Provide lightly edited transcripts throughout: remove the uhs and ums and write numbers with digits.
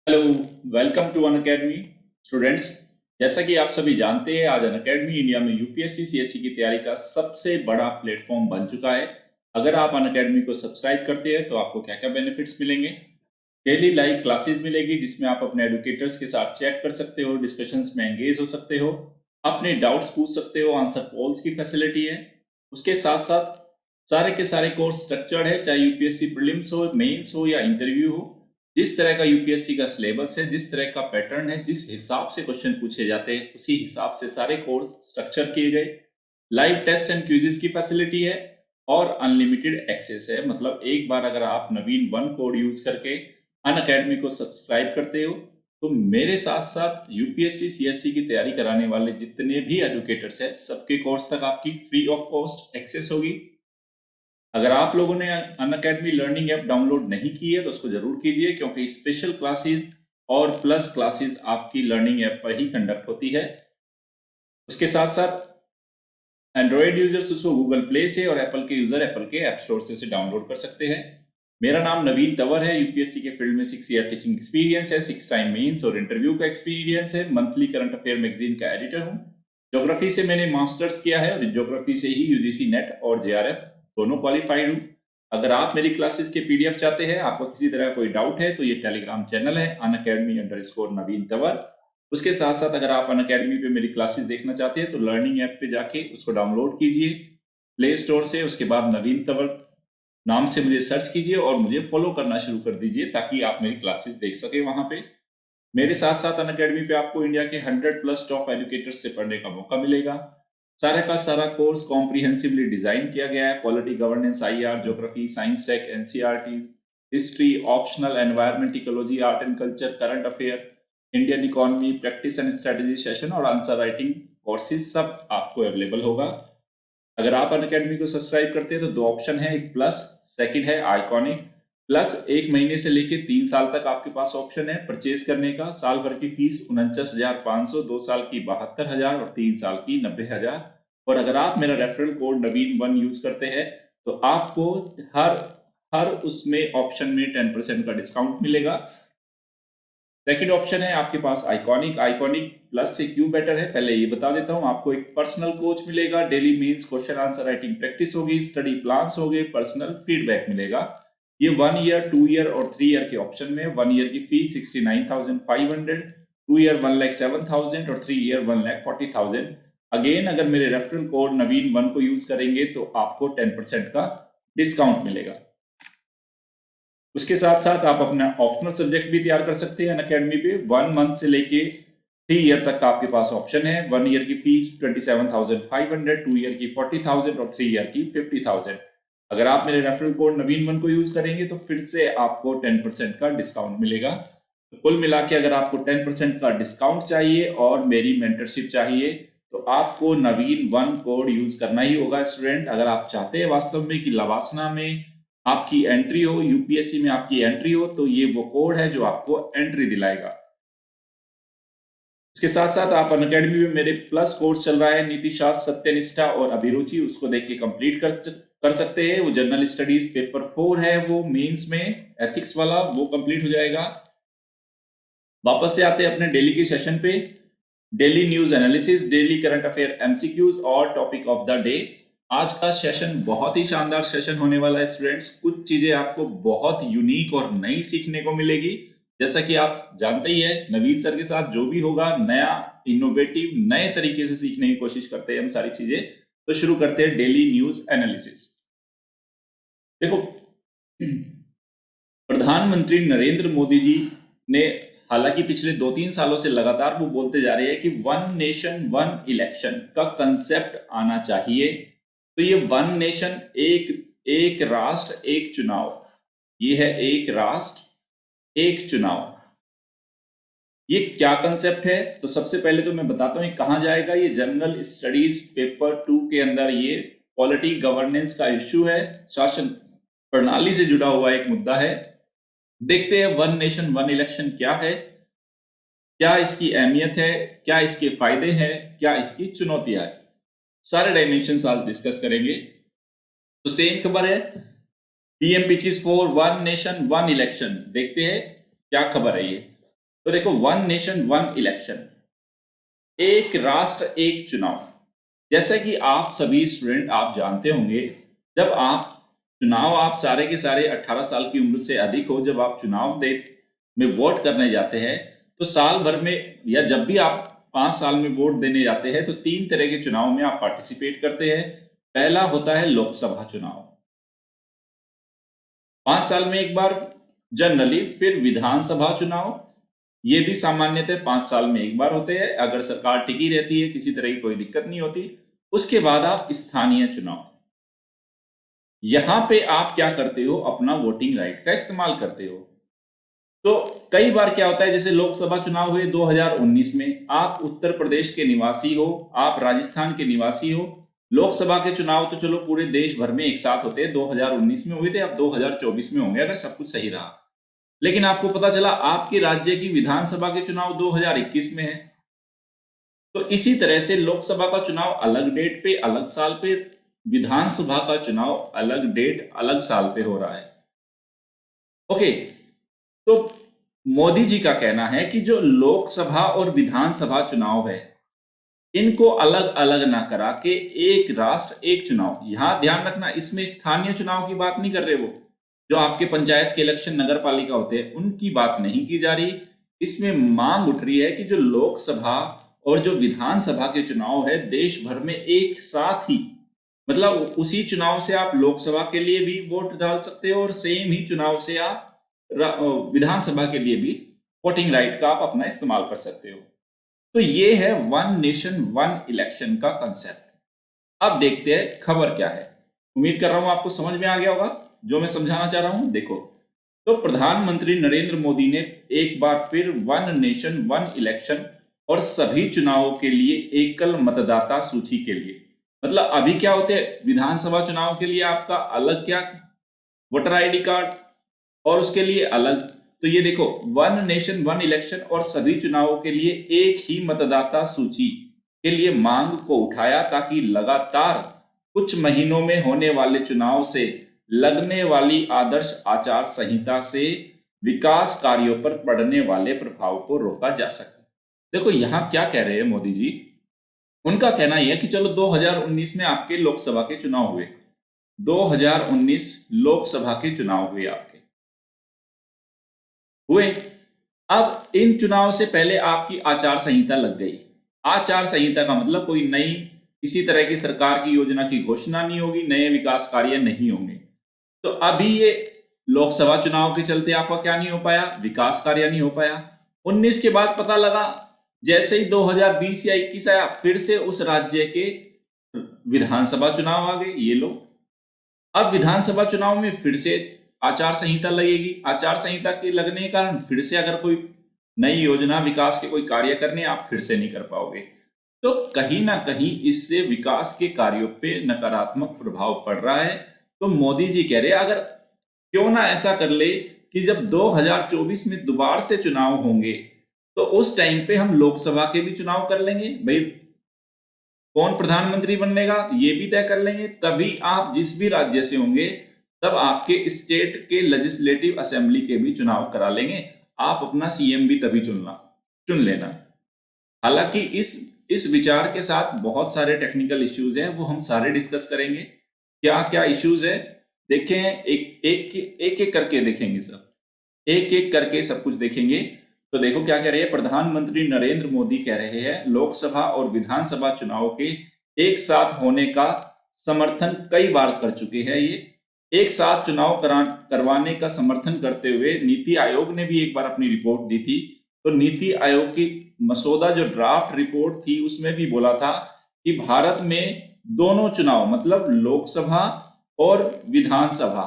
Hello, welcome to Unacademy students. जैसा कि आप सभी जानते हैं, आज अनअकैडमी इंडिया में यूपीएससी सीएससी की तैयारी का सबसे बड़ा प्लेटफॉर्म बन चुका है। अगर आप अनअकैडमी को सब्सक्राइब करते हैं तो आपको क्या क्या बेनिफिट्स मिलेंगे। डेली लाइव क्लासेस मिलेगी जिसमें आप अपने एडुकेटर्स के साथ चैट कर सकते हो, डिस्कशंस में एंगेज हो सकते हो, अपने डाउट्स पूछ सकते हो, आंसर कॉल्स की फैसिलिटी है। उसके साथ साथ सारे के सारे कोर्स स्ट्रक्चर्ड है, चाहे यूपीएससी प्रीलिम्स हो, मेंस हो या इंटरव्यू हो। जिस तरह का यूपीएससी का सिलेबस है, जिस तरह का पैटर्न है, जिस हिसाब से क्वेश्चन पूछे जाते हैं, उसी हिसाब से सारे कोर्स स्ट्रक्चर किए गए। लाइव टेस्ट एंड क्विज़ेस की फैसिलिटी है और अनलिमिटेड एक्सेस है। मतलब एक बार अगर आप नवीन वन कोड यूज करके अनअकैडमी को सब्सक्राइब करते हो तो मेरे साथ साथ यूपीएससी सीएससी की तैयारी कराने वाले जितने भी एजुकेटर्स हैं, सबके कोर्स तक आपकी फ्री ऑफ कॉस्ट एक्सेस होगी। अगर आप लोगों ने अनअकैडमी लर्निंग ऐप डाउनलोड नहीं की है तो उसको जरूर कीजिए, क्योंकि स्पेशल क्लासेस और प्लस क्लासेस आपकी लर्निंग ऐप पर ही कंडक्ट होती है। उसके साथ साथ एंड्रॉयड यूजर्स उसको गूगल प्ले से और एप्पल के यूजर एप्पल के ऐप स्टोर से उसे डाउनलोड कर सकते हैं। मेरा नाम नवीन तंवर है। यूपीएससी के फील्ड में 6 ईयर टीचिंग एक्सपीरियंस है, 6 टाइम मेंस और इंटरव्यू का एक्सपीरियंस है। मंथली करंट अफेयर मैगजीन का एडिटर हूँ। ज्योग्राफी से मैंने मास्टर्स किया है और ज्योग्राफी से ही यूजीसी नेट और जेआरएफ दोनों क्वालिफाइड हूँ। अगर आप मेरी क्लासेस के पीडीएफ चाहते हैं, आपको किसी तरह कोई डाउट है, तो ये टेलीग्राम चैनल है unacademy_नवीन तंवर। उसके साथ साथ अगर आप अनअकैडमी पे मेरी क्लासेस देखना चाहते हैं तो लर्निंग ऐप पे जाके उसको डाउनलोड कीजिए प्ले स्टोर से। उसके बाद नवीन तंवर नाम से मुझे सर्च कीजिए और मुझे फॉलो करना शुरू कर दीजिए ताकि आप मेरी क्लासेस देख सके वहां पे। मेरे साथ साथ अनअकैडमी पे आपको इंडिया के 100+ टॉप एजुकेटर्स से पढ़ने का मौका मिलेगा। सारा का सारा कोर्स कॉम्प्रिहेंसिवली डिजाइन किया गया है। Polity, governance, IR, geography, science tech, NCERT, history, optional, environment, ecology, art and culture, current affair, Indian economy, practice and strategy session और आंसर राइटिंग कोर्सेज सब आपको अवेलेबल होगा। अगर आप अनअकैडमी को सब्सक्राइब करते हैं तो दो ऑप्शन है, एक प्लस, सेकंड है आइकॉनिक। प्लस 1 महीने से लेके 3 साल तक आपके पास ऑप्शन है परचेज करने का। साल भर की फीस 49,500, 2 साल की 72,000 और 3 साल की 90,000। और अगर आप मेरा रेफरल कोड नवीन1 यूज करते हैं तो आपको हर हर उसमें ऑप्शन में 10% का डिस्काउंट मिलेगा। सेकंड ऑप्शन है आपके पास आइकॉनिक। आइकॉनिक प्लस से क्यों बेटर है पहले ये बता देता हूं। आपको एक पर्सनल कोच मिलेगा, daily mains question answer writing practice होगी, स्टडी प्लान्स होंगे, पर्सनल फीडबैक मिलेगा। ये 1 ईयर, 2 ईयर और 3 ईयर के ऑप्शन में। 1 ईयर की फीस 69,500, 2 ईयर 1,07,000 और 3 ईयर 1,40,000। अगेन अगर मेरे रेफरल कोड नवीन1 को यूज करेंगे तो आपको 10% का डिस्काउंट मिलेगा। उसके साथ साथ आप अपना ऑप्शनल सब्जेक्ट भी तैयार कर सकते हैं अनअकैडमी पे। 1 मंथ से लेके 3 ईयर तक का आपके पास ऑप्शन है। 1 ईयर की फीस 27,500, 2 ईयर की 40,000 और 3 ईयर की 50,000। अगर आप मेरे रेफरल कोड नवीन1 को यूज करेंगे तो फिर से आपको 10% का डिस्काउंट मिलेगा। तो कुल मिला के अगर आपको 10% का डिस्काउंट चाहिए और मेरी मेंटरशिप चाहिए तो आपको नवीन1 कोड यूज करना ही होगा स्टूडेंट। अगर आप चाहते हैं वास्तव में कि लवासना में आपकी एंट्री हो, यूपीएससी में आपकी एंट्री हो, तो ये वो कोड है जो आपको एंट्री दिलाएगा। इसके साथ साथ आप अनअकैडमी में मेरे प्लस कोर्स चल रहा है नीति शास्त्र, सत्यनिष्ठा और अभिरुचि, उसको देख के कंप्लीट कर सकते हैं। वो जनरल स्टडीज पेपर 4 है, वो मेंस में एथिक्स वाला, वो कंप्लीट हो जाएगा। वापस से आते हैं अपने डेली के सेशन पे। Daily news analysis, daily current affair MCQs और टॉपिक ऑफ द डे। आज का सेशन बहुत ही शानदार सेशन होने वाला है स्टूडेंट्स। कुछ चीजें आपको बहुत यूनिक और नई सीखने को मिलेगी। जैसा कि आप जानते ही है, नवीन सर के साथ जो भी होगा नया, इनोवेटिव, नए तरीके से सीखने की कोशिश करते हैं हम सारी चीजें। तो शुरू करते हैं डेली न्यूज एनालिसिस। देखो, प्रधानमंत्री नरेंद्र मोदी जी ने हालांकि पिछले 2-3 सालों से लगातार वो बोलते जा रहे हैं कि वन नेशन वन इलेक्शन का कंसेप्ट आना चाहिए। तो ये वन नेशन, एक एक राष्ट्र एक चुनाव, ये है एक राष्ट्र एक चुनाव। ये क्या कंसेप्ट है तो सबसे पहले तो मैं बताता हूँ कहाँ जाएगा। ये जनरल स्टडीज पेपर 2 के अंदर ये पॉलिटी गवर्नेंस का इश्यू है, शासन प्रणाली से जुड़ा हुआ एक मुद्दा है। देखते हैं वन नेशन वन इलेक्शन क्या है, क्या इसकी अहमियत है, क्या इसके फायदे हैं, क्या इसकी चुनौतियां है। सारे डायमेंशंस आज डिस्कस करेंगे। तो सेम खबर है, PM pitches for one nation one election. देखते हैं क्या खबर है ये। तो देखो, वन नेशन वन इलेक्शन, एक राष्ट्र एक चुनाव। जैसा कि आप सभी स्टूडेंट आप जानते होंगे, जब आप चुनाव, आप सारे के सारे 18 साल की उम्र से अधिक हो, जब आप चुनाव दे में वोट करने जाते हैं, तो साल भर में या जब भी आप 5 साल में वोट देने जाते हैं, तो 3 तरह के चुनाव में आप पार्टिसिपेट करते हैं। पहला होता है लोकसभा चुनाव, 5 साल में एक बार जनरली। फिर विधानसभा चुनाव, ये भी सामान्यतः 5 साल में एक बार होते हैं, अगर सरकार टिकी रहती है, किसी तरह की कोई दिक्कत नहीं होती। उसके बाद आप स्थानीय चुनाव, यहां पे आप क्या करते हो, अपना वोटिंग राइट का इस्तेमाल करते हो। तो कई बार क्या होता है, जैसे लोकसभा चुनाव हुए 2019 में, आप उत्तर प्रदेश के निवासी हो, आप राजस्थान के निवासी हो। लोकसभा के चुनाव तो चलो पूरे देश भर में एक साथ होते हैं, 2019 में हुए थे, अब 2024 में होंगे अगर सब कुछ सही रहा। लेकिन आपको पता चला आपके राज्य की विधानसभा के चुनाव 2021 में है, तो इसी तरह से लोकसभा का चुनाव अलग डेट पे अलग साल पे, विधानसभा का चुनाव अलग डेट अलग साल पे हो रहा है। ओके, तो मोदी जी का कहना है कि जो लोकसभा और विधानसभा चुनाव है, इनको अलग अलग ना करा के एक राष्ट्र एक चुनाव। यहां ध्यान रखना, इसमें स्थानीय चुनाव की बात नहीं कर रहे, वो जो आपके पंचायत के इलेक्शन नगर पालिका होते हैं उनकी बात नहीं की जा रही। इसमें मांग उठ रही है कि जो लोकसभा और जो विधानसभा के चुनाव है, देश भर में एक साथ ही, मतलब उसी चुनाव से आप लोकसभा के लिए भी वोट डाल सकते हो और सेम ही चुनाव से आप विधानसभा के लिए भी वोटिंग राइट का आप अपना इस्तेमाल कर सकते हो। तो ये है वन नेशन वन इलेक्शन का कंसेप्ट। अब देखते हैं खबर क्या है। उम्मीद कर रहा हूं आपको समझ में आ गया होगा जो मैं समझाना चाह रहा हूं। देखो, तो प्रधानमंत्री नरेंद्र मोदी ने एक बार फिर वन नेशन वन इलेक्शन और सभी चुनावों के लिए एकल मतदाता सूची के लिए, मतलब अभी क्या होते हैं, विधानसभा चुनाव के लिए आपका अलग क्या वोटर आईडी कार्ड और उसके लिए अलग। तो ये देखो, वन नेशन वन इलेक्शन और सभी चुनावों के लिए एक ही मतदाता सूची के लिए मांग को उठाया, ताकि लगातार कुछ महीनों में होने वाले चुनाव से लगने वाली आदर्श आचार संहिता से विकास कार्यों पर पड़ने वाले प्रभाव को रोका जा सके। देखो, यहां क्या कह रहे हैं मोदी जी, उनका कहना यह है कि चलो 2019 में आपके लोकसभा के चुनाव हुए, 2019 लोकसभा के चुनाव हुए आपके हुए। अब इन चुनाव से पहले आपकी आचार संहिता लग गई। आचार संहिता का मतलब कोई नई किसी तरह की सरकार की योजना की घोषणा नहीं होगी, नए विकास कार्य नहीं होंगे। तो अभी ये लोकसभा चुनाव के चलते आपका क्या नहीं हो पाया, विकास कार्य नहीं हो पाया। 19 के बाद पता लगा, जैसे ही 2020 या 21 आया, फिर से उस राज्य के विधानसभा चुनाव आ गए ये लोग। अब विधानसभा चुनाव में फिर से आचार संहिता लगेगी। आचार संहिता के लगने के कारण फिर से अगर कोई नई योजना विकास के कोई कार्य करने, आप फिर से नहीं कर पाओगे। तो कहीं ना कहीं इससे विकास के कार्यों पे नकारात्मक प्रभाव पड़ रहा है। तो मोदी जी कह रहे हैं, अगर क्यों ना ऐसा कर ले कि जब 2024 में दोबारा से चुनाव होंगे, तो उस टाइम पे हम लोकसभा के भी चुनाव कर लेंगे। भाई, कौन प्रधानमंत्री बनेगा ये भी तय कर लेंगे। तभी आप जिस भी राज्य से होंगे, तब आपके स्टेट के लेजिस्लेटिव असेंबली के भी चुनाव करा लेंगे। आप अपना सीएम भी तभी चुन लेना। हालांकि इस विचार के साथ बहुत सारे टेक्निकल इश्यूज हैं, वो हम सारे डिस्कस करेंगे। क्या क्या इश्यूज है देखें, एक एक करके देखेंगे, सब एक एक करके सब कुछ देखेंगे। तो देखो क्या कह रहे हैं, प्रधानमंत्री नरेंद्र मोदी कह रहे हैं, लोकसभा और विधानसभा चुनाव के एक साथ होने का समर्थन कई बार कर चुके हैं। ये एक साथ चुनाव करवाने का समर्थन करते हुए नीति आयोग ने भी एक बार अपनी रिपोर्ट दी थी। तो नीति आयोग की मसौदा जो ड्राफ्ट रिपोर्ट थी, उसमें भी बोला था कि भारत में दोनों चुनाव, मतलब लोकसभा और विधानसभा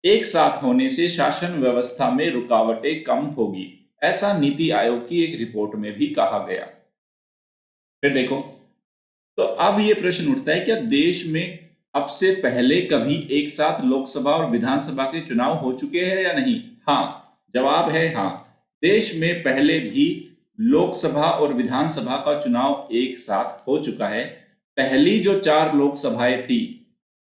एक साथ होने से शासन व्यवस्था में रुकावटें कम होगी, ऐसा नीति आयोग की एक रिपोर्ट में भी कहा गया। फिर देखो, तो अब ये प्रश्न उठता है, क्या देश में अब से पहले कभी एक साथ लोकसभा और विधानसभा के चुनाव हो चुके हैं या नहीं? हाँ, जवाब है हाँ। देश में पहले भी लोकसभा और विधानसभा का चुनाव एक साथ हो चुका है। पहली जो 4 लोकसभाएं थी,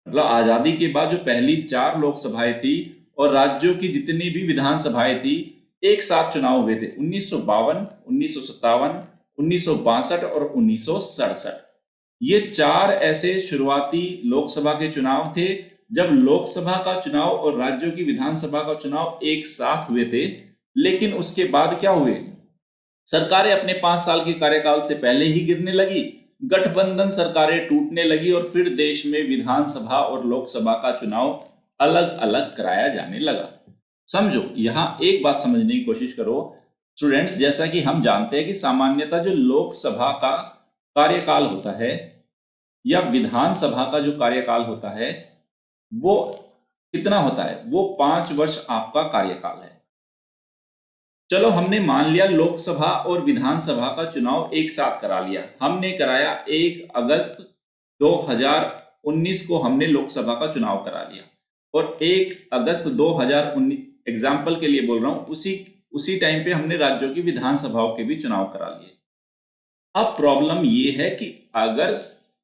मतलब आजादी के बाद जो पहली 4 लोकसभाएं थी और राज्यों की जितनी भी विधानसभाएं थी, एक साथ चुनाव हुए थे, 1952, 1957, 1962 और 1967। ये 4 ऐसे शुरुआती लोकसभा के चुनाव थे जब लोकसभा का चुनाव और राज्यों की विधानसभा का चुनाव एक साथ हुए थे। लेकिन उसके बाद क्या हुए, सरकारें अपने 5 साल के कार्यकाल से पहले ही गिरने लगी, गठबंधन सरकारें टूटने लगी और फिर देश में विधानसभा और लोकसभा का चुनाव अलग अलग कराया जाने लगा। समझो, यहां एक बात समझने की कोशिश करो स्टूडेंट्स। जैसा कि हम जानते हैं कि सामान्यतः जो लोकसभा का कार्यकाल होता है या विधानसभा का जो कार्यकाल होता है वो कितना होता है, वो 5 वर्ष आपका कार्यकाल है। चलो, हमने मान लिया लोकसभा और विधानसभा का चुनाव एक साथ करा लिया। हमने कराया 1 अगस्त 2019 को हमने लोकसभा का चुनाव करा लिया और 1 अगस्त 2019 एग्जाम्पल के लिए बोल रहा हूं, उसी टाइम पे हमने राज्यों की विधानसभाओं के भी चुनाव करा लिए। अब प्रॉब्लम ये है कि अगर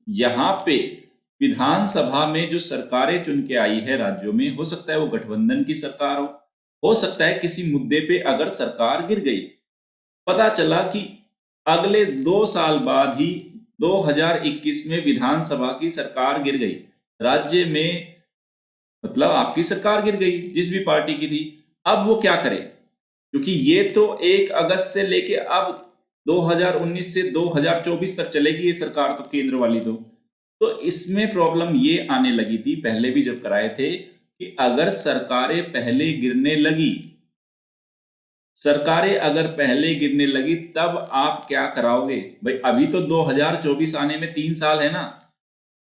यहाँ पे विधानसभा में जो सरकारें चुन के आई है राज्यों में, हो सकता है वो गठबंधन की सरकार हो सकता है किसी मुद्दे पे अगर सरकार गिर गई, पता चला कि अगले 2 साल बाद ही 2021 में विधानसभा की सरकार गिर गई, राज्य में मतलब आपकी सरकार गिर गई जिस भी पार्टी की थी। अब वो क्या करे, क्योंकि ये तो 1 अगस्त से लेके अब 2019 से 2024 तक चलेगी ये सरकार, तो केंद्र वाली तो इसमें प्रॉब्लम ये आने लगी थी, पहले भी जब कराए थे, कि अगर सरकारें पहले गिरने लगी, तब आप क्या कराओगे भाई। अभी तो 2024 आने में 3 साल है ना,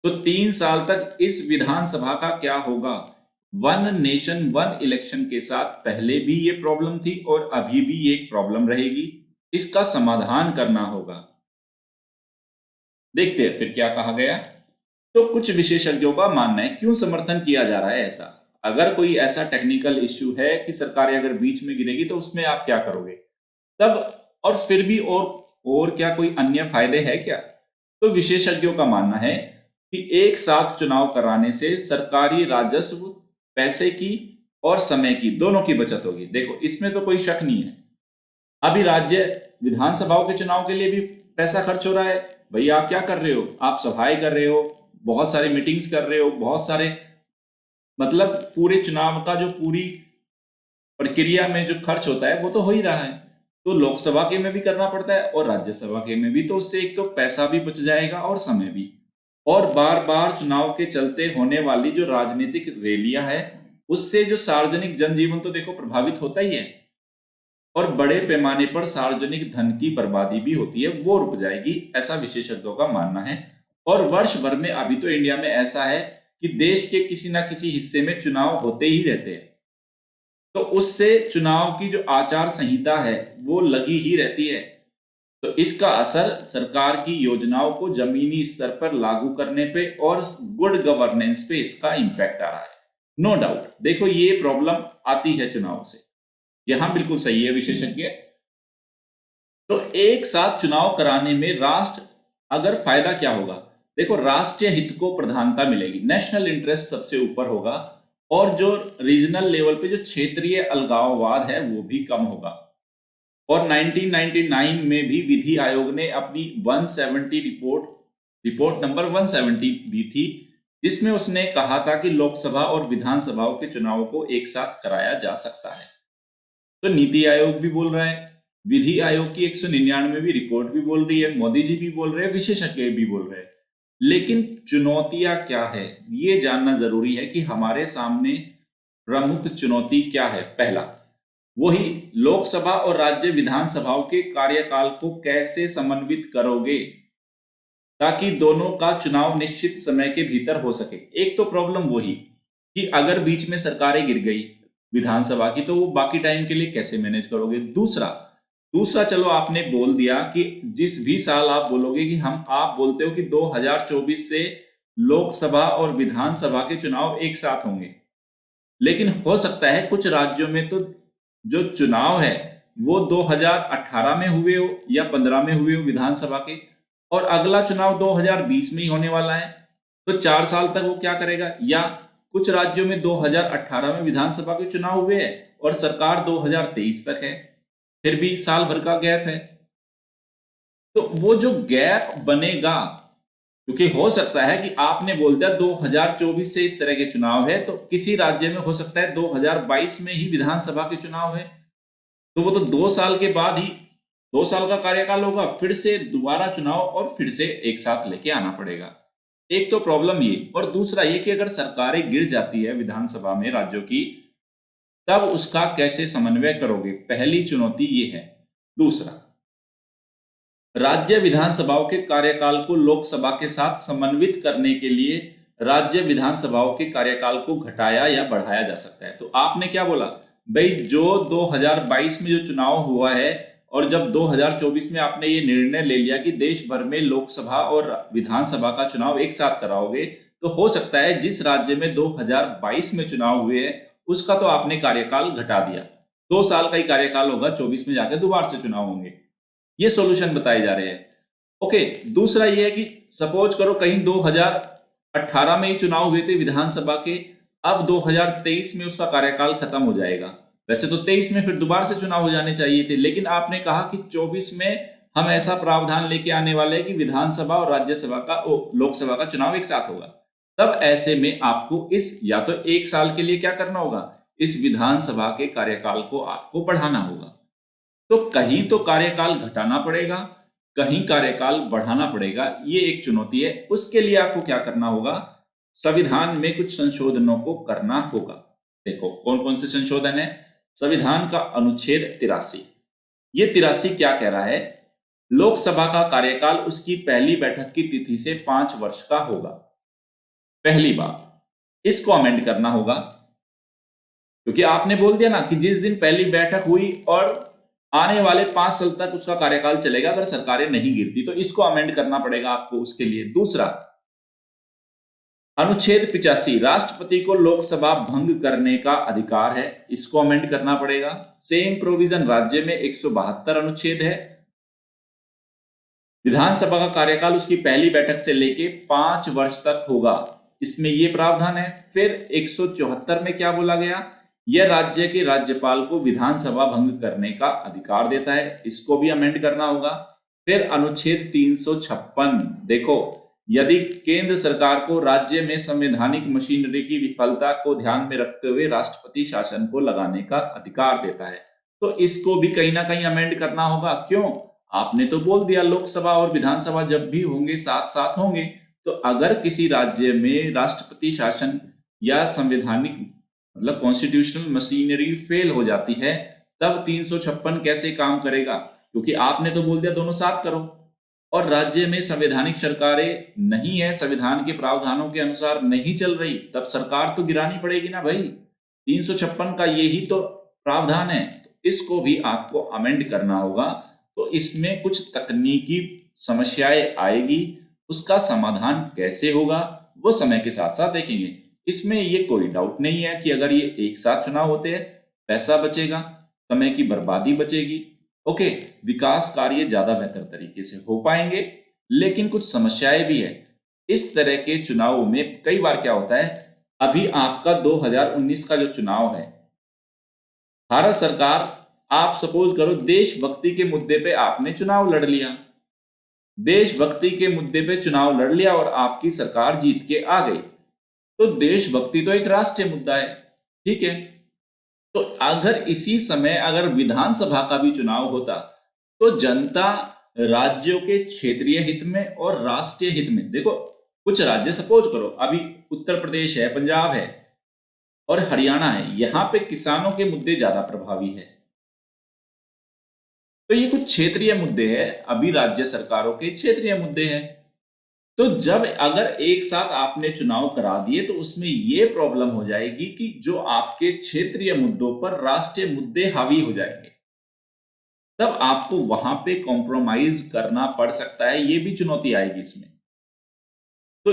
तो 3 साल तक इस विधानसभा का क्या होगा। वन नेशन वन इलेक्शन के साथ पहले भी ये प्रॉब्लम थी और अभी भी ये एक प्रॉब्लम रहेगी, इसका समाधान करना होगा। देखते हैं फिर क्या कहा गया। तो कुछ विशेषज्ञों का मानना है, क्यों समर्थन किया जा रहा है ऐसा। अगर कोई ऐसा टेक्निकल इश्यू है कि सरकार अगर बीच में गिरेगी तो उसमें आप क्या करोगे तब, और फिर भी और क्या कोई अन्य फायदे हैं क्या। तो विशेषज्ञों का मानना है कि एक साथ चुनाव कराने से सरकारी राजस्व, पैसे की और समय की, दोनों की बचत होगी। देखो, इसमें तो कोई शक नहीं है। अभी राज्य विधानसभाओं के चुनाव के लिए भी पैसा खर्च हो रहा है। भैया आप क्या कर रहे हो, आप सफाई कर रहे हो, बहुत सारे मीटिंग्स कर रहे हो, बहुत सारे मतलब पूरे चुनाव का जो पूरी प्रक्रिया में जो खर्च होता है वो तो हो ही रहा है। तो लोकसभा के में भी करना पड़ता है और राज्यसभा के में भी, तो उससे एक तो पैसा भी बच जाएगा और समय भी। और बार बार चुनाव के चलते होने वाली जो राजनीतिक रैलियां है, उससे जो सार्वजनिक जनजीवन तो देखो प्रभावित होता ही है, और बड़े पैमाने पर सार्वजनिक धन की बर्बादी भी होती है, वो रुक जाएगी, ऐसा विशेषज्ञों का मानना है। और वर्ष भर में अभी तो इंडिया में ऐसा है कि देश के किसी ना किसी हिस्से में चुनाव होते ही रहते हैं, तो उससे चुनाव की जो आचार संहिता है वो लगी ही रहती है। तो इसका असर सरकार की योजनाओं को जमीनी स्तर पर लागू करने पे और गुड गवर्नेंस पे इसका इंपैक्ट आ रहा है। नो डाउट, देखो ये प्रॉब्लम आती है चुनाव से, यहां बिल्कुल सही है विशेषज्ञ। तो एक साथ चुनाव कराने में राष्ट्र अगर फायदा क्या होगा, देखो राष्ट्रीय हित को प्रधानता मिलेगी, नेशनल इंटरेस्ट सबसे ऊपर होगा, और जो रीजनल लेवल पे जो क्षेत्रीय अलगाववाद है वो भी कम होगा। और 1999 में भी विधि आयोग ने अपनी 170 रिपोर्ट नंबर 170 दी थी, जिसमें उसने कहा था कि लोकसभा और विधानसभाओं के चुनावों को एक साथ कराया जा सकता है। तो नीति आयोग भी बोल रहा है, विधि आयोग की 199वीं रिपोर्ट भी बोल रही है, मोदी जी भी बोल रहे हैं, विशेषज्ञ भी बोल रहे हैं। लेकिन चुनौतियां क्या है ये जानना जरूरी है कि हमारे सामने प्रमुख चुनौती क्या है। पहला, वही लोकसभा और राज्य विधानसभाओं के कार्यकाल को कैसे समन्वित करोगे ताकि दोनों का चुनाव निश्चित समय के भीतर हो सके। एक तो प्रॉब्लम वही कि अगर बीच में सरकारें गिर गई विधानसभा की, तो वो बाकी टाइम के लिए कैसे मैनेज करोगे। दूसरा चलो आपने बोल दिया कि जिस भी साल आप बोलोगे कि आप बोलते हो कि 2024 से लोकसभा और विधानसभा के चुनाव एक साथ होंगे, लेकिन हो सकता है कुछ राज्यों में तो जो चुनाव है वो 2018 में हुए हो या 15 में हुए हो विधानसभा के, और अगला चुनाव 2020 में ही होने वाला है, तो 4 साल तक वो क्या करेगा। या कुछ राज्यों में 2018 में विधानसभा के चुनाव हुए हैं और सरकार 2023 तक है, फिर भी साल भर का गैप है। तो वो जो गैप बनेगा, क्योंकि हो सकता है कि आपने बोल दिया 2024 से इस तरह के चुनाव है, तो किसी राज्य में हो सकता है 2022 में ही विधानसभा के चुनाव है, तो वो तो 2 साल के बाद ही 2 साल का कार्यकाल होगा, फिर से दोबारा चुनाव और फिर से एक साथ लेके आना पड़ेगा। एक तो प्रॉब्लम ये, और दूसरा ये कि अगर सरकारें गिर जाती है विधानसभा में राज्यों की, तब उसका कैसे समन्वय करोगे, पहली चुनौती ये है। दूसरा, राज्य विधानसभाओं के कार्यकाल को लोकसभा के साथ समन्वित करने के लिए राज्य विधानसभाओं के कार्यकाल को घटाया या बढ़ाया जा सकता है। तो आपने क्या बोला भाई, जो 2022 में जो चुनाव हुआ है और जब 2024 में आपने ये निर्णय ले लिया कि देश भर में लोकसभा और विधानसभा का चुनाव एक साथ कराओगे, तो हो सकता है जिस राज्य में 2022 में चुनाव हुए हैं उसका तो आपने कार्यकाल घटा दिया, 2 साल का ही कार्यकाल होगा, 24 में जाकर दोबारा से चुनाव होंगे। ये सॉल्यूशन बताए जा रहे हैं। ओके, दूसरा ये है कि सपोज करो कहीं 2018 में ही चुनाव हुए थे विधानसभा के, अब 2023 में उसका कार्यकाल खत्म हो जाएगा। वैसे तो 23 में फिर दोबारा से चुनाव हो जाने चाहिए थे, लेकिन आपने कहा कि 24 में हम ऐसा प्रावधान लेके आने वाले हैं कि विधानसभा और राज्यसभा का लोकसभा का चुनाव एक साथ होगा। तब ऐसे में आपको इस या तो 1 साल के लिए क्या करना होगा, इस विधानसभा के कार्यकाल को आपको बढ़ाना होगा। तो कहीं तो कार्यकाल घटाना पड़ेगा, कहीं कार्यकाल बढ़ाना पड़ेगा, ये एक चुनौती है। उसके लिए आपको क्या करना होगा, संविधान में कुछ संशोधनों को करना होगा। देखो कौन कौन से संशोधन है। संविधान का अनुच्छेद 83, ये 83 क्या कह रहा है, लोकसभा का कार्यकाल उसकी पहली बैठक की तिथि से 5 वर्ष का होगा। पहली बात, इसको अमेंड करना होगा, क्योंकि आपने बोल दिया ना कि जिस दिन पहली बैठक हुई और आने वाले 5 साल तक उसका कार्यकाल चलेगा अगर सरकारें नहीं गिरती, तो इसको अमेंड करना पड़ेगा आपको उसके लिए। दूसरा, अनुच्छेद 85, राष्ट्रपति को लोकसभा भंग करने का अधिकार है, इसको अमेंड करना पड़ेगा। सेम प्रोविजन राज्य में 172 अनुच्छेद है, विधानसभा का कार्यकाल उसकी पहली बैठक से लेके 5 वर्ष तक होगा, इसमें यह प्रावधान है। फिर 174 में क्या बोला गया, यह राज्य के राज्यपाल को विधानसभा भंग करने का अधिकार देता है, इसको भी अमेंड करना होगा। फिर अनुच्छेद 356, देखो यदि केंद्र सरकार को राज्य में संवैधानिक मशीनरी की विफलता को ध्यान में रखते हुए राष्ट्रपति शासन को लगाने का अधिकार देता है, तो इसको भी कहीं ना कहीं अमेंड करना होगा। क्यों, आपने तो बोल दिया लोकसभा और विधानसभा जब भी होंगे साथ साथ होंगे, तो अगर किसी राज्य में राष्ट्रपति शासन या संवैधानिक मतलब कॉन्स्टिट्यूशनल मशीनरी फेल हो जाती है, तब 356 कैसे काम करेगा, क्योंकि आपने तो बोल दिया दोनों साथ करो, और राज्य में संवैधानिक सरकारें नहीं है, संविधान के प्रावधानों के अनुसार नहीं चल रही, तब सरकार तो गिरानी पड़ेगी ना भाई। 356 का यही तो प्रावधान है, तो इसको भी आपको अमेंड करना होगा। तो इसमें कुछ तकनीकी समस्याएं आएगी, उसका समाधान कैसे होगा वो समय के साथ साथ देखेंगे। इसमें ये कोई डाउट नहीं है कि अगर ये एक साथ चुनाव होते हैं, पैसा बचेगा, समय की बर्बादी बचेगी, ओके, विकास कार्य ज्यादा बेहतर तरीके से हो पाएंगे। लेकिन कुछ समस्याएं भी है इस तरह के चुनाव में। कई बार क्या होता है, अभी आपका 2019 का जो चुनाव है, भारत सरकार, आप सपोज करो देशभक्ति के मुद्दे पे आपने चुनाव लड़ लिया, देशभक्ति के मुद्दे पे चुनाव लड़ लिया और आपकी सरकार जीत के आ गई, तो देशभक्ति तो एक राष्ट्रीय मुद्दा है, ठीक है। तो अगर इसी समय अगर विधानसभा का भी चुनाव होता, तो जनता राज्यों के क्षेत्रीय हित में और राष्ट्रीय हित में, देखो कुछ राज्य सपोज करो अभी उत्तर प्रदेश है, पंजाब है और हरियाणा है, यहां पे किसानों के मुद्दे ज्यादा प्रभावी है, तो ये कुछ क्षेत्रीय मुद्दे हैं, अभी राज्य सरकारों के क्षेत्रीय मुद्दे हैं। तो जब अगर एक साथ आपने चुनाव करा दिए, तो उसमें यह प्रॉब्लम हो जाएगी कि जो आपके क्षेत्रीय मुद्दों पर राष्ट्रीय मुद्दे हावी हो जाएंगे, तब आपको वहां पे कॉम्प्रोमाइज करना पड़ सकता है, ये भी चुनौती आएगी इसमें। तो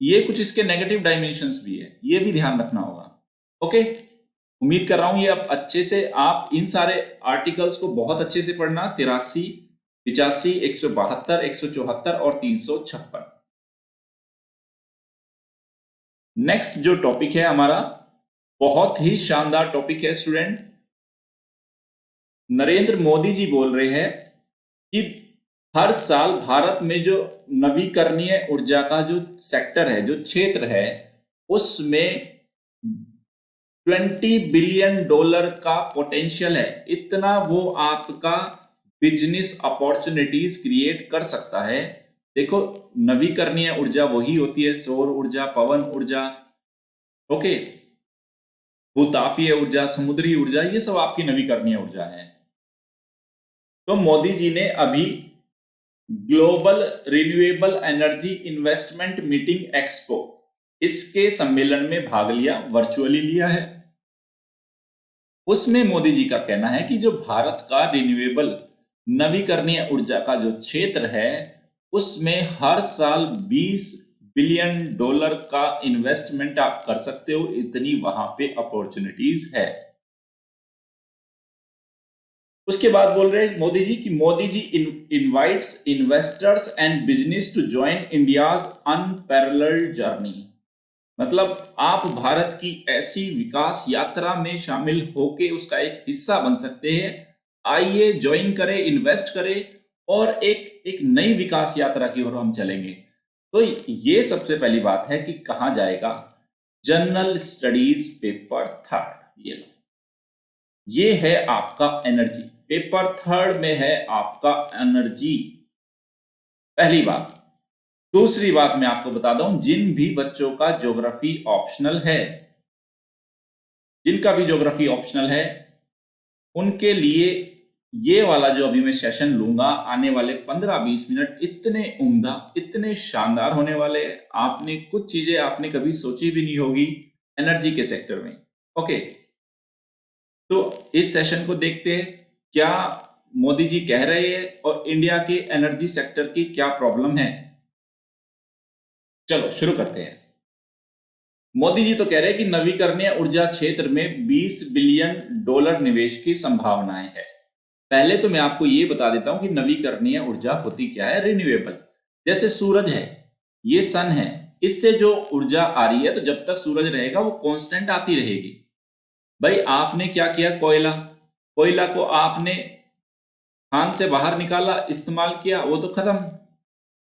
ये कुछ इसके नेगेटिव डायमेंशंस भी है, ये भी ध्यान रखना होगा। ओके, उम्मीद कर रहा हूं ये अब अच्छे से आप इन सारे आर्टिकल्स को बहुत अच्छे से पढ़ना, 83, 85, 172, 174 और 356। नेक्स्ट जो टॉपिक है हमारा, बहुत ही शानदार टॉपिक है स्टूडेंट, नरेंद्र मोदी जी बोल रहे हैं कि हर साल भारत में जो नवीकरणीय ऊर्जा का जो सेक्टर है, जो क्षेत्र है, उसमें $20 बिलियन का पोटेंशियल है। इतना वो आपका बिजनेस अपॉर्चुनिटीज क्रिएट कर सकता है। देखो, नवीकरणीय ऊर्जा वही होती है, सौर ऊर्जा, पवन ऊर्जा, ओके, भूतापीय ऊर्जा, समुद्री ऊर्जा, ये सब आपकी नवीकरणीय ऊर्जा है। तो मोदी जी ने अभी global renewable energy investment meeting expo, इसके सम्मेलन में भाग लिया, वर्चुअली लिया है। उसमें मोदी जी का कहना है कि जो भारत का रिन्यूएबल नवीकरणीय ऊर्जा का जो क्षेत्र है, उसमें हर साल $20 बिलियन का इन्वेस्टमेंट आप कर सकते हो, इतनी वहां पे अपॉर्चुनिटीज है। उसके बाद बोल रहे हैं मोदी जी कि Modi ji invites investors and business to join India's unparalleled journey. मतलब आप भारत की ऐसी विकास यात्रा में शामिल होके उसका एक हिस्सा बन सकते हैं। आइए ज्वाइन करें, इन्वेस्ट करें और एक नई विकास यात्रा की ओर हम चलेंगे। तो ये सबसे पहली बात है कि कहां जाएगा, जनरल स्टडीज पेपर 3, ये लो, ये है आपका एनर्जी। पेपर 3 में है आपका एनर्जी, पहली बात। दूसरी बात मैं आपको बता दूं, जिन भी बच्चों का ज्योग्राफी ऑप्शनल है, जिनका भी ज्योग्राफी ऑप्शनल है, उनके लिए ये वाला जो अभी मैं सेशन लूंगा, आने वाले 15-20 मिनट इतने उम्दा, इतने शानदार होने वाले, आपने कुछ चीजें आपने कभी सोची भी नहीं होगी एनर्जी के सेक्टर में। ओके, तो इस सेशन को देखते हैं, क्या मोदी जी कह रहे हैं और इंडिया के एनर्जी सेक्टर की क्या प्रॉब्लम है। चलो शुरू करते हैं। मोदी जी तो कह रहे हैं कि नवीकरणीय ऊर्जा क्षेत्र में $20 बिलियन निवेश की संभावनाएं है। पहले तो मैं आपको ये बता देता हूं कि नवीकरणीय ऊर्जा होती क्या है। रिन्यूएबल, जैसे सूरज है, ये सन है, इससे जो ऊर्जा आ रही है, तो जब तक सूरज रहेगा वो कांस्टेंट आती रहेगी। भाई आपने क्या किया, कोयला को आपने खान से बाहर निकाला, इस्तेमाल किया, वो तो खत्म।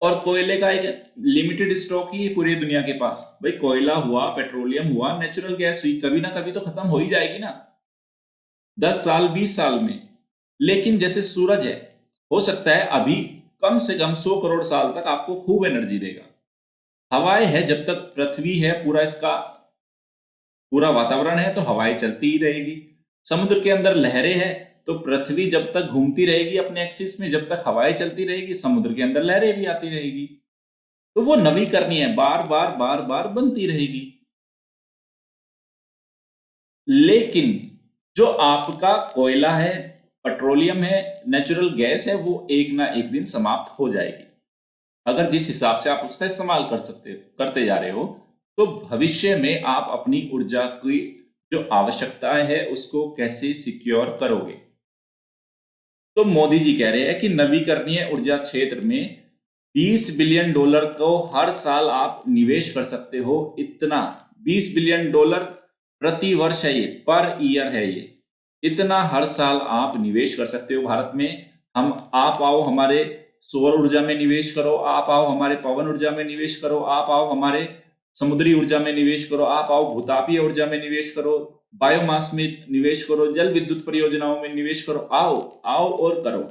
और कोयले का एक लिमिटेड स्टॉक ही है पूरी दुनिया के पास। भाई कोयला हुआ, पेट्रोलियम हुआ, नेचुरल गैस हुई, कभी ना कभी तो खत्म हो ही जाएगी ना, 10 साल 20 साल में। लेकिन जैसे सूरज है, हो सकता है अभी कम से कम 100 करोड़ साल तक आपको खूब एनर्जी देगा। हवाएं है, जब तक पृथ्वी है, पूरा इसका पूरा वातावरण है, तो हवाएं चलती ही रहेगी। समुद्र के अंदर लहरें हैं, तो पृथ्वी जब तक घूमती रहेगी अपने एक्सिस में, जब तक हवाएं चलती रहेगी, समुद्र के अंदर लहरें भी आती रहेगी। तो वो नवीकरणीय है, बार बार बार बार बनती रहेगी। लेकिन जो आपका कोयला है, पेट्रोलियम है, नेचुरल गैस है, वो एक ना एक दिन समाप्त हो जाएगी। अगर जिस हिसाब से आप उसका इस्तेमाल करते जा रहे हो, तो भविष्य में आप अपनी ऊर्जा की जो आवश्यकताएं है उसको कैसे सिक्योर करोगे। तो मोदी जी कह रहे हैं कि नवीकरणीय ऊर्जा क्षेत्र में $20 बिलियन को हर साल आप निवेश कर सकते हो। इतना $20 बिलियन प्रति वर्ष है, ये पर ईयर है, ये इतना हर साल आप निवेश कर सकते हो भारत में। आप आओ हमारे सौर ऊर्जा में निवेश करो, आप आओ हमारे पवन ऊर्जा में निवेश करो, आप आओ हमारे समुद्री ऊर्जा में निवेश करो, आप आओ भूतापीय ऊर्जा में निवेश करो, बायोमास में निवेश करो, जल विद्युत परियोजनाओं में निवेश करो, आओ आओ और करो।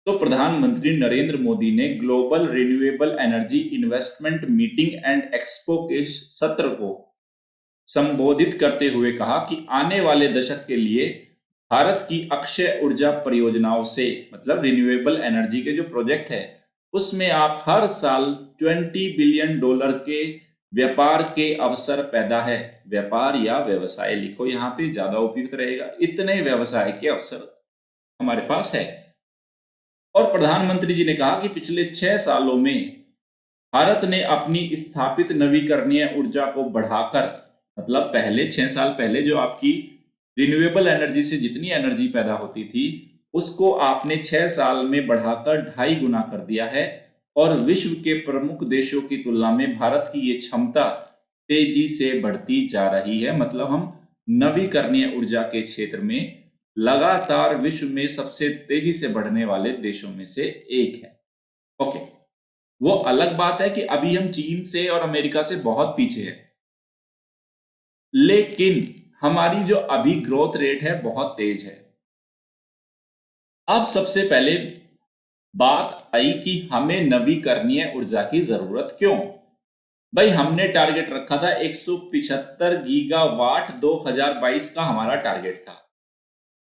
तो प्रधानमंत्री नरेंद्र मोदी ने global renewable energy investment meeting and expo के सत्र को संबोधित करते हुए कहा कि आने वाले दशक के लिए भारत की अक्षय ऊर्जा परियोजनाओं से, मतलब रिन्यूएबल एनर्जी के जो प्रोजेक्ट है, उसमें आप हर साल $20 बिलियन के व्यापार के अवसर पैदा है। व्यापार या व्यवसाय लिखो, यहाँ पे ज्यादा उपयुक्त रहेगा। इतने व्यवसाय के अवसर हमारे पास है। और प्रधानमंत्री जी ने कहा कि पिछले 6 सालों में भारत ने अपनी स्थापित नवीकरणीय ऊर्जा को बढ़ाकर, मतलब पहले 6 साल पहले जो आपकी रिन्यूएबल एनर्जी से जितनी एनर्जी पैदा होती थी, उसको आपने 6 साल में बढ़ाकर 2.5 गुना कर दिया है। और विश्व के प्रमुख देशों की तुलना में भारत की ये क्षमता तेजी से बढ़ती जा रही है। मतलब हम नवीकरणीय ऊर्जा के क्षेत्र में लगातार विश्व में सबसे तेजी से बढ़ने वाले देशों में से एक है। ओके, वो अलग बात है कि अभी हम चीन से और अमेरिका से बहुत पीछे हैं, लेकिन हमारी जो अभी ग्रोथ रेट है बहुत तेज है। अब सबसे पहले बात आई कि हमें नवीकरणीय ऊर्जा की जरूरत क्यों। भाई हमने टारगेट रखा था 175 गीगावाट, 2022 का हमारा टारगेट था।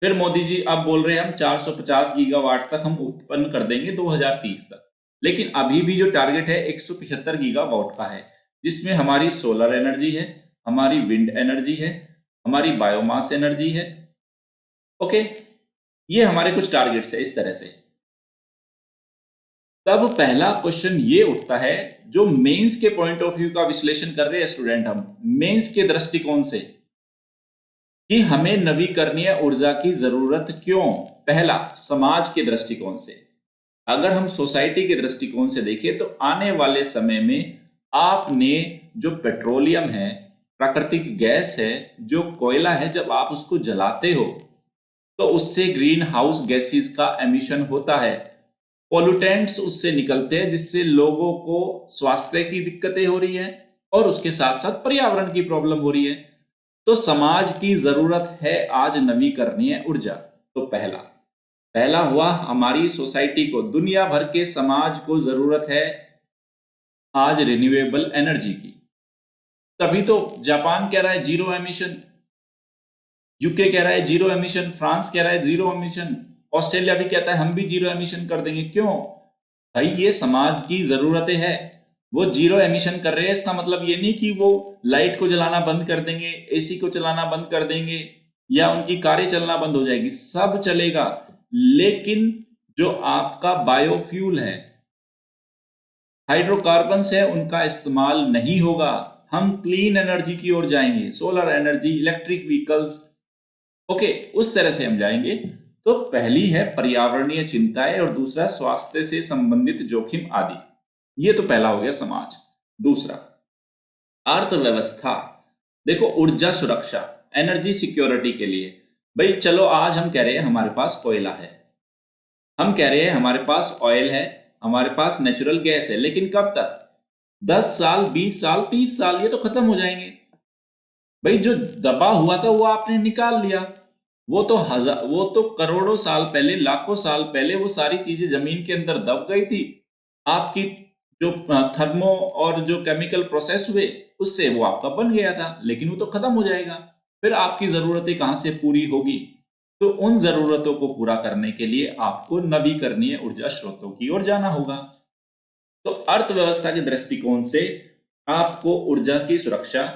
फिर मोदी जी अब बोल रहे हैं हम 450 गीगावाट तक हम उत्पन्न कर देंगे 2030 तक। लेकिन अभी भी जो टारगेट है 175 गीगावाट का है, जिसमें हमारी सोलर एनर्जी है, हमारी विंड एनर्जी है, हमारी बायोमास एनर्जी है। ओके, ये हमारे कुछ टारगेट्स है इस तरह से। तब पहला क्वेश्चन ये उठता है, जो मेंस के पॉइंट ऑफ व्यू का विश्लेषण कर रहे हैं स्टूडेंट, हम मेंस के दृष्टिकोण से कि हमें नवीकरणीय ऊर्जा की जरूरत क्यों। पहला, समाज के दृष्टिकोण से। अगर हम सोसाइटी के दृष्टिकोण से देखें तो आने वाले समय में आपने जो पेट्रोलियम है, प्राकृतिक गैस है, जो कोयला है, जब आप उसको जलाते हो तो उससे ग्रीन हाउस गैसेस का एमिशन होता है, पोल्यूटेंट्स उससे निकलते हैं, जिससे लोगों को स्वास्थ्य की दिक्कतें हो रही है और उसके साथ साथ पर्यावरण की प्रॉब्लम हो रही है। तो समाज की जरूरत है आज नवीकरणीय ऊर्जा। तो पहला पहला हुआ, हमारी सोसाइटी को, दुनिया भर के समाज को जरूरत है आज रिन्यूएबल एनर्जी की। तभी तो जापान कह रहा है जीरो एमिशन, यूके कह रहा है जीरो एमिशन, फ्रांस कह रहा है जीरो एमिशन, ऑस्ट्रेलिया भी कहता है हम भी जीरो एमिशन कर देंगे। क्यों भाई, ये समाज की जरूरतें हैं। वो जीरो एमिशन कर रहे हैं, इसका मतलब ये नहीं कि वो लाइट को जलाना बंद कर देंगे, एसी को चलाना बंद कर देंगे, या उनकी कारें चलना बंद हो जाएगी, सब चलेगा। लेकिन जो आपका बायोफ्यूल है, हाइड्रोकार्बन्स है, उनका इस्तेमाल नहीं होगा। हम क्लीन एनर्जी की ओर जाएंगे, solar energy, electric vehicles. Okay, उस तरह से हम जाएंगे। तो पहली है पर्यावरणीय चिंताएं और दूसरा स्वास्थ्य से संबंधित जोखिम आदि। ये तो पहला हो गया समाज। दूसरा, अर्थव्यवस्था। देखो, ऊर्जा सुरक्षा, एनर्जी सिक्योरिटी के लिए, भाई चलो आज हम कह रहे हैं हमारे पास कोयला है, हम कह रहे हैं हमारे पास ऑयल है, हमारे पास नेचुरल गैस है, लेकिन कब तक? 10 साल, 20 साल, 30 साल, ये तो खत्म हो जाएंगे। भाई जो दबा हुआ था वो आपने निकाल लिया, वो तो करोड़ों साल पहले, लाखों साल पहले वो सारी चीजें जमीन के अंदर दब गई थी। आपकी जो थर्मो और जो केमिकल प्रोसेस हुए उससे वो आपका बन गया था, लेकिन वो तो खत्म हो जाएगा। फिर आपकी जरूरतें कहां से पूरी होगी? तो उन जरूरतों को पूरा करने के लिए आपको नवीकरणीय ऊर्जा स्रोतों की ओर जाना होगा। तो अर्थव्यवस्था के दृष्टिकोण से आपको ऊर्जा की सुरक्षा।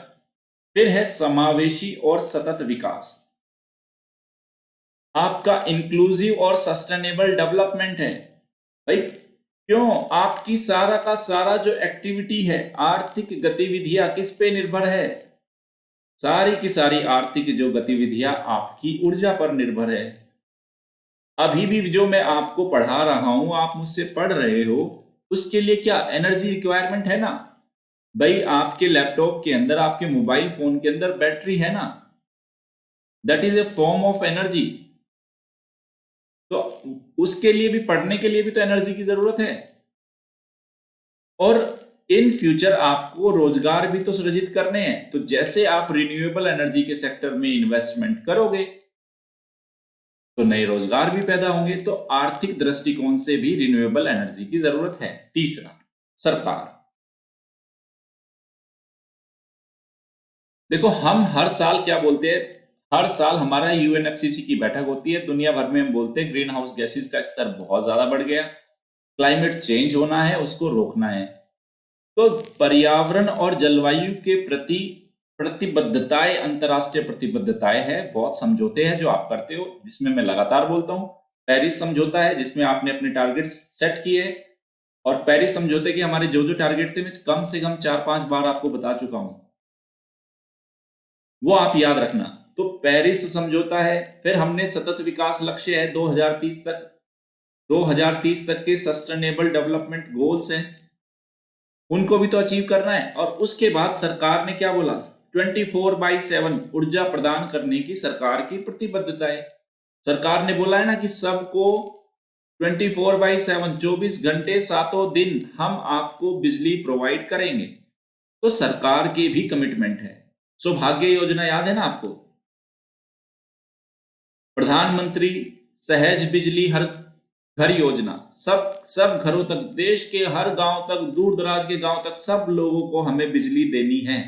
फिर है समावेशी और सतत विकास, आपका इंक्लूसिव और सस्टेनेबल डेवलपमेंट है। भाई क्यों, आपकी सारा का सारा जो एक्टिविटी है, आर्थिक गतिविधियां किस पे निर्भर है? सारी की सारी आर्थिक जो गतिविधियां आपकी ऊर्जा पर निर्भर है। अभी भी जो मैं आपको पढ़ा रहा हूं, आप मुझसे पढ़ रहे हो, उसके लिए क्या एनर्जी रिक्वायरमेंट है ना। भाई आपके लैपटॉप के अंदर, आपके मोबाइल फोन के अंदर बैटरी है ना, that is a form of energy. तो उसके लिए भी, पढ़ने के लिए भी तो एनर्जी की जरूरत है। और इन फ्यूचर आपको रोजगार भी तो सृजित करने हैं। तो जैसे आप रिन्यूएबल एनर्जी के सेक्टर में इन्वेस्टमेंट करोगे तो नए रोजगार भी पैदा होंगे। तो आर्थिक दृष्टिकोण से भी रिन्यूएबल एनर्जी की जरूरत है। तीसरा, सरकार। देखो, हम हर साल क्या बोलते हैं, हर साल हमारा यूएनएफसीसी की बैठक होती है, दुनिया भर में हम बोलते हैं ग्रीन हाउस गैसेस का स्तर बहुत ज्यादा बढ़ गया, क्लाइमेट चेंज होना है, उसको रोकना है। तो पर्यावरण और जलवायु के प्रति प्रतिबद्धताएं, अंतर्राष्ट्रीय प्रतिबद्धताएं है, बहुत समझौते हैं जो आप करते हो, जिसमें मैं लगातार बोलता हूं। पेरिस समझौता है जिसमें आपने अपने टारगेट्स सेट किए, और पेरिस समझौते के हमारे जो जो टारगेट थे मैं कम से कम 4-5 बार आपको बता चुका हूं, वो आप याद रखना। तो पेरिस समझौता है, फिर हमने सतत विकास लक्ष्य है 2030 तक, 2030 तक के सस्टेनेबल डेवलपमेंट गोल्स हैं, उनको भी तो अचीव करना है। और उसके बाद सरकार ने क्या बोला, 24/7 ऊर्जा प्रदान करने की सरकार की प्रतिबद्धता है। सरकार ने बोला है ना कि सबको 24/7 24 घंटे 7 दिन हम आपको बिजली प्रोवाइड करेंगे। तो सरकार की भी कमिटमेंट है। सौभाग्य योजना याद है ना आपको? प्रधानमंत्री सहज बिजली हर घर योजना, सब सब घरों तक, देश के हर गांव तक, दूर दराज के गांव तक सब लोगों को हमें बिजली देनी है।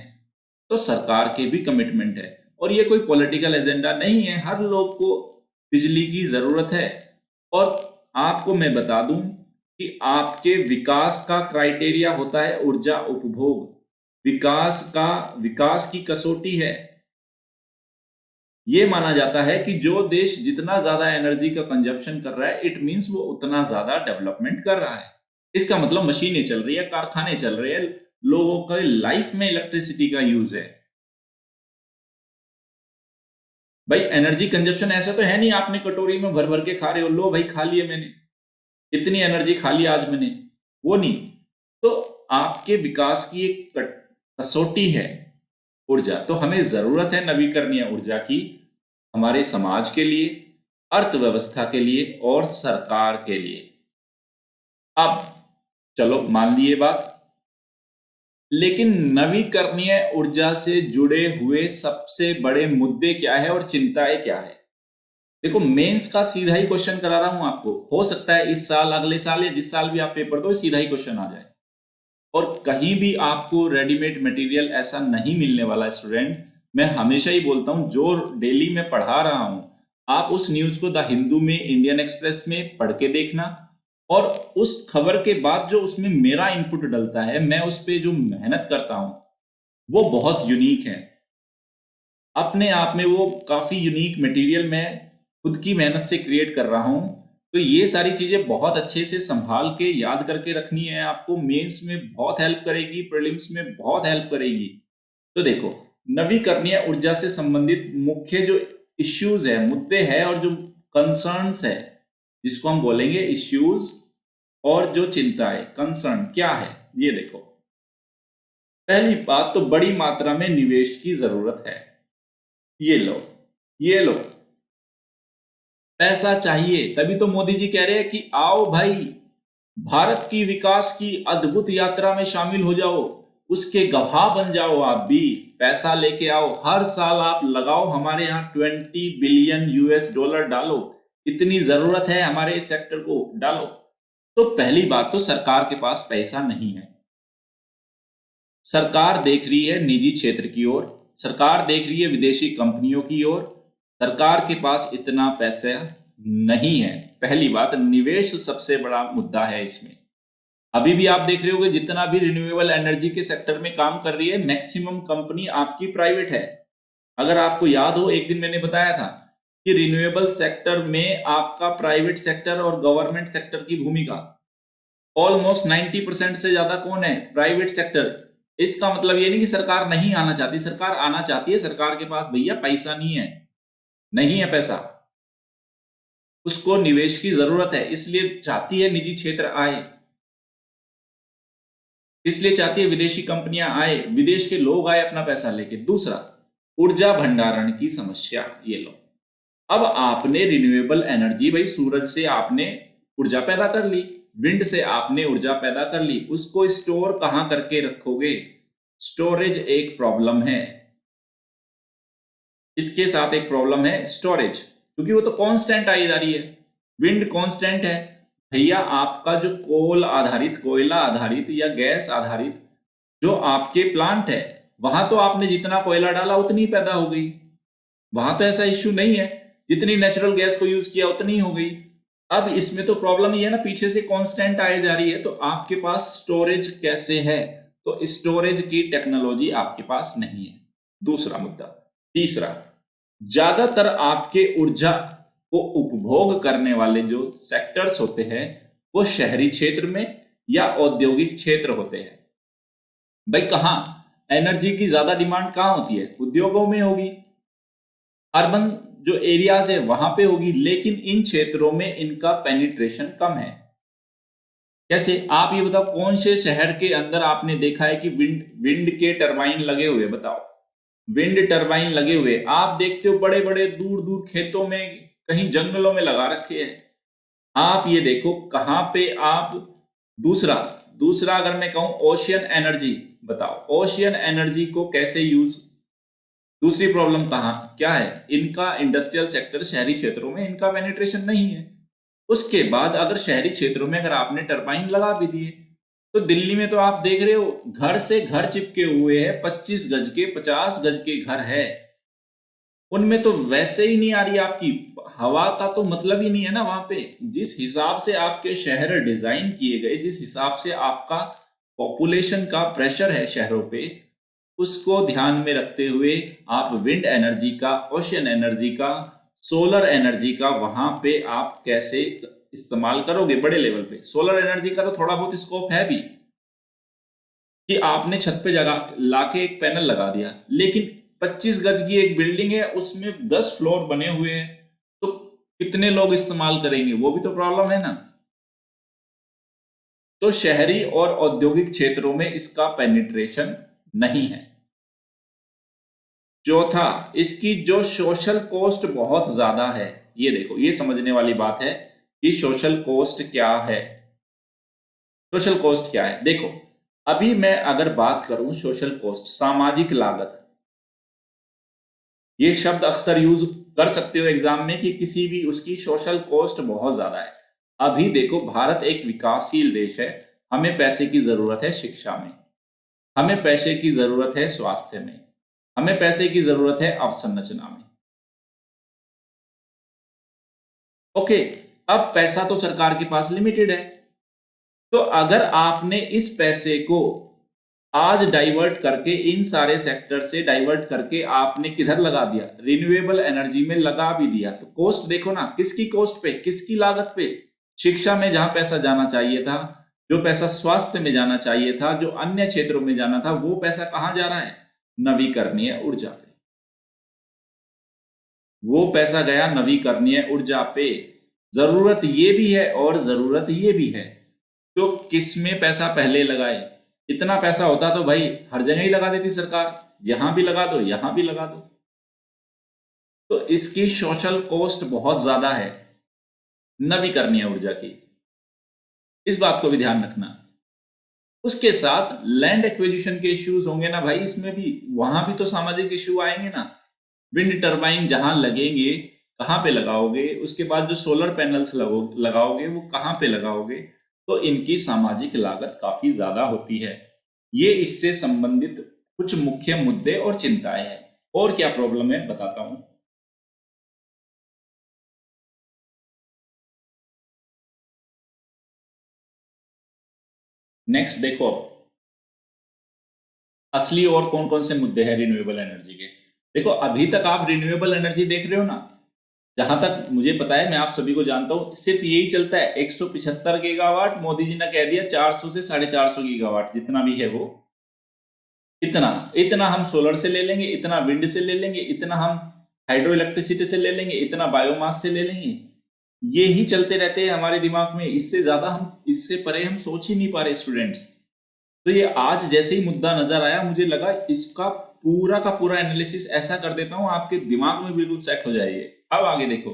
तो सरकार के भी कमिटमेंट है और ये कोई पॉलिटिकल एजेंडा नहीं है, हर लोग को बिजली की जरूरत है। और आपको मैं बता दूं कि आपके विकास का क्राइटेरिया होता है ऊर्जा उपभोग। विकास की कसौटी है। ये माना जाता है कि जो देश जितना ज्यादा एनर्जी का कंजप्शन कर रहा है, इट मींस वो उतना ज्यादा डेवलपमेंट कर रहा है। इसका मतलब मशीनें चल रही है, कारखाने चल रहे हैं, लोगों के लाइफ में इलेक्ट्रिसिटी का यूज है। भाई एनर्जी कंजप्शन ऐसा तो है नहीं आपने कटोरी में भर भर के खा रहे हो, लो भाई खा लिए मैंने, इतनी एनर्जी खा ली आज मैंने, वो नहीं। तो आपके विकास की एक कसौटी है ऊर्जा। तो हमें जरूरत है नवीकरणीय ऊर्जा की, हमारे समाज के लिए, अर्थव्यवस्था के लिए और सरकार के लिए। अब चलो मान लिए बात, लेकिन नवीकरणीय ऊर्जा से जुड़े हुए सबसे बड़े मुद्दे क्या है और चिंताएं क्या है? देखो मेंस का सीधा ही क्वेश्चन करा रहा हूं आपको, हो सकता है इस साल, अगले साल या जिस साल भी आप पेपर दो सीधा ही क्वेश्चन आ जाए। और कहीं भी आपको रेडीमेड मटेरियल ऐसा नहीं मिलने वाला है स्टूडेंट। मैं हमेशा ही बोलता हूं, जो डेली में पढ़ा रहा हूं, आप उस न्यूज को द हिंदू में, इंडियन एक्सप्रेस में पढ़ के देखना, और उस खबर के बाद जो उसमें मेरा इनपुट डलता है, मैं उस पर जो मेहनत करता हूं, वो बहुत यूनिक है अपने आप में। वो काफी यूनिक मटेरियल मैं खुद की मेहनत से क्रिएट कर रहा हूं। तो ये सारी चीजें बहुत अच्छे से संभाल के याद करके रखनी है आपको, मेंस में बहुत हेल्प करेगी, प्रीलिम्स में बहुत हेल्प करेगी। तो देखो, नवीकरणीय ऊर्जा से संबंधित मुख्य जो इश्यूज है, मुद्दे हैं और जो कंसर्न्स है, जिसको हम बोलेंगे इश्यूज, और जो चिंता है, कंसर्न क्या है, ये देखो। पहली बात तो बड़ी मात्रा में निवेश की जरूरत है। ये लो पैसा चाहिए, तभी तो मोदी जी कह रहे हैं कि आओ भाई, भारत की विकास की अद्भुत यात्रा में शामिल हो जाओ, उसके गवाह बन जाओ। आप भी पैसा लेके आओ, हर साल आप लगाओ, हमारे यहाँ 20 बिलियन US डॉलर डालो, इतनी जरूरत है हमारे इस सेक्टर को, डालो। तो पहली बात तो सरकार के पास पैसा नहीं है। सरकार देख रही है निजी क्षेत्र की ओर, सरकार देख रही है विदेशी कंपनियों की ओर, सरकार के पास इतना पैसा नहीं है। पहली बात, निवेश सबसे बड़ा मुद्दा है इसमें। अभी भी आप देख रहे होगे, जितना भी रिन्यूएबल एनर्जी के सेक्टर में काम कर रही है, मैक्सिमम कंपनी आपकी प्राइवेट है। अगर आपको याद हो, एक दिन मैंने बताया था कि रिन्यूएबल सेक्टर में आपका प्राइवेट सेक्टर और गवर्नमेंट सेक्टर की भूमिका ऑलमोस्ट 90% से ज्यादा कौन है? Private sector. इसका मतलब ये नहीं कि सरकार नहीं आना चाहती, सरकार आना चाहती है, सरकार के पास भैया पैसा नहीं है, नहीं है पैसा, उसको निवेश की जरूरत है, इसलिए चाहती है निजी क्षेत्र आए, इसलिए चाहती है विदेशी कंपनियां आए, विदेश के लोग आए अपना पैसा लेके। दूसरा, ऊर्जा भंडारण की समस्या। ये लो, अब आपने रिन्यूएबल एनर्जी, भाई सूरज से आपने ऊर्जा पैदा कर ली, विंड से आपने ऊर्जा पैदा कर ली, उसको स्टोर कहां करके रखोगे? स्टोरेज एक प्रॉब्लम है। इसके साथ एक प्रॉब्लम है स्टोरेज, क्योंकि वो तो कांस्टेंट आई जा रही है, विंड कांस्टेंट है। भैया आपका जो कोयला आधारित या गैस आधारित जो आपके प्लांट है, वहां तो आपने जितना कोयला डाला उतनी पैदा हो गई, वहां तो ऐसा इश्यू नहीं है, जितनी नेचुरल गैस को यूज किया उतनी हो गई। अब इसमें तो प्रॉब्लम ये है ना, पीछे से कांस्टेंट आई जा रही है, तो आपके पास स्टोरेज कैसे है? तो स्टोरेज की टेक्नोलॉजी आपके पास नहीं है, दूसरा मुद्दा। तीसरा, ज्यादातर आपके ऊर्जा को उपभोग करने वाले जो सेक्टर्स होते हैं, वो शहरी क्षेत्र में या औद्योगिक क्षेत्र होते हैं। भाई कहां एनर्जी की ज्यादा डिमांड कहां होती है? उद्योगों में होगी, अर्बन जो एरियाज है वहां पे होगी, लेकिन इन क्षेत्रों में इनका पेनिट्रेशन कम है। कैसे? आप ये बताओ, कौन से शहर के अंदर आपने देखा है कि विंड के टरबाइन लगे हुए? बताओ, विंड टरबाइन लगे हुए आप देखते हो बड़े बड़े दूर दूर खेतों में, कहीं जंगलों में लगा रखे हैं। आप ये देखो कहाँ पे आप दूसरा दूसरा अगर मैं कहूं ओशियन एनर्जी, बताओ ओशियन एनर्जी को कैसे यूज, दूसरी प्रॉब्लम कहाँ क्या है, इनका इंडस्ट्रियल सेक्टर शहरी क्षेत्रों में इनका पेनिट्रेशन नहीं है। उसके बाद अगर शहरी क्षेत्रों में अगर आपने टरबाइन लगा भी दिए, तो दिल्ली में तो आप देख रहे हो घर से घर चिपके हुए हैं, 25 गज के 50 गज के घर है, उनमें तो वैसे ही नहीं आ रही आपकी हवा का तो मतलब ही नहीं है ना वहां पे। जिस हिसाब से आपके शहर डिजाइन किए गए, जिस हिसाब से आपका पॉपुलेशन का प्रेशर है शहरों पे, उसको ध्यान में रखते हुए आप विंड एनर्जी का, ओशियन एनर्जी का, सोलर एनर्जी का वहां पे आप कैसे इस्तेमाल करोगे बड़े लेवल पे। सोलर एनर्जी का तो थोड़ा बहुत स्कोप है भी कि आपने छत पे जगह लाके एक पैनल लगा दिया, लेकिन 25 गज की एक बिल्डिंग है उसमें 10 फ्लोर बने हुए हैं, तो कितने लोग इस्तेमाल करेंगे, वो भी तो प्रॉब्लम है ना। तो शहरी और औद्योगिक क्षेत्रों में इसका पेनिट्रेशन नहीं है। चौथा, इसकी जो सोशल कॉस्ट बहुत ज्यादा है। ये देखो, ये समझने वाली बात है कि सोशल कॉस्ट क्या है। सोशल कॉस्ट क्या है, देखो अभी मैं अगर बात करूं सोशल कॉस्ट, सामाजिक लागत, ये शब्द अक्सर यूज कर सकते हो एग्जाम में कि किसी भी उसकी सोशल कॉस्ट बहुत ज्यादा है। अभी देखो भारत एक विकासशील देश है, हमें पैसे की जरूरत है शिक्षा में, हमें पैसे की जरूरत है स्वास्थ्य में, हमें पैसे की जरूरत है अवसंरचना में। ओके, अब पैसा तो सरकार के पास लिमिटेड है, तो अगर आपने इस पैसे को आज डाइवर्ट करके, इन सारे सेक्टर से डाइवर्ट करके आपने किधर लगा दिया, रिन्यूएबल एनर्जी में लगा भी दिया, तो कॉस्ट देखो ना, किसकी कॉस्ट पे, किसकी लागत पे। शिक्षा में जहां पैसा जाना चाहिए था, जो पैसा स्वास्थ्य में जाना चाहिए था, जो अन्य क्षेत्रों में जाना था, वो पैसा कहां जा रहा है, नवीकरणीय ऊर्जा पे। वो पैसा गया नवीकरणीय ऊर्जा पे। जरूरत ये भी है और जरूरत ये भी है, तो किसमें पैसा पहले लगाए। इतना पैसा होता तो भाई हर जगह ही लगा देती सरकार, यहां भी लगा दो यहां भी लगा दो। तो इसकी सोशल कॉस्ट बहुत ज्यादा है नवीकरणीय ऊर्जा की, इस बात को भी ध्यान रखना। उसके साथ लैंड एक्विजिशन के इश्यूज होंगे ना भाई, इसमें भी वहां भी तो सामाजिक इश्यू आएंगे ना। विंड टरबाइन जहां लगेंगे, कहाँ पे लगाओगे, उसके बाद जो सोलर पैनल्स लगाओगे वो कहाँ पे लगाओगे, तो इनकी सामाजिक लागत काफी ज्यादा होती है। ये इससे संबंधित कुछ मुख्य मुद्दे और चिंताएं हैं। और क्या प्रॉब्लम है बताता हूं। नेक्स्ट देखो, असली और कौन कौन से मुद्दे हैं रिन्यूएबल एनर्जी के। देखो अभी तक आप रिन्यूएबल एनर्जी देख रहे हो ना, जहां तक मुझे पता है, मैं आप सभी को जानता हूं, सिर्फ यही चलता है 175 गीगावाट, मोदी जी ने कह दिया 400 से 450 गीगावाट जितना भी है वो, इतना इतना हम सोलर से ले लेंगे, इतना विंड से ले लेंगे, इतना हम हाइड्रो इलेक्ट्रिसिटी से ले लेंगे, इतना बायोमास से ले लेंगे। ये ही चलते रहते हैं हमारे दिमाग में, इससे ज्यादा हम, इससे परे हम सोच ही नहीं पा रहे स्टूडेंट्स। तो ये आज जैसे ही मुद्दा नजर आया, मुझे लगा इसका पूरा का पूरा एनालिसिस ऐसा कर देता हूं आपके दिमाग में बिल्कुल सेट हो जाएगी। अब आगे देखो,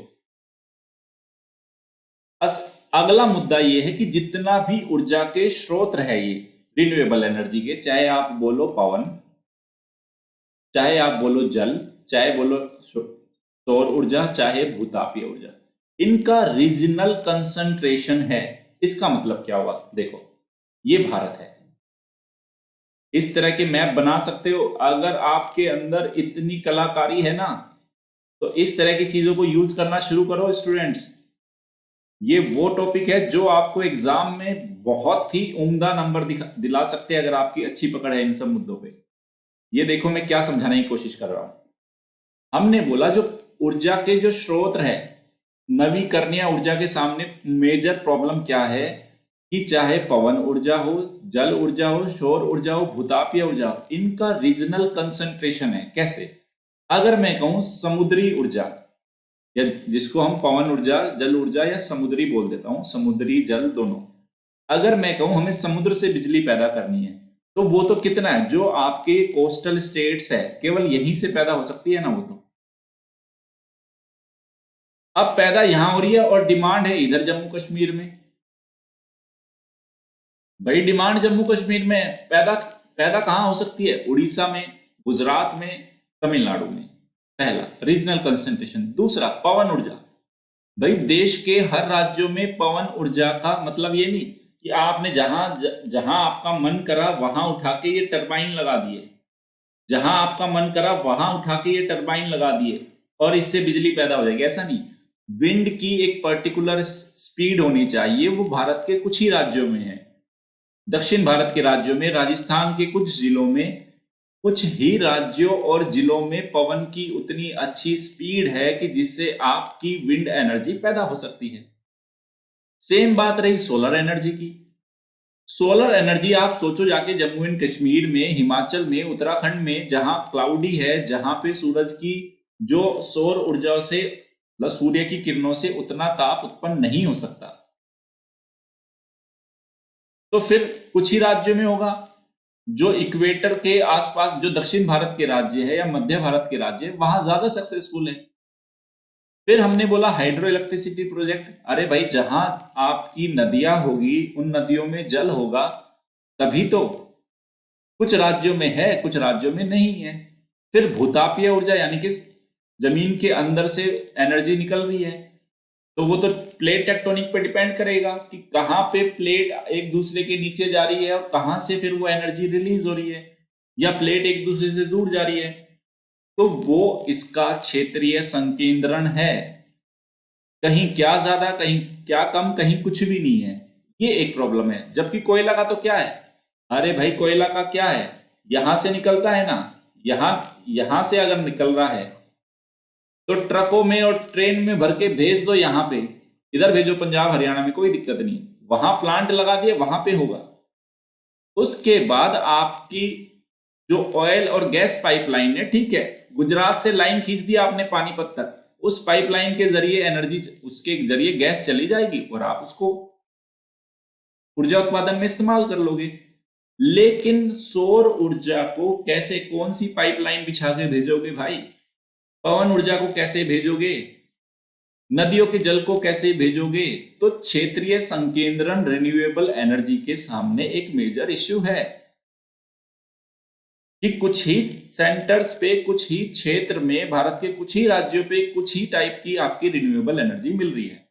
अगला मुद्दा ये है कि जितना भी ऊर्जा के स्रोत रहे ये रिन्यूएबल एनर्जी के, चाहे आप बोलो पवन, चाहे आप बोलो जल, चाहे बोलो सौर ऊर्जा, चाहे भूतापीय ऊर्जा, इनका रीजनल कंसंट्रेशन है। इसका मतलब क्या हुआ, देखो ये भारत है, इस तरह के मैप बना सकते हो अगर आपके अंदर इतनी कलाकारी है ना, तो इस तरह की चीजों को यूज करना शुरू करो स्टूडेंट्स। ये वो टॉपिक है जो आपको एग्जाम में बहुत ही उम्दा नंबर दिला सकते हैं अगर आपकी अच्छी पकड़ है इन सब मुद्दों पे। ये देखो मैं क्या समझाने की कोशिश कर रहा हूं। हमने बोला जो ऊर्जा के जो स्रोत है, नवीकरणीय ऊर्जा के सामने मेजर प्रॉब्लम क्या है कि चाहे पवन ऊर्जा हो, जल ऊर्जा हो, सौर ऊर्जा हो, भूतापीय ऊर्जा हो, इनका रीजनल कंसंट्रेशन है। कैसे, अगर मैं कहूं समुद्री ऊर्जा, या जिसको हम पवन ऊर्जा, जल ऊर्जा या समुद्री बोल देता हूं, समुद्री जल दोनों, अगर मैं कहूं हमें समुद्र से बिजली पैदा करनी है, तो वो तो कितना है, जो आपके कोस्टल स्टेट्स है केवल यहीं से पैदा हो सकती है ना वो तो। अब पैदा यहां हो रही है और डिमांड है इधर जम्मू कश्मीर में। भाई डिमांड जम्मू कश्मीर में है, पैदा पैदा कहां हो सकती है? उड़ीसा में, गुजरात में, तमिलनाडु में। पहला रीजनल कंसंट्रेशन। दूसरा पवन ऊर्जा। भाई देश के हर राज्यों में पवन ऊर्जा का मतलब ये नहीं कि आपने जहां आपका मन करा वहां उठा के ये टरबाइन लगा दिए, जहां आपका मन करा वहां उठा के ये टरबाइन लगा दिए और इससे बिजली पैदा हो जाएगी, ऐसा नहीं। विंड की एक पर्टिकुलर स्पीड होनी चाहिए, वो भारत के कुछ ही राज्यों में है। दक्षिण भारत के राज्यों में, राजस्थान के कुछ जिलों में, कुछ ही राज्यों और जिलों में पवन की उतनी अच्छी स्पीड है कि जिससे आपकी विंड एनर्जी पैदा हो सकती है। सेम बात रही सोलर एनर्जी की। सोलर एनर्जी आप सोचो जाके जम्मू एंड कश्मीर में, हिमाचल में, उत्तराखंड में, जहां क्लाउडी है, जहां पे सूरज की जो सौर ऊर्जा से, सूर्य की किरणों से उतना ताप उत्पन्न नहीं हो सकता, तो फिर कुछ ही राज्यों में होगा। जो इक्वेटर के आसपास, जो दक्षिण भारत के राज्य है या मध्य भारत के राज्य है, वहां ज्यादा सक्सेसफुल है। फिर हमने बोला हाइड्रो इलेक्ट्रिसिटी प्रोजेक्ट। अरे भाई जहां आपकी नदियां होगी, उन नदियों में जल होगा, तभी तो। कुछ राज्यों में है, कुछ राज्यों में नहीं है। फिर भूतापीय ऊर्जा, यानी कि जमीन के अंदर से एनर्जी निकल रही है, तो वो तो प्लेट टेक्टोनिक पे डिपेंड करेगा कि कहाँ पे प्लेट एक दूसरे के नीचे जा रही है और कहाँ से फिर वो एनर्जी रिलीज हो रही है, या प्लेट एक दूसरे से दूर जा रही है, तो वो इसका क्षेत्रीय संकेंद्रण है। कहीं क्या ज्यादा, कहीं क्या कम, कहीं कुछ भी नहीं है। ये एक प्रॉब्लम है। जबकि कोयला का तो क्या है? अरे भाई कोयला का क्या है, यहां से निकलता है ना, यहां से अगर निकल रहा है तो ट्रकों में और ट्रेन में भर के भेज दो, यहां पे इधर भेजो पंजाब हरियाणा में, कोई दिक्कत नहीं। वहां प्लांट लगा दिए, वहां पे होगा। उसके बाद आपकी जो ऑयल और गैस पाइपलाइन है, ठीक है, गुजरात से लाइन खींच दी आपने पानीपत तक, उस पाइपलाइन के जरिए एनर्जी, उसके जरिए गैस चली जाएगी और आप उसको ऊर्जा उत्पादन में इस्तेमाल कर लोगे। लेकिन सौर ऊर्जा को कैसे, कौन सी पाइपलाइन बिछा के भेजोगे भाई? पवन ऊर्जा को कैसे भेजोगे? नदियों के जल को कैसे भेजोगे? तो क्षेत्रीय संकेंद्रण रिन्यूएबल एनर्जी के सामने एक मेजर इश्यू है कि कुछ ही सेंटर्स पे, कुछ ही क्षेत्र में, भारत के कुछ ही राज्यों पे कुछ ही टाइप की आपकी रिन्यूएबल एनर्जी मिल रही है।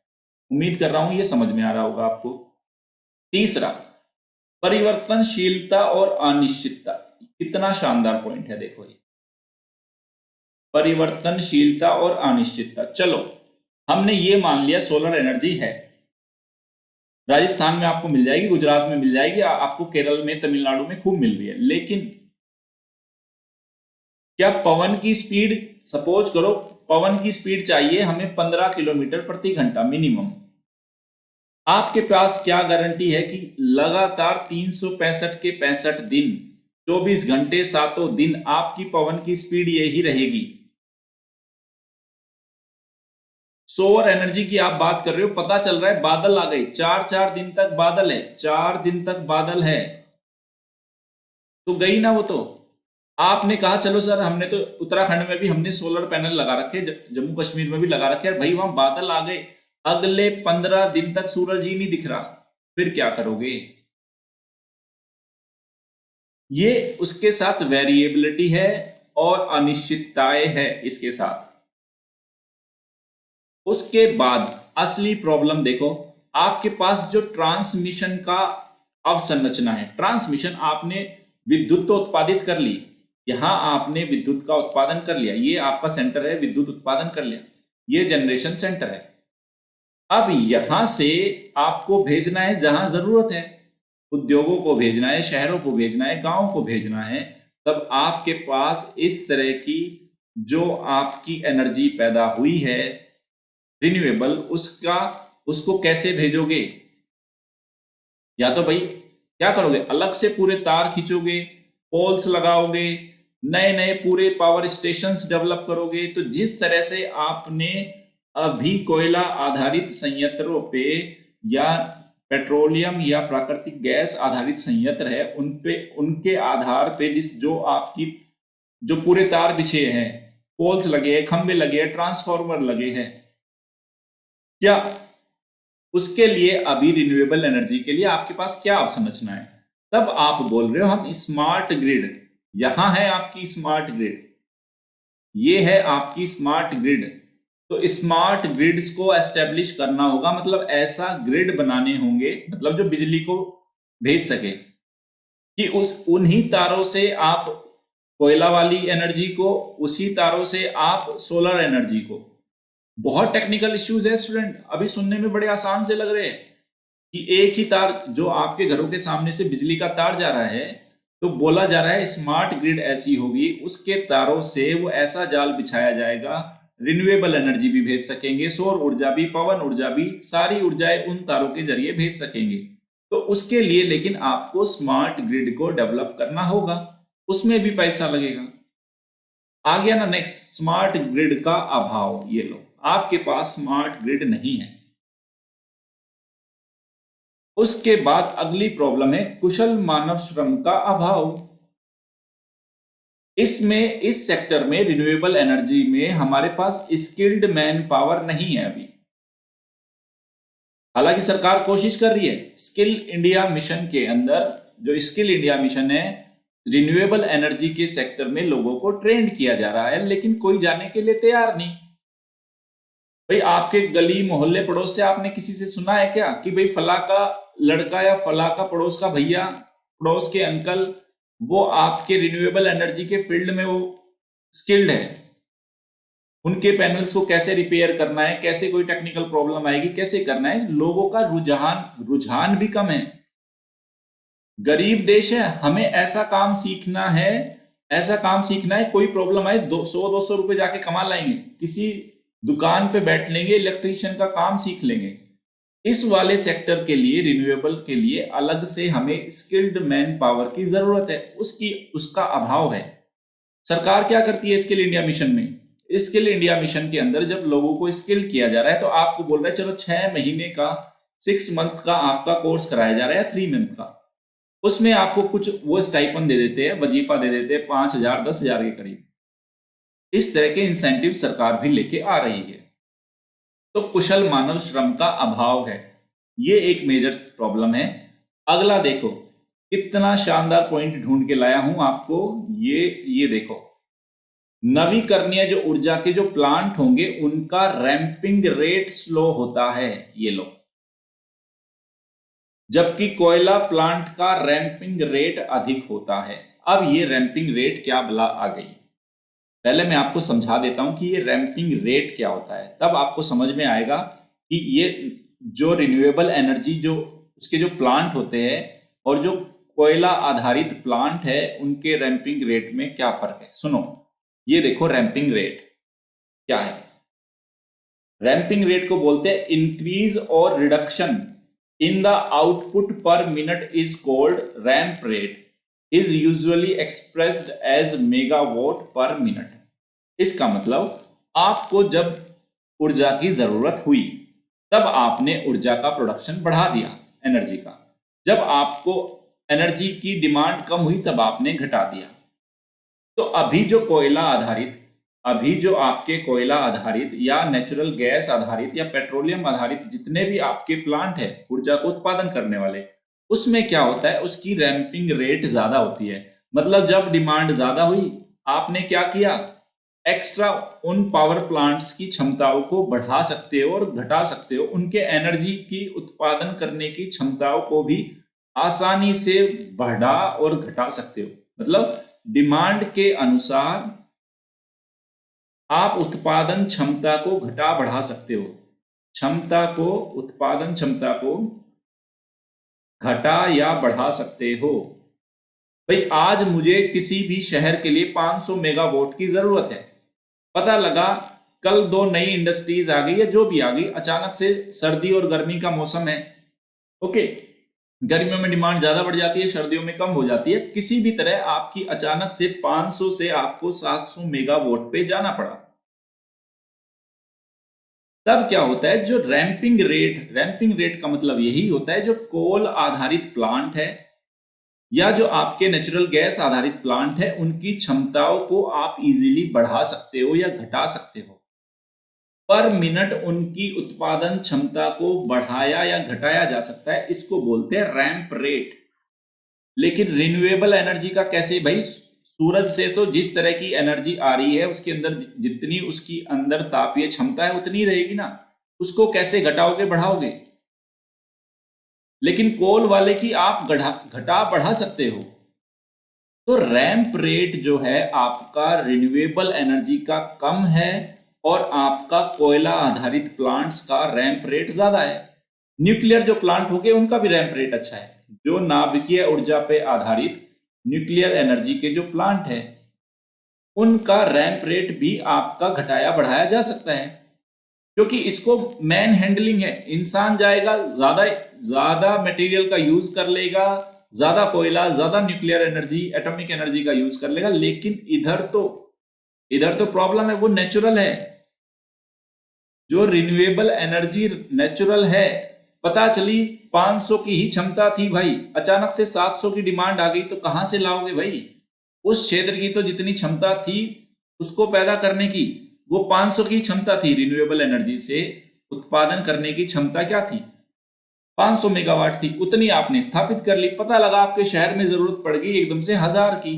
उम्मीद कर रहा हूं ये समझ में आ रहा होगा आपको। तीसरा, परिवर्तनशीलता और अनिश्चितता। कितना शानदार पॉइंट है, देखो ये परिवर्तनशीलता और अनिश्चितता। चलो हमने ये मान लिया सोलर एनर्जी है, राजस्थान में आपको मिल जाएगी, गुजरात में मिल जाएगी, आपको केरल में, तमिलनाडु में खूब मिल रही है। लेकिन क्या पवन की स्पीड, सपोज करो पवन की स्पीड चाहिए हमें 15 किलोमीटर प्रति घंटा मिनिमम, आपके पास क्या गारंटी है कि लगातार 365 के 65 दिन, 24 घंटे, सातों दिन आपकी पवन की स्पीड यही रहेगी? सोलर एनर्जी की आप बात कर रहे हो, पता चल रहा है बादल आ गए, 4 दिन तक बादल है, 4 दिन तक बादल है, तो गई ना वो तो। आपने कहा चलो सर, हमने तो उत्तराखंड में भी हमने सोलर पैनल लगा रखे, जम्मू कश्मीर में भी लगा रखे, भाई वहां बादल आ गए, अगले 15 दिन तक सूरज ही नहीं दिख रहा, फिर क्या करोगे? ये उसके साथ वेरिएबिलिटी है और अनिश्चितताएं है इसके साथ। उसके बाद असली प्रॉब्लम देखो, आपके पास जो ट्रांसमिशन का अवसंरचना है, ट्रांसमिशन, आपने विद्युत तो उत्पादित कर ली, यहां आपने विद्युत का उत्पादन कर लिया, ये आपका सेंटर है, विद्युत उत्पादन कर लिया, ये जनरेशन सेंटर है। अब यहां से आपको भेजना है जहां जरूरत है, उद्योगों को भेजना है, शहरों को भेजना है, गांवों को भेजना है, तब आपके पास इस तरह की जो आपकी एनर्जी पैदा हुई है रिन्यूएबल, उसको कैसे भेजोगे? या तो भाई क्या करोगे, अलग से पूरे तार खींचोगे, पोल्स लगाओगे, नए नए पूरे पावर स्टेशंस डेवलप करोगे। तो जिस तरह से आपने अभी कोयला आधारित संयंत्रों पे या पेट्रोलियम या प्राकृतिक गैस आधारित संयंत्र है, उन पे, उनके आधार पे जो आपकी जो पूरे तार बिछे हैं, पोल्स लगे हैं, खंबे लगे हैं, ट्रांसफार्मर लगे हैं, क्या उसके लिए अभी रिन्यूएबल एनर्जी के लिए आपके पास क्या संरचना है? तब आप बोल रहे हो हम स्मार्ट ग्रिड, यहां है आपकी स्मार्ट ग्रिड, ये है आपकी स्मार्ट ग्रिड। तो स्मार्ट ग्रिड्स को एस्टेब्लिश करना होगा, मतलब ऐसा ग्रिड बनाने होंगे, मतलब जो बिजली को भेज सके, कि उस उन्हीं तारों से आप कोयला वाली एनर्जी को, उसी तारों से आप सोलर एनर्जी को। बहुत टेक्निकल इश्यूज है स्टूडेंट, अभी सुनने में बड़े आसान से लग रहे हैं कि एक ही तार जो आपके घरों के सामने से बिजली का तार जा रहा है, तो बोला जा रहा है स्मार्ट ग्रिड ऐसी होगी, उसके तारों से वो ऐसा जाल बिछाया जाएगा, रिन्यूएबल एनर्जी भी भेज सकेंगे, सौर ऊर्जा भी, पवन ऊर्जा भी, सारी ऊर्जाएं उन तारों के जरिए भेज सकेंगे। तो उसके लिए लेकिन आपको स्मार्ट ग्रिड को डेवलप करना होगा, उसमें भी पैसा लगेगा। आ गया ना नेक्स्ट, स्मार्ट ग्रिड का अभाव। ये लो, आपके पास स्मार्ट ग्रिड नहीं है। उसके बाद अगली प्रॉब्लम है कुशल मानव श्रम का अभाव। इसमें इस सेक्टर में रिन्यूएबल एनर्जी में हमारे पास स्किल्ड मैन पावर नहीं है अभी। हालांकि सरकार कोशिश कर रही है, स्किल इंडिया मिशन के अंदर, जो स्किल इंडिया मिशन है, रिन्यूएबल एनर्जी के सेक्टर में लोगों को ट्रेंड किया जा रहा है, लेकिन कोई जाने के लिए तैयार नहीं। भाई आपके गली मोहल्ले पड़ोस से आपने किसी से सुना है क्या कि भाई फला का लड़का या फला का पड़ोस का भैया, पड़ोस के अंकल, वो आपके रिन्यूएबल एनर्जी के फील्ड में वो स्किल्ड है, उनके पैनल्स को कैसे रिपेयर करना है, कैसे कोई टेक्निकल प्रॉब्लम आएगी, कैसे करना है। लोगों का रुझान भी कम है, गरीब देश है, हमें ऐसा काम सीखना है, ऐसा काम सीखना है, कोई प्रॉब्लम आए 200 रुपए जाके कमा लाएंगे, किसी दुकान पे बैठ लेंगे, इलेक्ट्रीशियन का काम सीख लेंगे। इस वाले सेक्टर के लिए, रिन्यूएबल के लिए अलग से हमें स्किल्ड मैन पावर की जरूरत है, उसका अभाव है। सरकार क्या करती है स्किल इंडिया मिशन में? स्किल इंडिया मिशन के अंदर जब लोगों को स्किल किया जा रहा है, तो आपको बोल रहा है चलो 6 महीने का, 6 मंथ का आपका कोर्स कराया जा रहा है, 3 मंथ का, उसमें आपको कुछ वो स्टाइपन दे देते हैं, वजीफा दे देते हैं 5,000 10,000 के करीब। इस तरह के इंसेंटिव सरकार भी लेके आ रही है। तो कुशल मानव श्रम का अभाव है, ये एक मेजर प्रॉब्लम है। अगला देखो, कितना शानदार पॉइंट ढूंढ के लाया हूं आपको, ये देखो, नवीकरणीय जो ऊर्जा के जो प्लांट होंगे उनका रैंपिंग रेट स्लो होता है, ये लो, जबकि कोयला प्लांट का रैंपिंग रेट अधिक होता है। अब ये रैंपिंग रेट क्या बला आ गई, पहले मैं आपको समझा देता हूं कि ये रैंपिंग रेट क्या होता है, तब आपको समझ में आएगा कि ये जो रिन्यूएबल एनर्जी जो उसके जो प्लांट होते हैं और जो कोयला आधारित प्लांट है, उनके रैंपिंग रेट में क्या फर्क है। सुनो, ये देखो रैंपिंग रेट क्या है। रैंपिंग रेट को बोलते हैं इंक्रीज और reduction in the output per minute is called ramp rate, is usually expressed as megawatt per minute. इसका मतलब आपको जब ऊर्जा की जरूरत हुई तब आपने ऊर्जा का प्रोडक्शन बढ़ा दिया, एनर्जी का। जब आपको एनर्जी की डिमांड कम हुई तब आपने घटा दिया। तो अभी जो कोयला आधारित, अभी जो आपके कोयला आधारित या नेचुरल गैस आधारित या पेट्रोलियम आधारित जितने भी आपके प्लांट है ऊर्जा को उत्पादन करने वाले, उसमें क्या होता है, उसकी रैंपिंग रेट ज्यादा होती है। मतलब जब डिमांड ज्यादा हुई, आपने क्या किया, एक्स्ट्रा उन पावर प्लांट्स की क्षमताओं को बढ़ा सकते हो और घटा सकते हो, उनके एनर्जी की उत्पादन करने की क्षमताओं को भी आसानी से बढ़ा और घटा सकते हो। मतलब डिमांड के अनुसार आप उत्पादन क्षमता को घटा बढ़ा सकते हो, क्षमता को, उत्पादन क्षमता को घटा या बढ़ा सकते हो। भाई आज मुझे किसी भी शहर के लिए 500 मेगावाट की जरूरत है, पता लगा कल 2 नई इंडस्ट्रीज आ गई है, जो भी आ गई, अचानक से सर्दी और गर्मी का मौसम है, ओके, गर्मियों में डिमांड ज्यादा बढ़ जाती है, सर्दियों में कम हो जाती है, किसी भी तरह आपकी अचानक से 500 से आपको 700 मेगावाट पे जाना पड़ा। तब क्या होता है, जो रैंपिंग रेट का मतलब यही होता है, जो कोल आधारित प्लांट है या जो आपके नेचुरल गैस आधारित प्लांट है, उनकी क्षमताओं को आप इजीली बढ़ा सकते हो या घटा सकते हो। पर मिनट उनकी उत्पादन क्षमता को बढ़ाया या घटाया जा सकता है, इसको बोलते हैं रैंप रेट। लेकिन रिन्यूएबल एनर्जी का कैसे भाई? सूरज से तो जिस तरह की एनर्जी आ रही है उसके अंदर जितनी उसकी अंदर तापीय क्षमता है उतनी रहेगी ना, उसको कैसे घटाओगे बढ़ाओगे? लेकिन कोल वाले की आप घटा बढ़ा सकते हो। तो रैंप रेट जो है आपका रिन्यूएबल एनर्जी का कम है और आपका कोयला आधारित प्लांट्स का रैंप रेट ज्यादा है। न्यूक्लियर जो प्लांट हो गए उनका भी रैंप रेट अच्छा है। जो नाभिकीय ऊर्जा पे आधारित न्यूक्लियर एनर्जी के जो प्लांट है उनका रैंप रेट भी आपका घटाया बढ़ाया जा सकता है, क्योंकि इसको मैन हैंडलिंग है। इंसान जाएगा, ज्यादा ज्यादा मटेरियल का यूज कर लेगा, ज्यादा कोयला, ज्यादा न्यूक्लियर एनर्जी, एटॉमिक एनर्जी का यूज कर लेगा। लेकिन इधर तो प्रॉब्लम है, वो नेचुरल है। जो रिन्यूएबल एनर्जी नेचुरल है, पता चली 500 की ही क्षमता थी भाई, अचानक से 700 की डिमांड आ गई, तो कहां से लाओगे भाई? उस क्षेत्र की तो जितनी क्षमता थी उसको पैदा करने की, वो 500 की क्षमता थी। रिन्यूएबल एनर्जी से उत्पादन करने की क्षमता क्या थी? 500 मेगावाट थी। उतनी आपने स्थापित कर ली, पता लगा आपके शहर में जरूरत पड़ गई एकदम से 1000 की।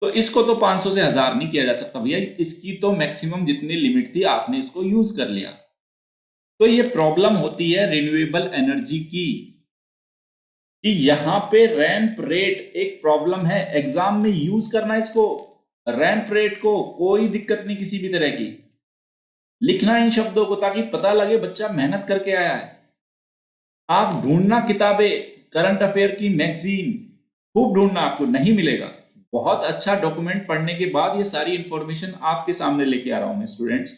तो इसको तो 500 से 1000 नहीं किया जा सकता भैया, इसकी तो मैक्सिमम जितनी लिमिट थी आपने इसको यूज कर लिया। तो ये प्रॉब्लम होती है रिन्यूएबल एनर्जी की, कि यहां पे रैंप रेट एक प्रॉब्लम है। एग्जाम में यूज करना इसको, रैंप रेट को, कोई दिक्कत नहीं किसी भी तरह की। लिखना इन शब्दों को ताकि पता लगे बच्चा मेहनत करके आया है। आप ढूंढना किताबें, करंट अफेयर की मैगजीन खूब ढूंढना, आपको नहीं मिलेगा। बहुत अच्छा डॉक्यूमेंट पढ़ने के बाद ये सारी इंफॉर्मेशन आपके सामने लेके आ रहा हूं मैं स्टूडेंट्स।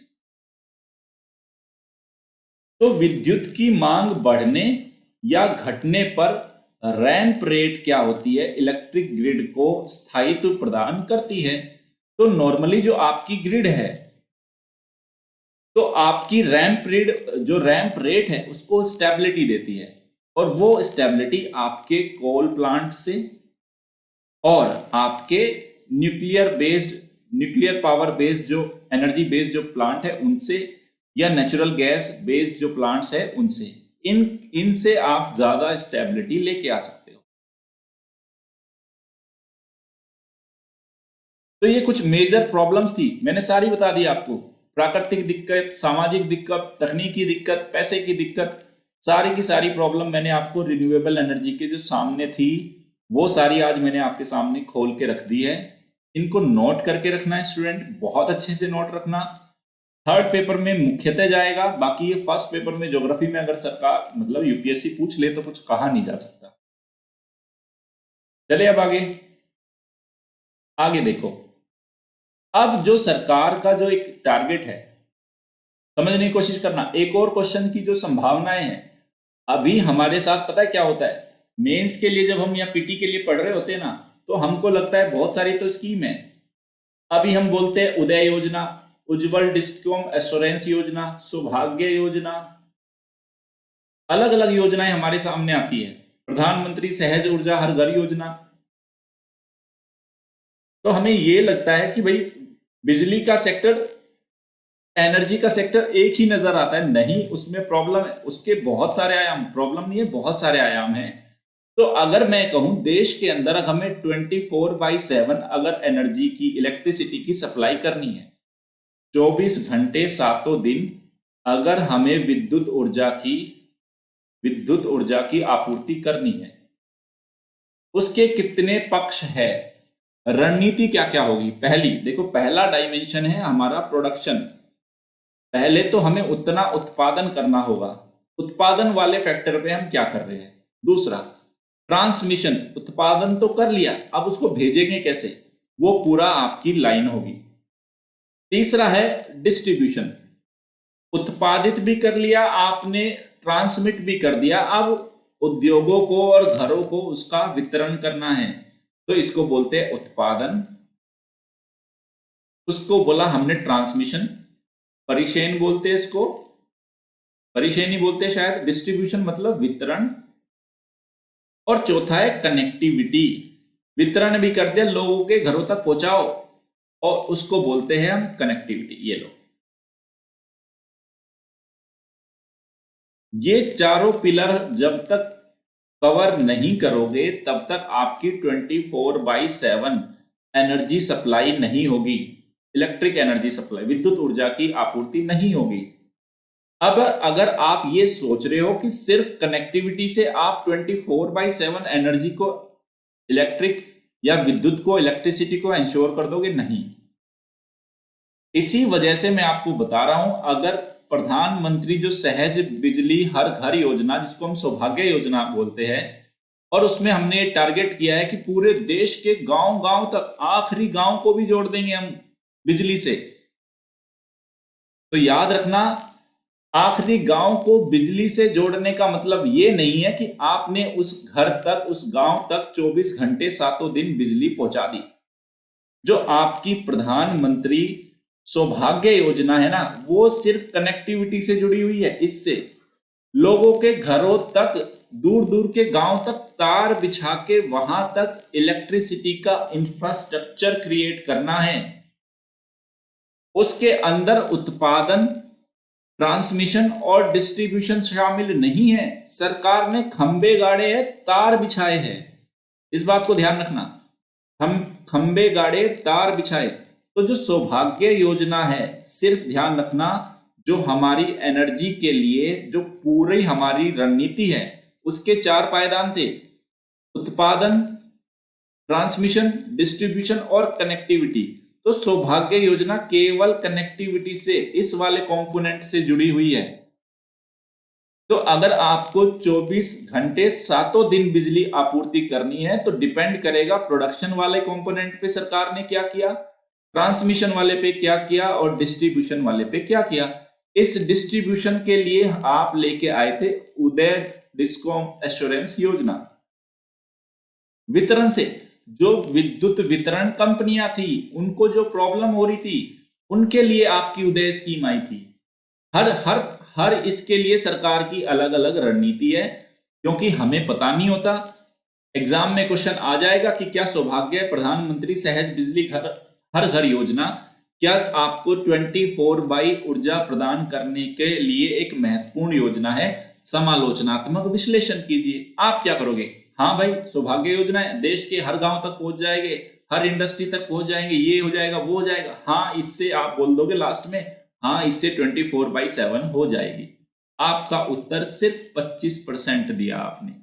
तो विद्युत की मांग बढ़ने या घटने पर रैंप रेट क्या होती है? इलेक्ट्रिक ग्रिड को स्थायित्व प्रदान करती है। तो नॉर्मली जो आपकी ग्रिड है, तो आपकी रैंप रेट है उसको स्टेबिलिटी देती है, और वो स्टेबिलिटी आपके कोल प्लांट से और आपके न्यूक्लियर पावर बेस्ड जो एनर्जी बेस्ड जो प्लांट है उनसे, या नेचुरल गैस बेस्ड जो प्लांट्स है उनसे, इनसे आप ज्यादा स्टेबिलिटी लेके आ सकते हो। तो ये कुछ मेजर प्रॉब्लम्स थी, मैंने सारी बता दी आपको। प्राकृतिक दिक्कत, सामाजिक दिक्कत, तकनीकी दिक्कत, पैसे की दिक्कत, सारी की सारी प्रॉब्लम मैंने आपको रिन्यूएबल एनर्जी के जो सामने थी वो सारी आज मैंने आपके सामने खोल के रख दी है। इनको नोट करके रखना है स्टूडेंट, बहुत अच्छे से नोट रखना। थर्ड पेपर में मुख्यतः जाएगा, बाकी ये फर्स्ट पेपर में ज्योग्राफी में अगर सरकार मतलब यूपीएससी पूछ ले तो कुछ कहा नहीं जा सकता। चलिए अब आगे देखो। अब जो सरकार का जो एक टारगेट है, समझने की कोशिश करना। एक और क्वेश्चन की जो संभावनाएं हैं, अभी हमारे साथ पता है क्या होता है, मेंस के लिए जब हम या पीटी के लिए पढ़ रहे होते हैं ना, तो हमको लगता है बहुत सारी तो स्कीम है। अभी हम बोलते हैं उदय योजना, उज्जवल डिस्कॉम एश्योरेंस योजना, सौभाग्य योजना, अलग अलग योजनाएं हमारे सामने आती है। प्रधानमंत्री सहज ऊर्जा हर घर योजना। तो हमें ये लगता है कि भाई बिजली का सेक्टर, एनर्जी का सेक्टर एक ही नजर आता है, नहीं उसमें प्रॉब्लम है, उसके बहुत सारे आयाम, प्रॉब्लम नहीं है बहुत सारे आयाम हैं। तो अगर मैं कहूं देश के अंदर हमें 24/7 अगर एनर्जी की, इलेक्ट्रिसिटी की सप्लाई करनी है, 24 घंटे सातों दिन अगर हमें विद्युत ऊर्जा की आपूर्ति करनी है, उसके कितने पक्ष है, रणनीति क्या क्या होगी? पहली देखो, पहला डायमेंशन है हमारा प्रोडक्शन। पहले तो हमें उतना उत्पादन करना होगा, उत्पादन वाले फैक्टर पे हम क्या कर रहे हैं। दूसरा ट्रांसमिशन, उत्पादन तो कर लिया, अब उसको भेजेंगे कैसे, वो पूरा आपकी लाइन होगी। तीसरा है डिस्ट्रीब्यूशन, उत्पादित भी कर लिया आपने, ट्रांसमिट भी कर दिया, अब उद्योगों को और घरों को उसका वितरण करना है, तो इसको बोलते हैं उत्पादन। उसको बोला हमने ट्रांसमिशन, परिषेन बोलते हैं इसको, परिषेनी बोलते हैं शायद। डिस्ट्रीब्यूशन मतलब वितरण। और चौथा है कनेक्टिविटी, वितरण भी कर दिया, लोगों के घरों तक पहुंचाओ, और उसको बोलते हैं हम कनेक्टिविटी। ये लो, ये चारों पिलर जब तक कवर नहीं करोगे तब तक आपकी 24/7 एनर्जी सप्लाई नहीं होगी, इलेक्ट्रिक एनर्जी सप्लाई, विद्युत ऊर्जा की आपूर्ति नहीं होगी। अब अगर आप ये सोच रहे हो कि सिर्फ कनेक्टिविटी से आप 24/7 एनर्जी को, इलेक्ट्रिक या विद्युत को, इलेक्ट्रिसिटी को इंश्योर कर दोगे, नहीं। इसी वजह से मैं आपको बता रहा हूं, अगर प्रधानमंत्री जो सहज बिजली हर घर योजना, जिसको हम सौभाग्य योजना बोलते हैं, और उसमें हमने टारगेट किया है कि पूरे देश के गांव गांव तक, आखिरी गांव को भी जोड़ देंगे हम बिजली से। तो याद रखना, आखिरी गांव को बिजली से जोड़ने का मतलब ये नहीं है कि आपने उस घर तक, उस गांव तक 24 घंटे सातों दिन बिजली पहुंचा दी। जो आपकी प्रधानमंत्री सौभाग्य योजना है ना, वो सिर्फ कनेक्टिविटी से जुड़ी हुई है। इससे लोगों के घरों तक, दूर दूर के गांव तक तार बिछा के वहां तक इलेक्ट्रिसिटी का इंफ्रास्ट्रक्चर क्रिएट करना है। उसके अंदर उत्पादन, ट्रांसमिशन और डिस्ट्रीब्यूशन शामिल नहीं है। सरकार ने खंबे गाड़े हैं, तार बिछाए हैं, इस बात को ध्यान रखना। हम खंबे गाड़े, तार बिछाए। तो जो सौभाग्य योजना है, सिर्फ ध्यान रखना, जो हमारी एनर्जी के लिए जो पूरी हमारी रणनीति है, उसके 4 पायदान थे: उत्पादन, ट्रांसमिशन, डिस्ट्रीब्यूशन और कनेक्टिविटी। तो सौभाग्य योजना केवल कनेक्टिविटी से, इस वाले कंपोनेंट से जुड़ी हुई है। तो अगर आपको 24 घंटे सातों दिन बिजली आपूर्ति करनी है, तो डिपेंड करेगा प्रोडक्शन वाले कंपोनेंट पे सरकार ने क्या किया, ट्रांसमिशन वाले पे क्या किया और डिस्ट्रीब्यूशन वाले पे क्या किया। इस डिस्ट्रीब्यूशन के लिए आप लेके आए थे उदय डिस्कॉम एश्योरेंस योजना। वितरण से, जो विद्युत वितरण कंपनियां थी, उनको जो प्रॉब्लम हो रही थी, उनके लिए आपकी उदय स्कीम आई थी। हर हर हर इसके लिए सरकार की अलग अलग रणनीति है, क्योंकि हमें पता नहीं होता। एग्जाम में क्वेश्चन आ जाएगा कि क्या सौभाग्य प्रधानमंत्री सहज बिजली घर हर घर योजना क्या आपको 24/7 ऊर्जा प्रदान करने के लिए एक महत्वपूर्ण योजना है? समालोचनात्मक विश्लेषण कीजिए। आप क्या करोगे? हाँ भाई, सौभाग्य योजना है, देश के हर गांव तक पहुंच जाएंगे, हर इंडस्ट्री तक पहुंच जाएंगे, ये हो जाएगा, वो हो जाएगा। हाँ, इससे आप बोल दोगे लास्ट में, हाँ इससे 24/7 हो जाएगी। आपका उत्तर सिर्फ 25% दिया आपने।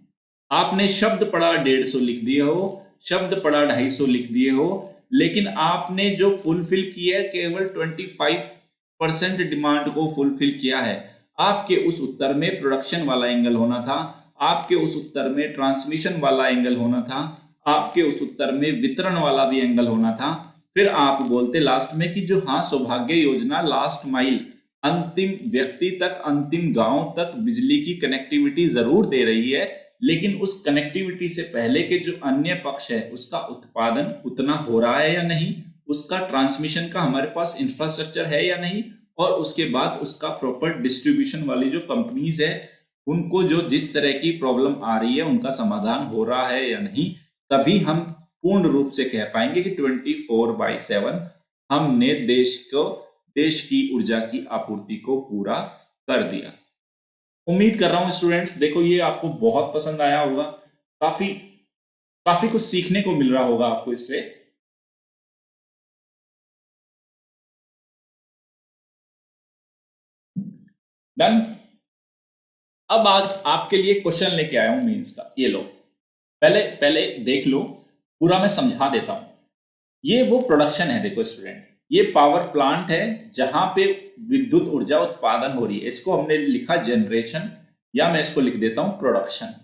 आपने शब्द पढ़ा 150 लिख दिए हो, शब्द पढ़ा 250 लिख दिए हो, लेकिन आपने जो फुलफिल किया है केवल 25% डिमांड को फुलफिल किया है। आपके उस उत्तर में प्रोडक्शन वाला एंगल होना था, आपके उस उत्तर में ट्रांसमिशन वाला एंगल होना था, आपके उस उत्तर में वितरण वाला भी एंगल होना था। फिर आप बोलते लास्ट में कि जो हाँ सौभाग्य योजना लास्ट माइल, अंतिम व्यक्ति तक, अंतिम गांव तक बिजली की कनेक्टिविटी जरूर दे रही है, लेकिन उस कनेक्टिविटी से पहले के जो अन्य पक्ष है, उसका उत्पादन उतना हो रहा है या नहीं, उसका ट्रांसमिशन का हमारे पास इंफ्रास्ट्रक्चर है या नहीं, और उसके बाद उसका प्रॉपर डिस्ट्रीब्यूशन वाली जो कंपनीज है, उनको जो जिस तरह की प्रॉब्लम आ रही है, उनका समाधान हो रहा है या नहीं। तभी हम पूर्ण रूप से कह पाएंगे कि 24/7 हमने देश की ऊर्जा की आपूर्ति को पूरा कर दिया। उम्मीद कर रहा हूं स्टूडेंट्स, देखो ये आपको बहुत पसंद आया होगा, काफी काफी कुछ सीखने को मिल रहा होगा आपको इससे। डन। अब आज आपके लिए क्वेश्चन लेके आया हूं मेंस का, ये लो, पहले पहले देख लो, पूरा मैं समझा देता हूं। ये वो प्रोडक्शन है, देखो स्टूडेंट, ये पावर प्लांट है जहां पे विद्युत ऊर्जा उत्पादन हो रही है। इसको हमने लिखा जनरेशन, या मैं इसको लिख देता हूं प्रोडक्शन।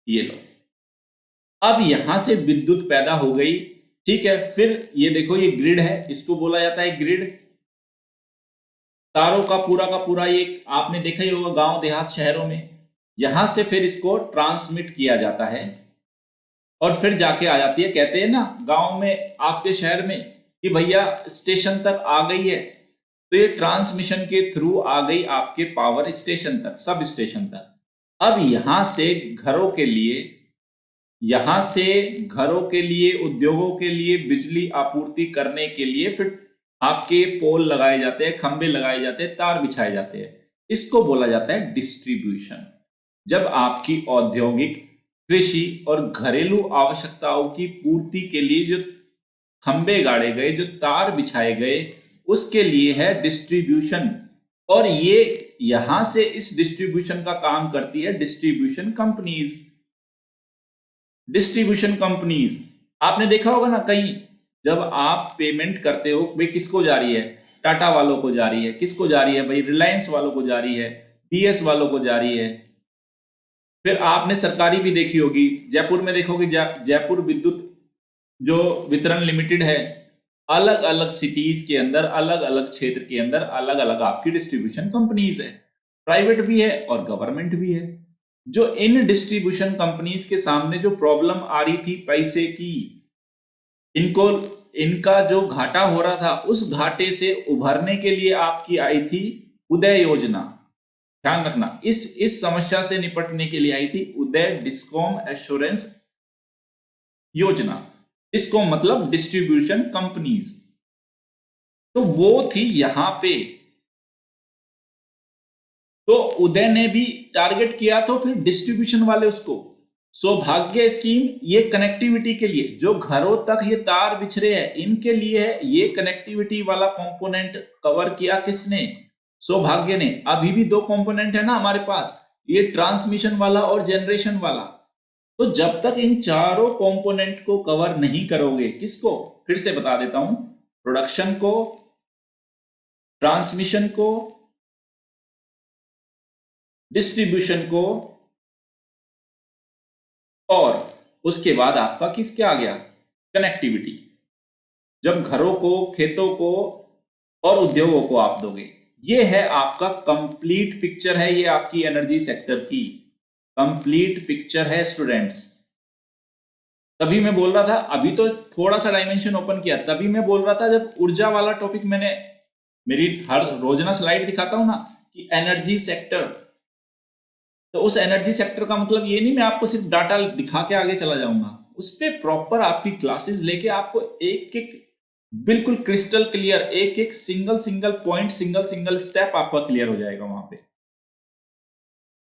ये लो, अब यहां से विद्युत पैदा हो गई, ठीक है। फिर ये देखो, ये ग्रिड है, इसको बोला जाता है ग्रिड। तारों का पूरा ये आपने देखा ही होगा गांव देहात शहरों में। यहां से फिर इसको ट्रांसमिट किया जाता है और फिर जाके आ जाती है, कहते हैं ना गांव में, आपके शहर में, कि भैया स्टेशन तक आ गई है, तो ये ट्रांसमिशन के थ्रू आ गई आपके पावर स्टेशन तक, सब स्टेशन तक। अब यहां से घरों के लिए, यहां से घरों के लिए, उद्योगों के लिए बिजली आपूर्ति करने के लिए फिर आपके पोल लगाए जाते हैं, खंबे लगाए जाते हैं, तार बिछाए जाते हैं। इसको बोला जाता है डिस्ट्रीब्यूशन। जब आपकी औद्योगिक, कृषि और घरेलू आवश्यकताओं की पूर्ति के लिए जो खंबे गाड़े गए, जो तार बिछाए गए, उसके लिए है डिस्ट्रीब्यूशन। और ये यहां से इस डिस्ट्रीब्यूशन का काम करती है डिस्ट्रीब्यूशन कंपनीज। डिस्ट्रीब्यूशन कंपनीज आपने देखा होगा ना, कहीं जब आप पेमेंट करते हो, भाई किसको जा रही है? टाटा वालों को जा रही है। किसको जा रही है? भाई रिलायंस वालों को जा रही है, बीएस वालों को जा रही है। फिर आपने सरकारी भी देखी होगी, जयपुर में देखोगे, जयपुर विद्युत जो वितरण लिमिटेड है, अलग अलग सिटीज के अंदर, अलग अलग क्षेत्र के अंदर अलग अलग आपकी डिस्ट्रीब्यूशन कंपनीज है, प्राइवेट भी है और गवर्नमेंट भी है। जो इन डिस्ट्रीब्यूशन कंपनीज के सामने जो प्रॉब्लम आ रही थी पैसे की, इनको इनका जो घाटा हो रहा था, उस घाटे से उभरने के लिए आपकी आई थी उदय योजना। ध्यान रखना, इस समस्या से निपटने के लिए आई थी उदय डिस्कॉम एश्योरेंस योजना। इसको मतलब डिस्ट्रीब्यूशन कंपनीज। तो वो थी यहां पे। तो उदय ने भी टारगेट किया, तो फिर डिस्ट्रीब्यूशन वाले उसको सौभाग्य स्कीम, ये कनेक्टिविटी के लिए, जो घरों तक ये तार बिछरे हैं इनके लिए है। ये कनेक्टिविटी वाला कंपोनेंट कवर किया किसने? सौभाग्य ने। अभी भी दो कंपोनेंट है ना हमारे पास, ये ट्रांसमिशन वाला और जनरेशन वाला। तो जब तक इन चारों कंपोनेंट को कवर नहीं करोगे, किसको? फिर से बता देता हूं, प्रोडक्शन को, ट्रांसमिशन को, डिस्ट्रीब्यूशन को, और उसके बाद आपका किस क्या आ गया? कनेक्टिविटी। जब घरों को, खेतों को और उद्योगों को आप दोगे, ये है आपका कंप्लीट पिक्चर है। ये आपकी एनर्जी सेक्टर की कंप्लीट पिक्चर है स्टूडेंट्स। तभी मैं बोल रहा था, अभी तो थोड़ा सा डायमेंशन ओपन किया, तभी मैं बोल रहा था जब ऊर्जा वाला टॉपिक, मैंने मेरी हर रोजाना स्लाइड दिखाता हूं ना कि एनर्जी सेक्टर, तो उस एनर्जी सेक्टर का मतलब ये नहीं मैं आपको सिर्फ डाटा दिखा के आगे चला जाऊंगा, उस पर प्रॉपर आपकी क्लासेस लेके आपको एक एक बिल्कुल क्रिस्टल क्लियर, एक एक single single point, single single step आपका क्लियर हो जाएगा वहां पे।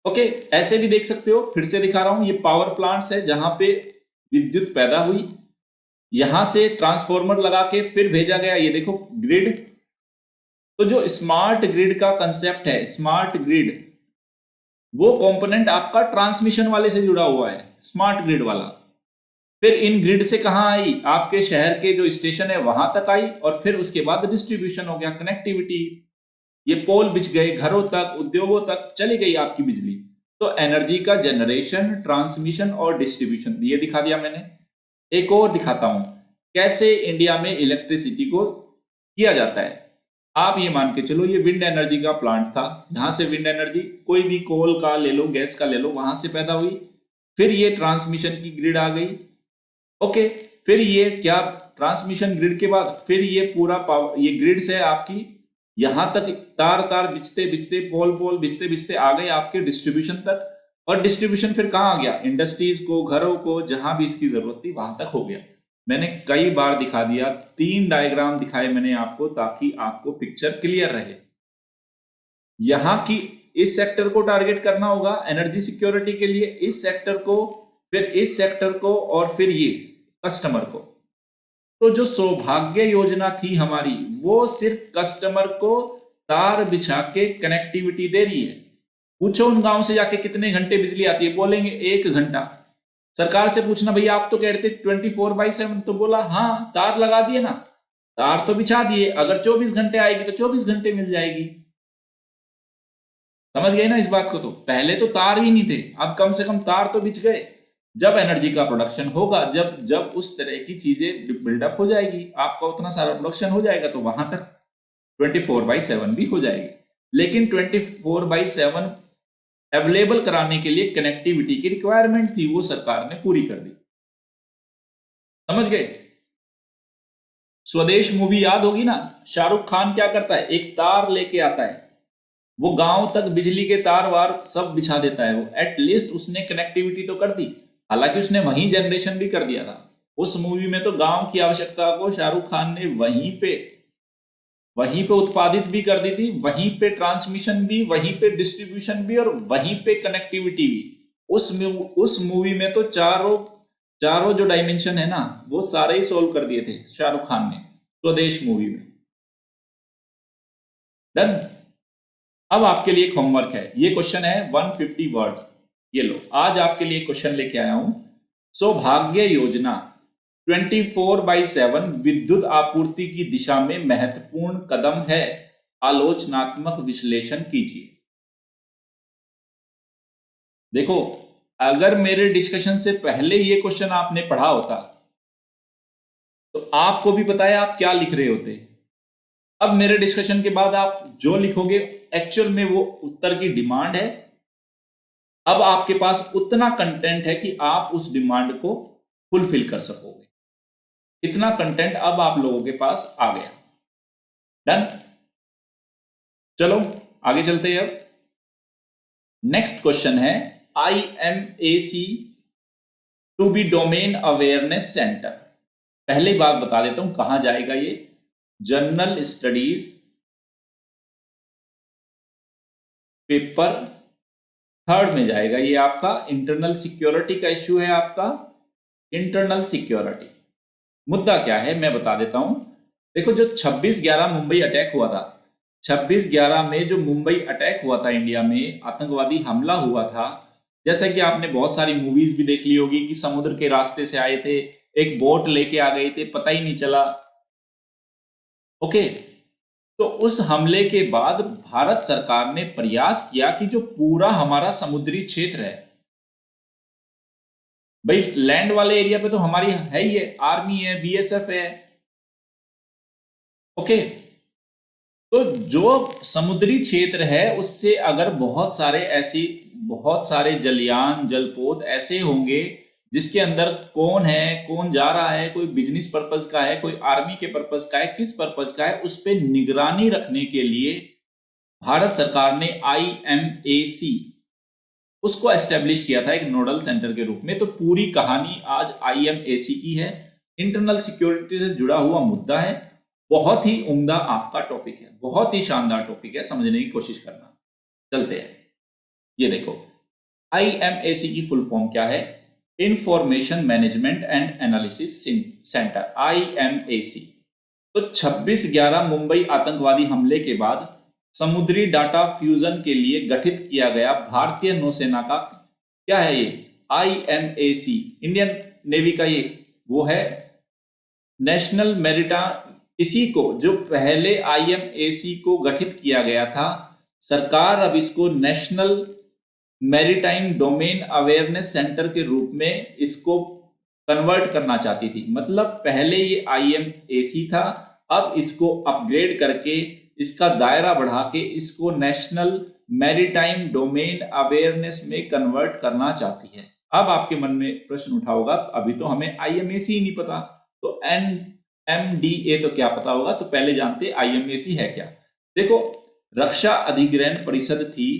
ओके, ऐसे भी देख सकते हो, फिर से दिखा रहा हूं, ये पावर प्लांट्स है जहां पे विद्युत पैदा हुई, यहां से ट्रांसफॉर्मर लगा के फिर भेजा गया, ये देखो ग्रिड। तो जो स्मार्ट ग्रिड का कंसेप्ट है, स्मार्ट ग्रिड, वो कंपोनेंट आपका ट्रांसमिशन वाले से जुड़ा हुआ है, स्मार्ट ग्रिड वाला। फिर इन ग्रिड से कहां आई? आपके शहर के जो स्टेशन है वहां तक आई, और फिर उसके बाद डिस्ट्रीब्यूशन हो गया, कनेक्टिविटी। ये पोल बिछ गए, घरों तक, उद्योगों तक चली गई आपकी बिजली। तो एनर्जी का जनरेशन, ट्रांसमिशन और डिस्ट्रीब्यूशन ये दिखा दिया मैंने। एक और दिखाता हूं कैसे इंडिया में इलेक्ट्रिसिटी को किया जाता है। आप ये मान के चलो, ये विंड एनर्जी का प्लांट था, यहां से विंड एनर्जी कोई भी कोल का ले लो, गैस का ले लो, वहां से पैदा हुई। फिर ये ट्रांसमिशन की ग्रिड आ गई। ओके, फिर ये क्या, ट्रांसमिशन ग्रिड के बाद फिर ये पूरा पावर, ये ग्रिड से आपकी यहां तक तार तार बिछते बिछते, पोल पोल बिछते बिछते आ गए आपके डिस्ट्रीब्यूशन तक। और डिस्ट्रीब्यूशन फिर कहां आ गया? इंडस्ट्रीज को, घरों को, जहां भी इसकी जरूरत थी वहां तक हो गया। मैंने कई बार दिखा दिया, 3 डायग्राम दिखाए मैंने आपको, ताकि आपको पिक्चर क्लियर रहे। यहां की इस सेक्टर को टारगेट करना होगा एनर्जी सिक्योरिटी के लिए, इस सेक्टर को, फिर इस सेक्टर को, और फिर ये कस्टमर को। तो जो सौभाग्य योजना थी हमारी, वो सिर्फ कस्टमर को तार बिछा के कनेक्टिविटी दे रही है। पूछो उन गांव से जाके कितने घंटे बिजली आती है, बोलेंगे 1 घंटा। सरकार से पूछना, भैया आप तो कह रहे थे 24/7, तो बोला हाँ तार लगा दिए ना, तार तो बिछा दिए, अगर 24 घंटे आएगी तो 24 घंटे मिल जाएगी। समझ गए ना इस बात को? तो पहले तो तार ही नहीं थे, अब कम से कम तार तो बिछ गए। जब एनर्जी का प्रोडक्शन होगा, जब जब उस तरह की चीजें बिल्डअप हो जाएगी, आपका उतना सारा प्रोडक्शन हो जाएगा, तो वहां तक 24/7 भी हो जाएगी। लेकिन 24/7 अवेलेबल कराने के लिए कनेक्टिविटी की रिक्वायरमेंट थी, वो सरकार ने पूरी कर दी। समझ गए? स्वदेश मूवी याद होगी ना, शाहरुख खान क्या करता है, एक तार लेके आता है, वो गांव तक बिजली के तार वार सब बिछा देता है। वो एटलीस्ट उसने कनेक्टिविटी तो कर दी, हालांकि उसने वहीं जनरेशन भी कर दिया था। उस मूवी में तो गांव की आवश्यकता को शाहरुख खान ने वहीं पे उत्पादित भी कर दी थी, वहीं पे ट्रांसमिशन भी, वहीं पे डिस्ट्रीब्यूशन भी और वहीं पे कनेक्टिविटी भी। उस मूवी में तो चारों चारों जो डायमेंशन है ना वो सारे ही सोल्व कर दिए थे शाहरुख खान ने स्वदेश मूवी में। डन। अब आपके लिए एक होमवर्क है, ये क्वेश्चन है 150 वर्ड। ये लो, आज आपके लिए क्वेश्चन लेके आया हूं। सौभाग्य योजना 24/7 विद्युत आपूर्ति की दिशा में महत्वपूर्ण कदम है, आलोचनात्मक विश्लेषण कीजिए। देखो, अगर मेरे डिस्कशन से पहले ये क्वेश्चन आपने पढ़ा होता तो आपको भी पता है आप क्या लिख रहे होते। अब मेरे डिस्कशन के बाद आप जो लिखोगे एक्चुअल में वो उत्तर की डिमांड है। अब आपके पास उतना कंटेंट है कि आप उस डिमांड को फुलफिल कर सकोगे। इतना कंटेंट अब आप लोगों के पास आ गया। डन। चलो आगे चलते हैं। अब नेक्स्ट क्वेश्चन है IMAC to be domain awareness centre. पहली बात बता देता हूं कहां जाएगा ये। जनरल स्टडीज पेपर 3rd में जाएगा। ये आपका इंटरनल सिक्योरिटी का इश्यू है। आपका इंटरनल सिक्योरिटी मुद्दा क्या है मैं बता देता हूं। देखो, जो 26/11 मुंबई अटैक हुआ था, 26/11 में जो मुंबई अटैक हुआ था, इंडिया में आतंकवादी हमला हुआ था, जैसा कि आपने बहुत सारी मूवीज भी देख ली होगी कि समुद्र के रास्ते से आए थे, एक बोट लेके आ गए थे, पता ही नहीं चला। ओके, तो उस हमले के बाद भारत सरकार ने प्रयास किया कि जो पूरा हमारा समुद्री क्षेत्र है, भाई लैंड वाले एरिया पे तो हमारी है ही है, आर्मी है, BSF है। ओके, तो जो समुद्री क्षेत्र है उससे अगर बहुत सारे जलयान जलपोत ऐसे होंगे जिसके अंदर कौन है, कौन जा रहा है, कोई बिजनेस पर्पस का है, कोई आर्मी के पर्पस का है, किस पर्पस का है, उस पर निगरानी रखने के लिए भारत सरकार ने IMAC उसको एस्टेब्लिश किया था एक नोडल सेंटर के रूप में। तो पूरी कहानी आज IMAC की है। इंटरनल सिक्योरिटी से जुड़ा हुआ मुद्दा है। बहुत ही उम्दा आपका टॉपिक है, बहुत ही शानदार टॉपिक है, समझने की कोशिश करना। चलते हैं। ये देखो, IMAC की फुल फॉर्म क्या है? Information management and analysis centre, IMAC। तो 26/11 मुंबई आतंकवादी हमले के बाद समुद्री डाटा फ्यूजन के लिए गठित किया गया भारतीय नौसेना का क्या है ये? IMAC, इंडियन नेवी का ये वो है नेशनल मैरीटाइम। इसी को जो पहले IMAC को गठित किया गया था, सरकार अब इसको national maritime domain awareness centre के रूप में इसको कन्वर्ट करना चाहती थी। मतलब पहले ये IMAC था, अब इसको अपग्रेड करके इसका दायरा बढ़ा के इसको नेशनल मैरीटाइम डोमेन अवेयरनेस में कन्वर्ट करना चाहती है। अब आपके मन में प्रश्न उठा होगा, अभी तो हमें IMAC ही नहीं पता, तो NMDA तो क्या पता होगा। तो पहले जानते IMAC है क्या। देखो, रक्षा अधिग्रहण परिषद थी,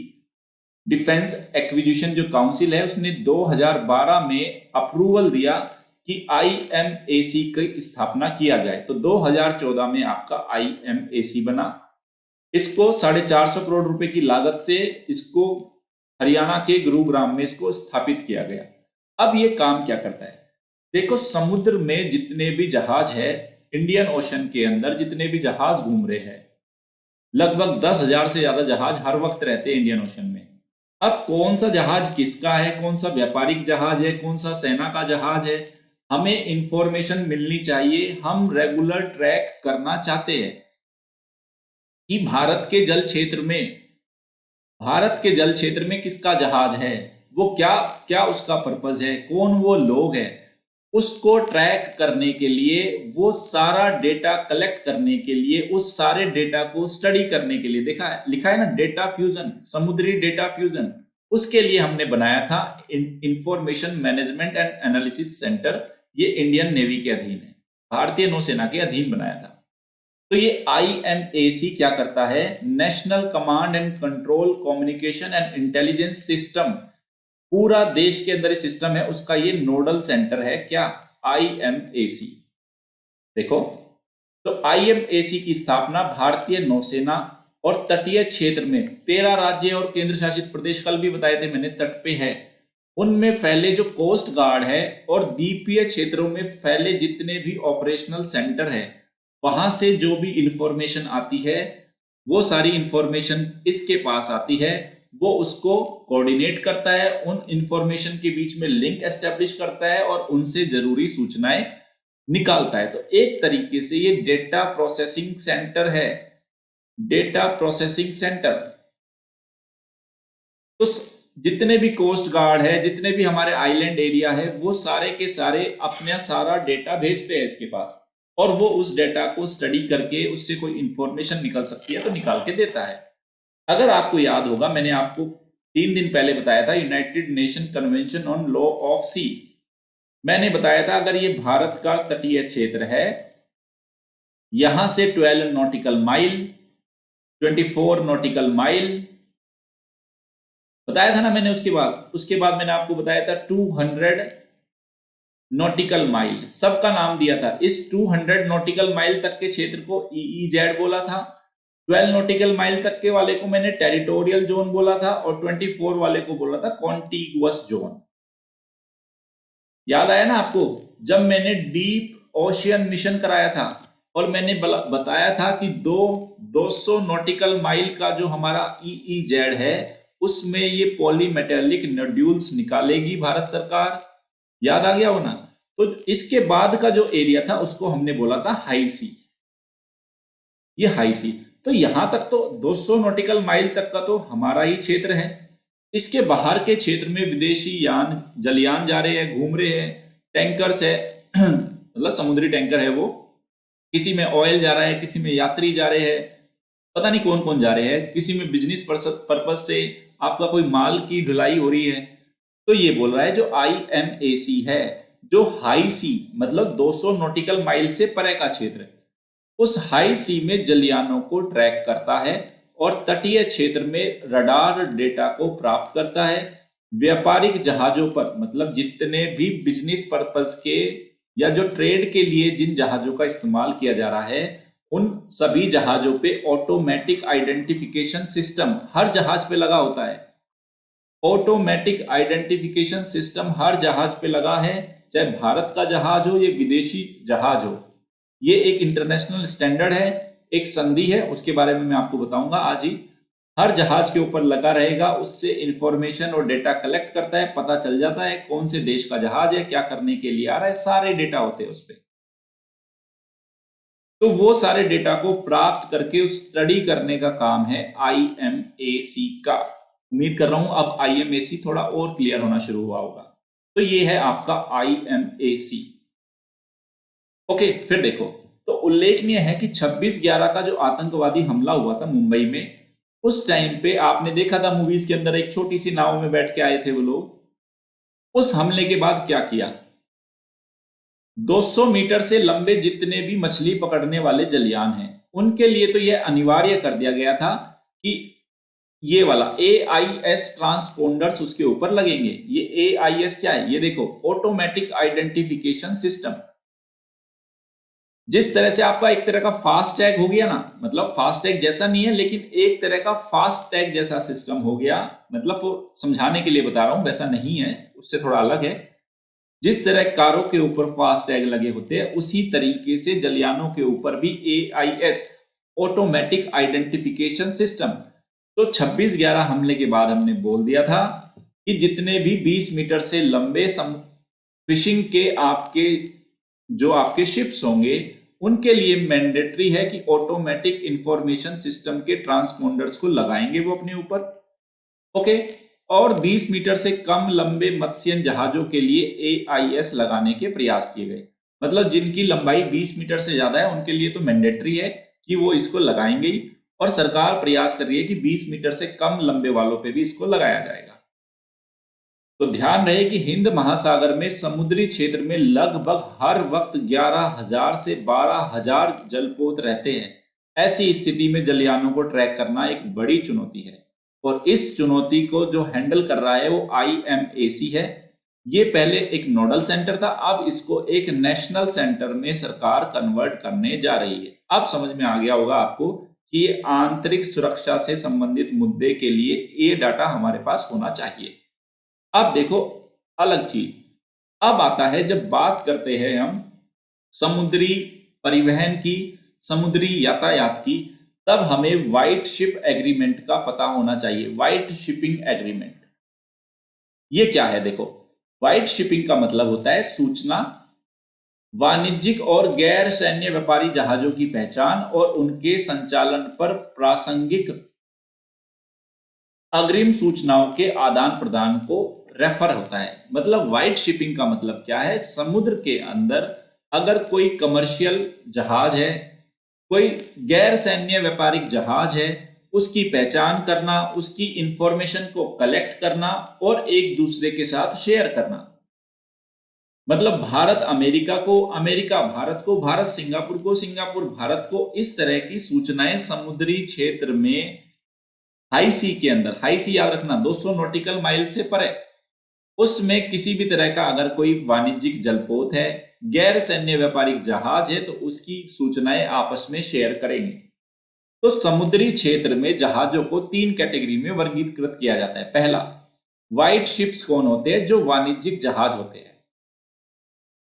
डिफेंस एक्विजिशन जो काउंसिल है, उसने 2012 में अप्रूवल दिया कि IMAC की स्थापना किया जाए। तो 2014 में आपका IMAC बना। इसको 450 करोड़ रुपए की लागत से इसको हरियाणा के गुरुग्राम में इसको स्थापित किया गया। अब ये काम क्या करता है? देखो, समुद्र में जितने भी जहाज है, इंडियन ओशन के अंदर जितने भी जहाज घूम रहे हैं, लगभग 10,000 से ज्यादा जहाज हर वक्त रहते हैं इंडियन ओशन में। अब कौन सा जहाज किसका है, कौन सा व्यापारिक जहाज है, कौन सा सेना का जहाज है, हमें इंफॉर्मेशन मिलनी चाहिए। हम रेगुलर ट्रैक करना चाहते हैं कि भारत के जल क्षेत्र में किसका जहाज है, वो क्या क्या उसका पर्पज है, कौन वो लोग हैं, उसको ट्रैक करने के लिए, वो सारा डेटा कलेक्ट करने के लिए, उस सारे डेटा को स्टडी करने के लिए, लिखा है ना डेटा फ्यूजन, समुद्री डेटा फ्यूजन, उसके लिए हमने बनाया था information management and analysis centre. ये इंडियन नेवी के अधीन है, भारतीय नौसेना के अधीन बनाया था। तो ये IMAC क्या करता है? National command and control communication and intelligence system, पूरा देश के अंदर सिस्टम है उसका, ये नोडल सेंटर है क्या? IMAC। देखो, तो IMAC की स्थापना भारतीय नौसेना और तटीय क्षेत्र में 13 राज्य और केंद्र शासित प्रदेश, कल भी बताए थे मैंने, तट पे है, उनमें फैले जो कोस्ट गार्ड है और द्वीपीय क्षेत्रों में फैले जितने भी ऑपरेशनल सेंटर है, वहां से जो भी इंफॉर्मेशन आती है वो सारी इंफॉर्मेशन इसके पास आती है। वो उसको कोऑर्डिनेट करता है, उन इंफॉर्मेशन के बीच में लिंक एस्टेब्लिश करता है और उनसे जरूरी सूचनाएं निकालता है। तो एक तरीके से ये डेटा प्रोसेसिंग सेंटर है, डेटा प्रोसेसिंग सेंटर। तो जितने भी कोस्ट गार्ड है, जितने भी हमारे आइलैंड एरिया है, वो सारे के सारे अपना सारा डेटा भेजते हैं इसके पास, और वो उस डेटा को स्टडी करके उससे कोई इंफॉर्मेशन निकल सकती है तो निकाल के देता है। अगर आपको याद होगा, मैंने आपको 3 दिन पहले बताया था United Nation convention on law of sea. मैंने बताया था अगर ये भारत का तटीय क्षेत्र है, यहां से 12 नॉटिकल माइल, 24 नॉटिकल माइल बताया था ना मैंने। उसके बाद मैंने आपको बताया था 200 नॉटिकल माइल, सबका नाम दिया था। इस 200 नॉटिकल माइल तक के क्षेत्र को EEZ बोला था। 12 नॉटिकल माइल तक के वाले को मैंने टेरिटोरियल जोन बोला था, और 24 वाले को बोला था कॉन्टिगुअस जोन। याद आया ना आपको, जब मैंने डीप ओशियन मिशन कराया था और मैंने बताया था कि 200 नॉटिकल माइल का जो हमारा EEZ है, उसमें ये पॉलीमेटेलिक नोड्यूल्स निकालेगी भारत सरकार। याद आ गया हो ना। तो इसके बाद का जो एरिया था उसको हमने बोला था हाई सी, ये हाई सी। तो यहां तक तो 200 नॉटिकल माइल तक का तो हमारा ही क्षेत्र है। इसके बाहर के क्षेत्र में विदेशी यान, जलयान जा रहे हैं, घूम रहे हैं, टैंकर्स है मतलब समुद्री टैंकर है, वो किसी में ऑयल जा रहा है, किसी में यात्री जा रहे हैं, पता नहीं कौन कौन जा रहे हैं, किसी में बिजनेस पर्पज से आपका कोई माल की ढुलाई हो रही है। तो ये बोल रहा है जो IMAC है, जो हाई सी मतलब 200 नॉटिकल माइल से परे का क्षेत्र, उस हाई सी में जलयानों को ट्रैक करता है और तटीय क्षेत्र में रडार डेटा को प्राप्त करता है। व्यापारिक जहाजों पर, मतलब जितने भी बिजनेस पर्पस के या जो ट्रेड के लिए जिन जहाजों का इस्तेमाल किया जा रहा है, उन सभी जहाजों पे ऑटोमेटिक आइडेंटिफिकेशन सिस्टम हर जहाज पे लगा होता है। ऑटोमेटिक आइडेंटिफिकेशन सिस्टम हर जहाज पे लगा है, चाहे भारत का जहाज हो या विदेशी जहाज हो। ये एक इंटरनेशनल स्टैंडर्ड है, एक संधि है, उसके बारे में मैं आपको बताऊंगा आज ही। हर जहाज के ऊपर लगा रहेगा, उससे इंफॉर्मेशन और डेटा कलेक्ट करता है, पता चल जाता है कौन से देश का जहाज है, क्या करने के लिए आ रहा है, सारे डेटा होते हैं उस पर। तो वो सारे डेटा को प्राप्त करके स्टडी करने का काम है IMAC का। उम्मीद कर रहा हूं अब IMAC थोड़ा और क्लियर होना शुरू हुआ होगा। तो ये है आपका IMAC। ओके, फिर देखो, तो उल्लेखनीय है कि 26/11 का जो आतंकवादी हमला हुआ था मुंबई में, उस टाइम पे आपने देखा था मूवीज के अंदर, एक छोटी सी नाव में बैठ के आए थे वो लोग। उस हमले के बाद क्या किया, 200 मीटर से लंबे जितने भी मछली पकड़ने वाले जलयान हैं, उनके लिए तो यह अनिवार्य कर दिया गया था कि ये वाला AIS ट्रांसपोंडर्स उसके ऊपर लगेंगे। ये AIS क्या है, ये देखो, ऑटोमेटिक आइडेंटिफिकेशन सिस्टम। जिस तरह से आपका एक तरह का फास्ट टैग हो गया ना, मतलब फास्ट टैग जैसा नहीं है लेकिन एक तरह का फास्ट टैग जैसा सिस्टम हो गया, मतलब वो समझाने के लिए बता रहा हूं, वैसा नहीं है, उससे थोड़ा अलग है। जिस तरह कारों के ऊपर फास्ट टैग लगे होते हैं, उसी तरीके से जलयानों के ऊपर भी AIS ऑटोमेटिक आइडेंटिफिकेशन सिस्टम। तो 26/11 हमले के बाद हमने बोल दिया था कि जितने भी 20 मीटर से लंबे फिशिंग के आपके शिप्स होंगे, उनके लिए मैंडेटरी है कि ऑटोमेटिक इंफॉर्मेशन सिस्टम के ट्रांसपोंडर्स को लगाएंगे वो अपने ऊपर। ओके, और 20 मीटर से कम लंबे मत्स्य जहाजों के लिए AIS लगाने के प्रयास किए गए। मतलब जिनकी लंबाई 20 मीटर से ज्यादा है उनके लिए तो मैंडेटरी है कि वो इसको लगाएंगे ही, और सरकार प्रयास कर रही है कि 20 मीटर से कम लंबे वालों पे भी इसको लगाया जाएगा। तो ध्यान रहे कि हिंद महासागर में समुद्री क्षेत्र में लगभग हर वक्त 11,000 से 12,000 जलपोत रहते हैं। ऐसी स्थिति में जलयानों को ट्रैक करना एक बड़ी चुनौती है, और इस चुनौती को जो हैंडल कर रहा है वो IMAC है। ये पहले एक नोडल सेंटर था, अब इसको एक नेशनल सेंटर में सरकार कन्वर्ट करने जा रही है। अब समझ में आ गया होगा आपको कि ये आंतरिक सुरक्षा से संबंधित मुद्दे के लिए ये डाटा हमारे पास होना चाहिए। अब देखो अलग चीज, अब आता है जब बात करते हैं हम समुद्री परिवहन की, समुद्री यातायात की, तब हमें व्हाइट शिप एग्रीमेंट का पता होना चाहिए। व्हाइट शिपिंग एग्रीमेंट ये क्या है? देखो, व्हाइट शिपिंग का मतलब होता है सूचना, वाणिज्यिक और गैर सैन्य व्यापारी जहाजों की पहचान और उनके संचालन पर प्रासंगिक अग्रिम सूचनाओं के आदान प्रदान को रेफर होता है। मतलब व्हाइट शिपिंग का मतलब क्या है? समुद्र के अंदर अगर कोई कमर्शियल जहाज है, कोई गैर सैन्य व्यापारिक जहाज है, उसकी पहचान करना, उसकी इंफॉर्मेशन को कलेक्ट करना और एक दूसरे के साथ शेयर करना। मतलब भारत अमेरिका को, अमेरिका भारत को, भारत सिंगापुर को, सिंगापुर भारत को, इस तरह की सूचनाएं समुद्री क्षेत्र में हाई सी के अंदर, हाई सी याद रखना 200 नॉटिकल माइल से परे, उसमें किसी भी तरह का अगर कोई वाणिज्यिक जलपोत है, गैर सैन्य व्यापारिक जहाज है, तो उसकी सूचनाएं आपस में शेयर करेंगे। तो समुद्री क्षेत्र में जहाजों को 3 कैटेगरी में वर्गीकृत किया जाता है। पहला, व्हाइट शिप्स कौन होते हैं? जो वाणिज्यिक जहाज होते हैं,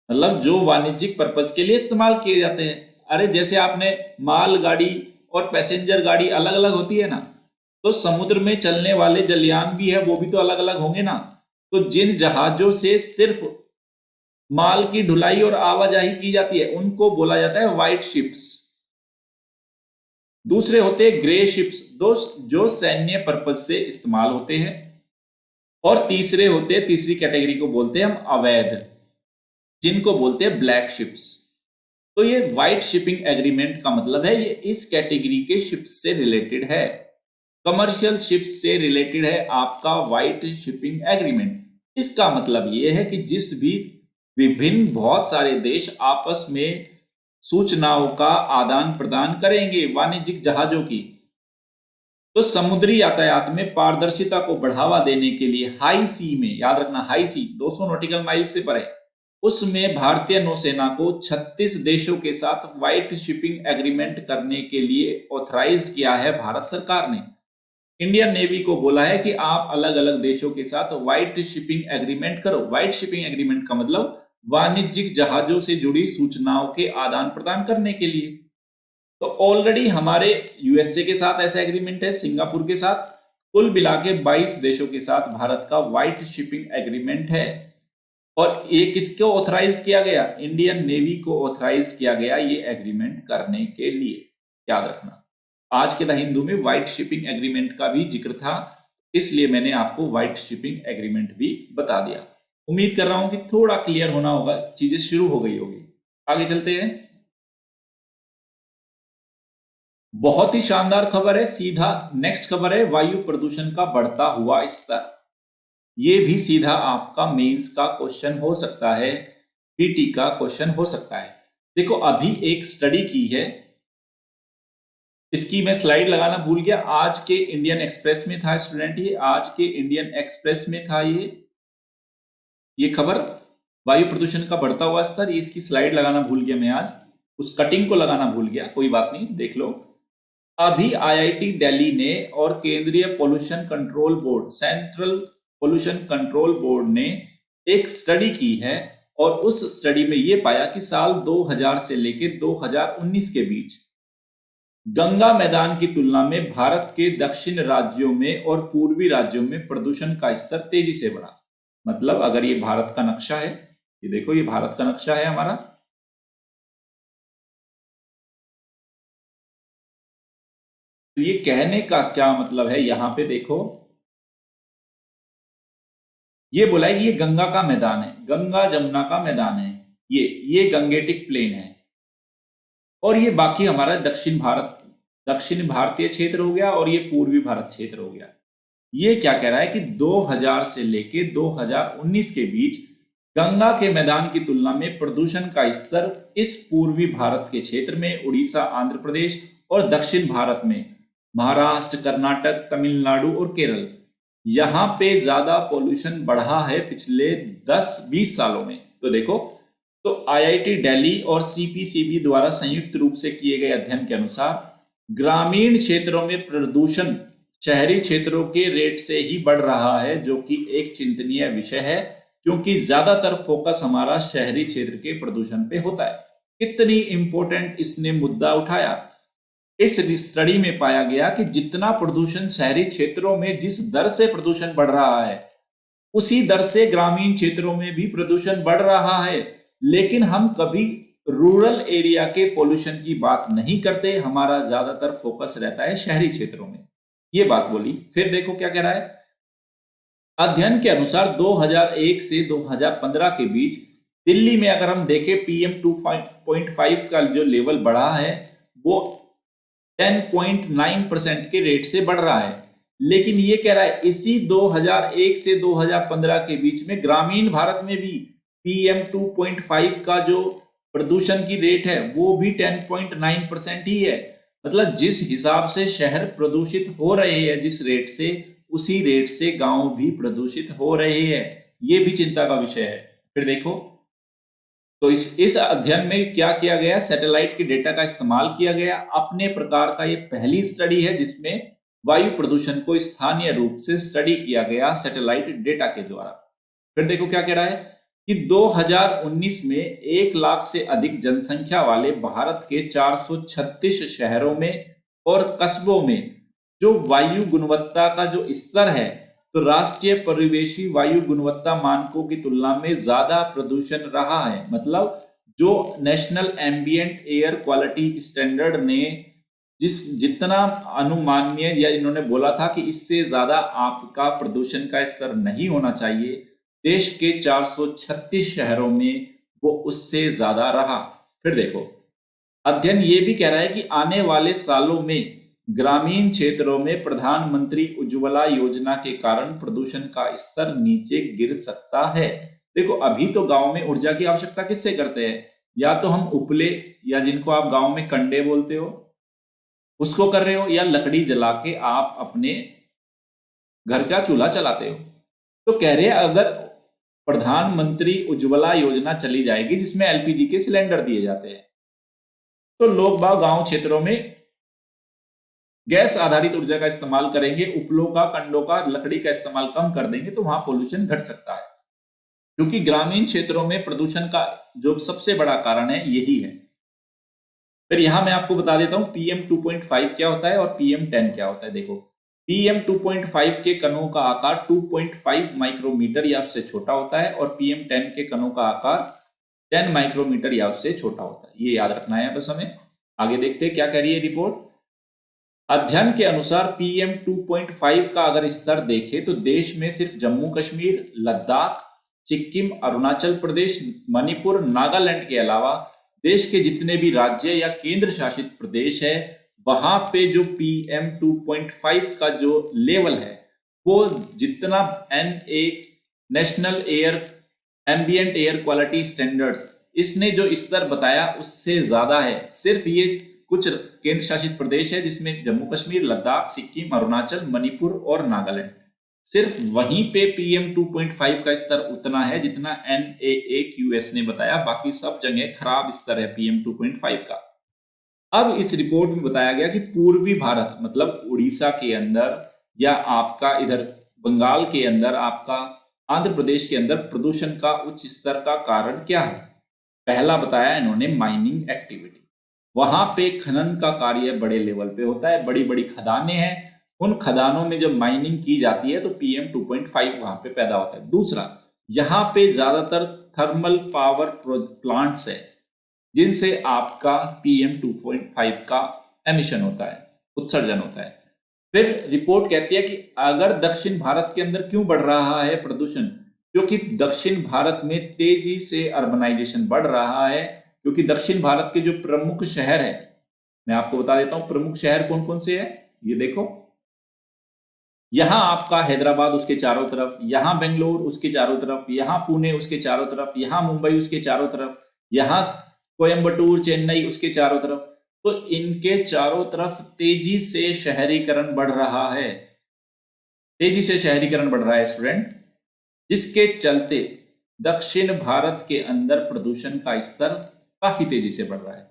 मतलब जो वाणिज्यिक पर्पज के लिए इस्तेमाल किए जाते हैं। अरे जैसे आपने माल गाड़ी और पैसेंजर गाड़ी अलग अलग होती है ना, तो समुद्र में चलने वाले जलयान भी है, वो भी तो अलग अलग होंगे ना। तो जिन जहाजों से सिर्फ माल की ढुलाई और आवाजाही की जाती है, उनको बोला जाता है व्हाइट शिप्स। दूसरे होते हैं ग्रे शिप्स, जो सैन्य पर्पज से इस्तेमाल होते हैं। और तीसरे होते हैं, तीसरी कैटेगरी को बोलते हैं हम अवैध, जिनको बोलते हैं ब्लैक शिप्स। तो ये व्हाइट शिपिंग एग्रीमेंट का मतलब है, ये इस कैटेगरी के शिप्स से रिलेटेड है, कमर्शियल शिप्स से रिलेटेड है आपका व्हाइट शिपिंग एग्रीमेंट। इसका मतलब ये है कि जिस भी विभिन्न बहुत सारे देश आपस में सूचनाओं का आदान प्रदान करेंगे वाणिज्यिक जहाजों की, तो समुद्री यातायात में पारदर्शिता को बढ़ावा देने के लिए हाई सी में, याद रखना हाई सी 200 नॉटिकल माइल से परे, उसमें भारतीय नौसेना को 36 देशों के साथ व्हाइट शिपिंग एग्रीमेंट करने के लिए ऑथराइज्ड किया है भारत सरकार ने। इंडियन नेवी को बोला है कि आप अलग अलग देशों के साथ व्हाइट शिपिंग एग्रीमेंट करो। व्हाइट शिपिंग एग्रीमेंट का मतलब वाणिज्यिक जहाजों से जुड़ी सूचनाओं के आदान प्रदान करने के लिए। तो ऑलरेडी हमारे यूएसए के साथ ऐसा एग्रीमेंट है, सिंगापुर के साथ, कुल मिला के 22 देशों के साथ भारत का व्हाइट शिपिंग एग्रीमेंट है। और ये किसको ऑथराइज किया गया? इंडियन नेवी को ऑथराइज किया गया ये एग्रीमेंट करने के लिए, याद रखना। आज के द हिंदू में व्हाइट शिपिंग एग्रीमेंट का भी जिक्र था, इसलिए मैंने आपको व्हाइट शिपिंग एग्रीमेंट भी बता दिया। उम्मीद कर रहा हूं कि थोड़ा क्लियर होना होगा, चीजें शुरू हो गई होगी। आगे चलते हैं। बहुत ही शानदार खबर है, सीधा नेक्स्ट खबर है, वायु प्रदूषण का बढ़ता हुआ स्तर। ये भी सीधा आपका मेंस का क्वेश्चन हो सकता है, पीटी का क्वेश्चन हो सकता है। देखो अभी एक स्टडी की है, इसकी मैं स्लाइड लगाना भूल गया, आज के इंडियन एक्सप्रेस में था स्टूडेंट, ये आज के इंडियन एक्सप्रेस में था ये खबर, वायु प्रदूषण का बढ़ता हुआ स्तर। इसकी स्लाइड लगाना भूल गया मैं, आज उस कटिंग को लगाना भूल गया, कोई बात नहीं, देख लो। अभी आईआईटी दिल्ली ने और केंद्रीय pollution control board, central pollution control board ने एक स्टडी की है, और उस स्टडी में यह पाया कि साल 2000 से लेकर 2019 के बीच गंगा मैदान की तुलना में भारत के दक्षिण राज्यों में और पूर्वी राज्यों में प्रदूषण का स्तर तेजी से बढ़ा। मतलब अगर ये भारत का नक्शा है, ये देखो ये भारत का नक्शा है हमारा, तो ये कहने का क्या मतलब है, यहां पे देखो ये बोला है कि ये गंगा का मैदान है, गंगा जमुना का मैदान है, ये गंगेटिक प्लेन है, और ये बाकी हमारा दक्षिण भारत, दक्षिण भारतीय क्षेत्र हो गया, और ये पूर्वी भारत क्षेत्र हो गया। ये क्या कह रहा है कि 2000 से लेके 2019 के बीच गंगा के मैदान की तुलना में प्रदूषण का स्तर इस पूर्वी भारत के क्षेत्र में उड़ीसा, आंध्र प्रदेश और दक्षिण भारत में महाराष्ट्र, कर्नाटक, तमिलनाडु और केरल, यहां पे ज्यादा पोल्यूशन बढ़ा है पिछले 10-20 सालों में। तो देखो, तो आईआईटी दिल्ली और सीपीसीबी द्वारा संयुक्त रूप से किए गए अध्ययन के अनुसार ग्रामीण क्षेत्रों में प्रदूषण शहरी क्षेत्रों के रेट से ही बढ़ रहा है, जो कि एक चिंतनीय विषय है, क्योंकि ज्यादातर फोकस हमारा शहरी क्षेत्र के प्रदूषण पे होता है। कितनी इंपॉर्टेंट इसने मुद्दा उठाया। इस स्टडी में पाया गया कि जितना प्रदूषण शहरी क्षेत्रों में जिस दर से प्रदूषण बढ़ रहा है, उसी दर से ग्रामीण क्षेत्रों में भी प्रदूषण बढ़ रहा है। लेकिन हम कभी रूरल एरिया के पोल्यूशन की बात नहीं करते, हमारा ज्यादातर फोकस रहता है शहरी क्षेत्रों में। ये बात बोली। फिर देखो क्या कह रहा है। अध्ययन के अनुसार 2001 से 2015 के बीच दिल्ली में अगर हम देखें, PM 2.5 का जो लेवल बढ़ा है वो 10.9% के रेट से बढ़ रहा है। लेकिन ये कह रहा है इसी 2001 से 2015 के बीच में ग्रामीण भारत में भी PM 2.5 का जो प्रदूषण की रेट है वो भी 10.9% ही है। मतलब जिस हिसाब से शहर प्रदूषित हो रहे हैं जिस रेट से, उसी रेट से गांव भी प्रदूषित हो रहे हैं। ये भी चिंता का विषय है। फिर देखो, तो इस अध्ययन में क्या किया गया, सैटेलाइट के डेटा का इस्तेमाल किया गया। अपने प्रकार का ये पहली स्टडी है जिसमें वायु प्रदूषण को स्थानीय रूप से स्टडी किया गया सैटेलाइट डेटा के द्वारा। फिर देखो क्या कह रहा है कि 2019 में 1 लाख से अधिक जनसंख्या वाले भारत के 436 शहरों में और कस्बों में जो वायु गुणवत्ता का जो स्तर है, तो राष्ट्रीय परिवेशी वायु गुणवत्ता मानकों की तुलना में ज्यादा प्रदूषण रहा है। मतलब जो national ambient air quality standard ने जितना अनुमाननीय या इन्होंने बोला था कि इससे ज्यादा आपका प्रदूषण का स्तर नहीं होना चाहिए, देश के 436 शहरों में वो उससे ज्यादा रहा। फिर देखो, अध्ययन ये भी कह रहा है कि आने वाले सालों में ग्रामीण क्षेत्रों में प्रधानमंत्री उज्ज्वला योजना के कारण प्रदूषण का स्तर नीचे गिर सकता है। देखो, अभी तो गांव में ऊर्जा की आवश्यकता किससे करते हैं, या तो हम उपले या जिनको आप गांव में कंडे बोलते हो उसको कर रहे हो, या लकड़ी जला के आप अपने घर का चूल्हा चलाते हो। तो कह रहे हैं अगर प्रधानमंत्री उज्ज्वला योजना चली जाएगी जिसमें एलपीजी के सिलेंडर दिए जाते हैं, तो लोग बाग गांव क्षेत्रों में गैस आधारित ऊर्जा का इस्तेमाल करेंगे, उपलों का कंडों का लकड़ी का इस्तेमाल कम कर देंगे, तो वहां पोल्यूशन घट सकता है। क्योंकि ग्रामीण क्षेत्रों में प्रदूषण का जो सबसे बड़ा कारण है यही है। फिर यहां मैं आपको बता देता हूं PM 2.5 क्या होता है और PM 10 क्या होता है। देखो, PM 2.5 के कणों का आकार 2.5 माइक्रोमीटर या उससे छोटा होता है और PM 10 के कणों का आकार 10 माइक्रोमीटर या उससे छोटा होता है। ये याद रखना है बस हमें। आगे देखते हैं क्या कह रही है रिपोर्ट। अध्ययन के अनुसार PM 2.5 का अगर स्तर देखें तो देश में सिर्फ जम्मू कश्मीर, लद्दाख, सिक्किम, अरुणाचल प्रदेश, मणिपुर, नागालैंड के अलावा देश के जितने भी राज्य या केंद्र शासित प्रदेश है वहां पे जो PM 2.5 का जो लेवल है वो जितना NA national air ambient air quality standards इसने जो स्तर बताया उससे ज्यादा है। सिर्फ ये कुछ केंद्र शासित प्रदेश है जिसमें जम्मू कश्मीर, लद्दाख, सिक्किम, अरुणाचल, मणिपुर और नागालैंड, सिर्फ वहीं पे PM 2.5 का स्तर उतना है जितना NAAQS ने बताया। बाकी सब जगह खराब स्तर है PM 2.5 का। अब इस रिपोर्ट में बताया गया कि पूर्वी भारत मतलब उड़ीसा के अंदर या आपका इधर बंगाल के अंदर, आपका आंध्र प्रदेश के अंदर प्रदूषण का उच्च स्तर का कारण क्या है। पहला बताया इन्होंने माइनिंग एक्टिविटी। वहां पे खनन का कार्य बड़े लेवल पे होता है, बड़ी बड़ी खदानें हैं, उन खदानों में जब माइनिंग की जाती है तो PM 2.5 वहां पे पैदा होता है। दूसरा, यहाँ पे ज्यादातर थर्मल पावर प्लांट्स है जिनसे आपका PM 2.5 का एमिशन होता है, उत्सर्जन होता है। फिर रिपोर्ट कहती है कि अगर दक्षिण भारत के अंदर क्यों बढ़ रहा है प्रदूषण, क्योंकि दक्षिण भारत में तेजी से अर्बनाइजेशन बढ़ रहा है। क्योंकि दक्षिण भारत के जो प्रमुख शहर है, मैं आपको बता देता हूं प्रमुख शहर कौन कौन से है। ये देखो, यहां आपका हैदराबाद उसके चारों तरफ, यहां बेंगलोर उसके चारों तरफ, यहां पुणे उसके चारों तरफ, यहां मुंबई उसके चारों तरफ, यहां कोयम्बटूर, चेन्नई उसके चारों तरफ। तो इनके चारों तरफ तेजी से शहरीकरण बढ़ रहा है। तेजी से शहरीकरण बढ़ रहा है स्टूडेंट, जिसके चलते दक्षिण भारत के अंदर प्रदूषण का स्तर काफी तेजी से बढ़ रहा है।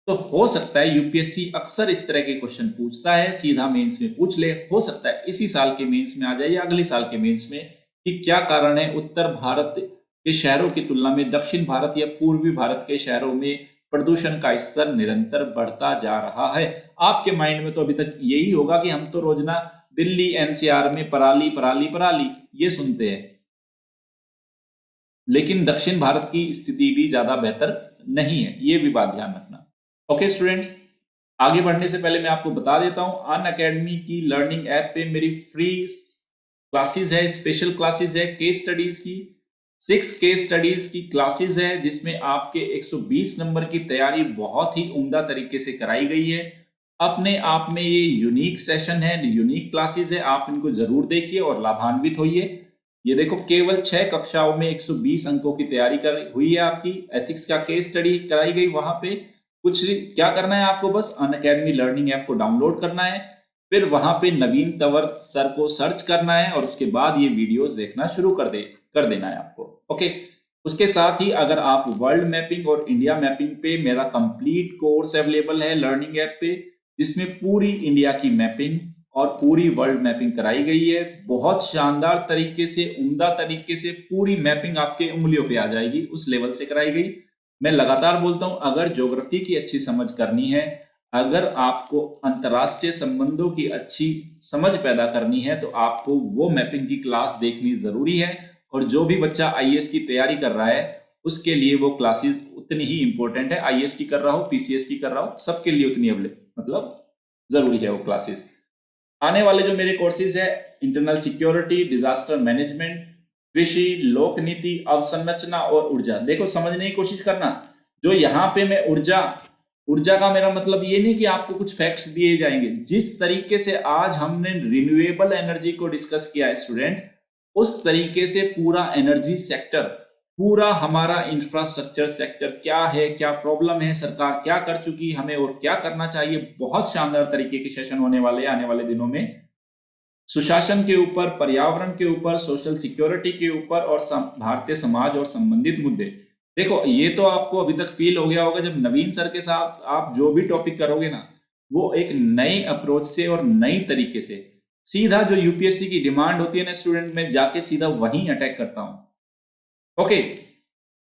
तो हो सकता है यूपीएससी अक्सर इस तरह के क्वेश्चन पूछता है, सीधा मेंस में पूछ ले, हो सकता है इसी साल के मेंस में आ जाए या अगले साल के मेंस में, कि क्या कारण है उत्तर भारत के शहरों की तुलना में दक्षिण भारत या पूर्वी भारत के शहरों में प्रदूषण का स्तर निरंतर बढ़ता जा रहा है। आपके माइंड में तो अभी तक यही होगा कि हम तो रोजाना दिल्ली एनसीआर में पराली पराली पराली ये सुनते हैं, लेकिन दक्षिण भारत की स्थिति भी ज्यादा बेहतर नहीं है, ये भी बात ध्यान रखना। ओके स्टूडेंट्स, आगे बढ़ने से पहले मैं आपको बता देता हूं, अन अकेडमी की लर्निंग ऐप पे मेरी फ्री क्लासेस है, स्पेशल क्लासेस है केस स्टडीज की। 6 केस स्टडीज की क्लासेस है जिसमें आपके 120 नंबर की तैयारी बहुत ही उम्दा तरीके से कराई गई है। अपने आप में ये यूनिक सेशन है, यूनिक क्लासेस है, आप इनको जरूर देखिए और लाभान्वित होइए। ये देखो, केवल 6 कक्षाओं में 120 अंकों की तैयारी कर हुई है आपकी। एथिक्स का केस स्टडी कराई गई वहां पे। कुछ क्या करना है आपको, बस अन अकेडमी लर्निंग ऐप को डाउनलोड करना है, फिर वहां पे नवीन तंवर सर को सर्च करना है और उसके बाद ये वीडियोस देखना शुरू कर देना है आपको। ओके, उसके साथ ही अगर आप वर्ल्ड मैपिंग और इंडिया मैपिंग पे मेरा कंप्लीट कोर्स अवेलेबल है लर्निंग ऐप पे, जिसमें पूरी इंडिया की मैपिंग और पूरी वर्ल्ड मैपिंग कराई गई है। बहुत शानदार तरीके से, उम्दा तरीके से पूरी मैपिंग आपके उंगलियों पे आ जाएगी, उस लेवल से कराई गई। मैं लगातार बोलता हूं, अगर ज्योग्राफी की अच्छी समझ करनी है, अगर आपको अंतर्राष्ट्रीय संबंधों की अच्छी समझ पैदा करनी है, तो आपको वो मैपिंग की क्लास देखनी जरूरी है। और जो भी बच्चा आईएएस की तैयारी कर रहा है उसके लिए वो क्लासेस उतनी ही इंपॉर्टेंट है। आईएएस की कर रहा हो, पीसीएस की कर रहा हो, सबके लिए उतनी मतलब जरूरी है वो क्लासेस। आने वाले जो मेरे कोर्सेज है, इंटरनल सिक्योरिटी, डिजास्टर मैनेजमेंट, कृषि, लोक नीति, अवसंरचना और ऊर्जा। देखो, समझने की कोशिश करना, जो यहाँ पे मैं ऊर्जा ऊर्जा का मेरा मतलब ये नहीं कि आपको कुछ फैक्ट्स दिए जाएंगे। जिस तरीके से आज हमने रिन्यूएबल एनर्जी को डिस्कस किया है स्टूडेंट, उस तरीके से पूरा एनर्जी सेक्टर, पूरा हमारा इंफ्रास्ट्रक्चर सेक्टर क्या है, क्या प्रॉब्लम है, सरकार क्या कर चुकी हमें और क्या करना चाहिए, बहुत शानदार तरीके के सेशन होने वाले हैं आने वाले दिनों में। सुशासन के ऊपर, पर्यावरण के ऊपर, सोशल सिक्योरिटी के ऊपर और भारतीय समाज और संबंधित मुद्दे। देखो, ये तो आपको अभी तक फील हो गया होगा, जब नवीन सर के साथ आप जो भी टॉपिक करोगे ना, वो एक नई अप्रोच से और नई तरीके से, सीधा जो यूपीएससी की डिमांड होती है ना स्टूडेंट, में जाके सीधा वहीं अटैक करता हूं। ओके,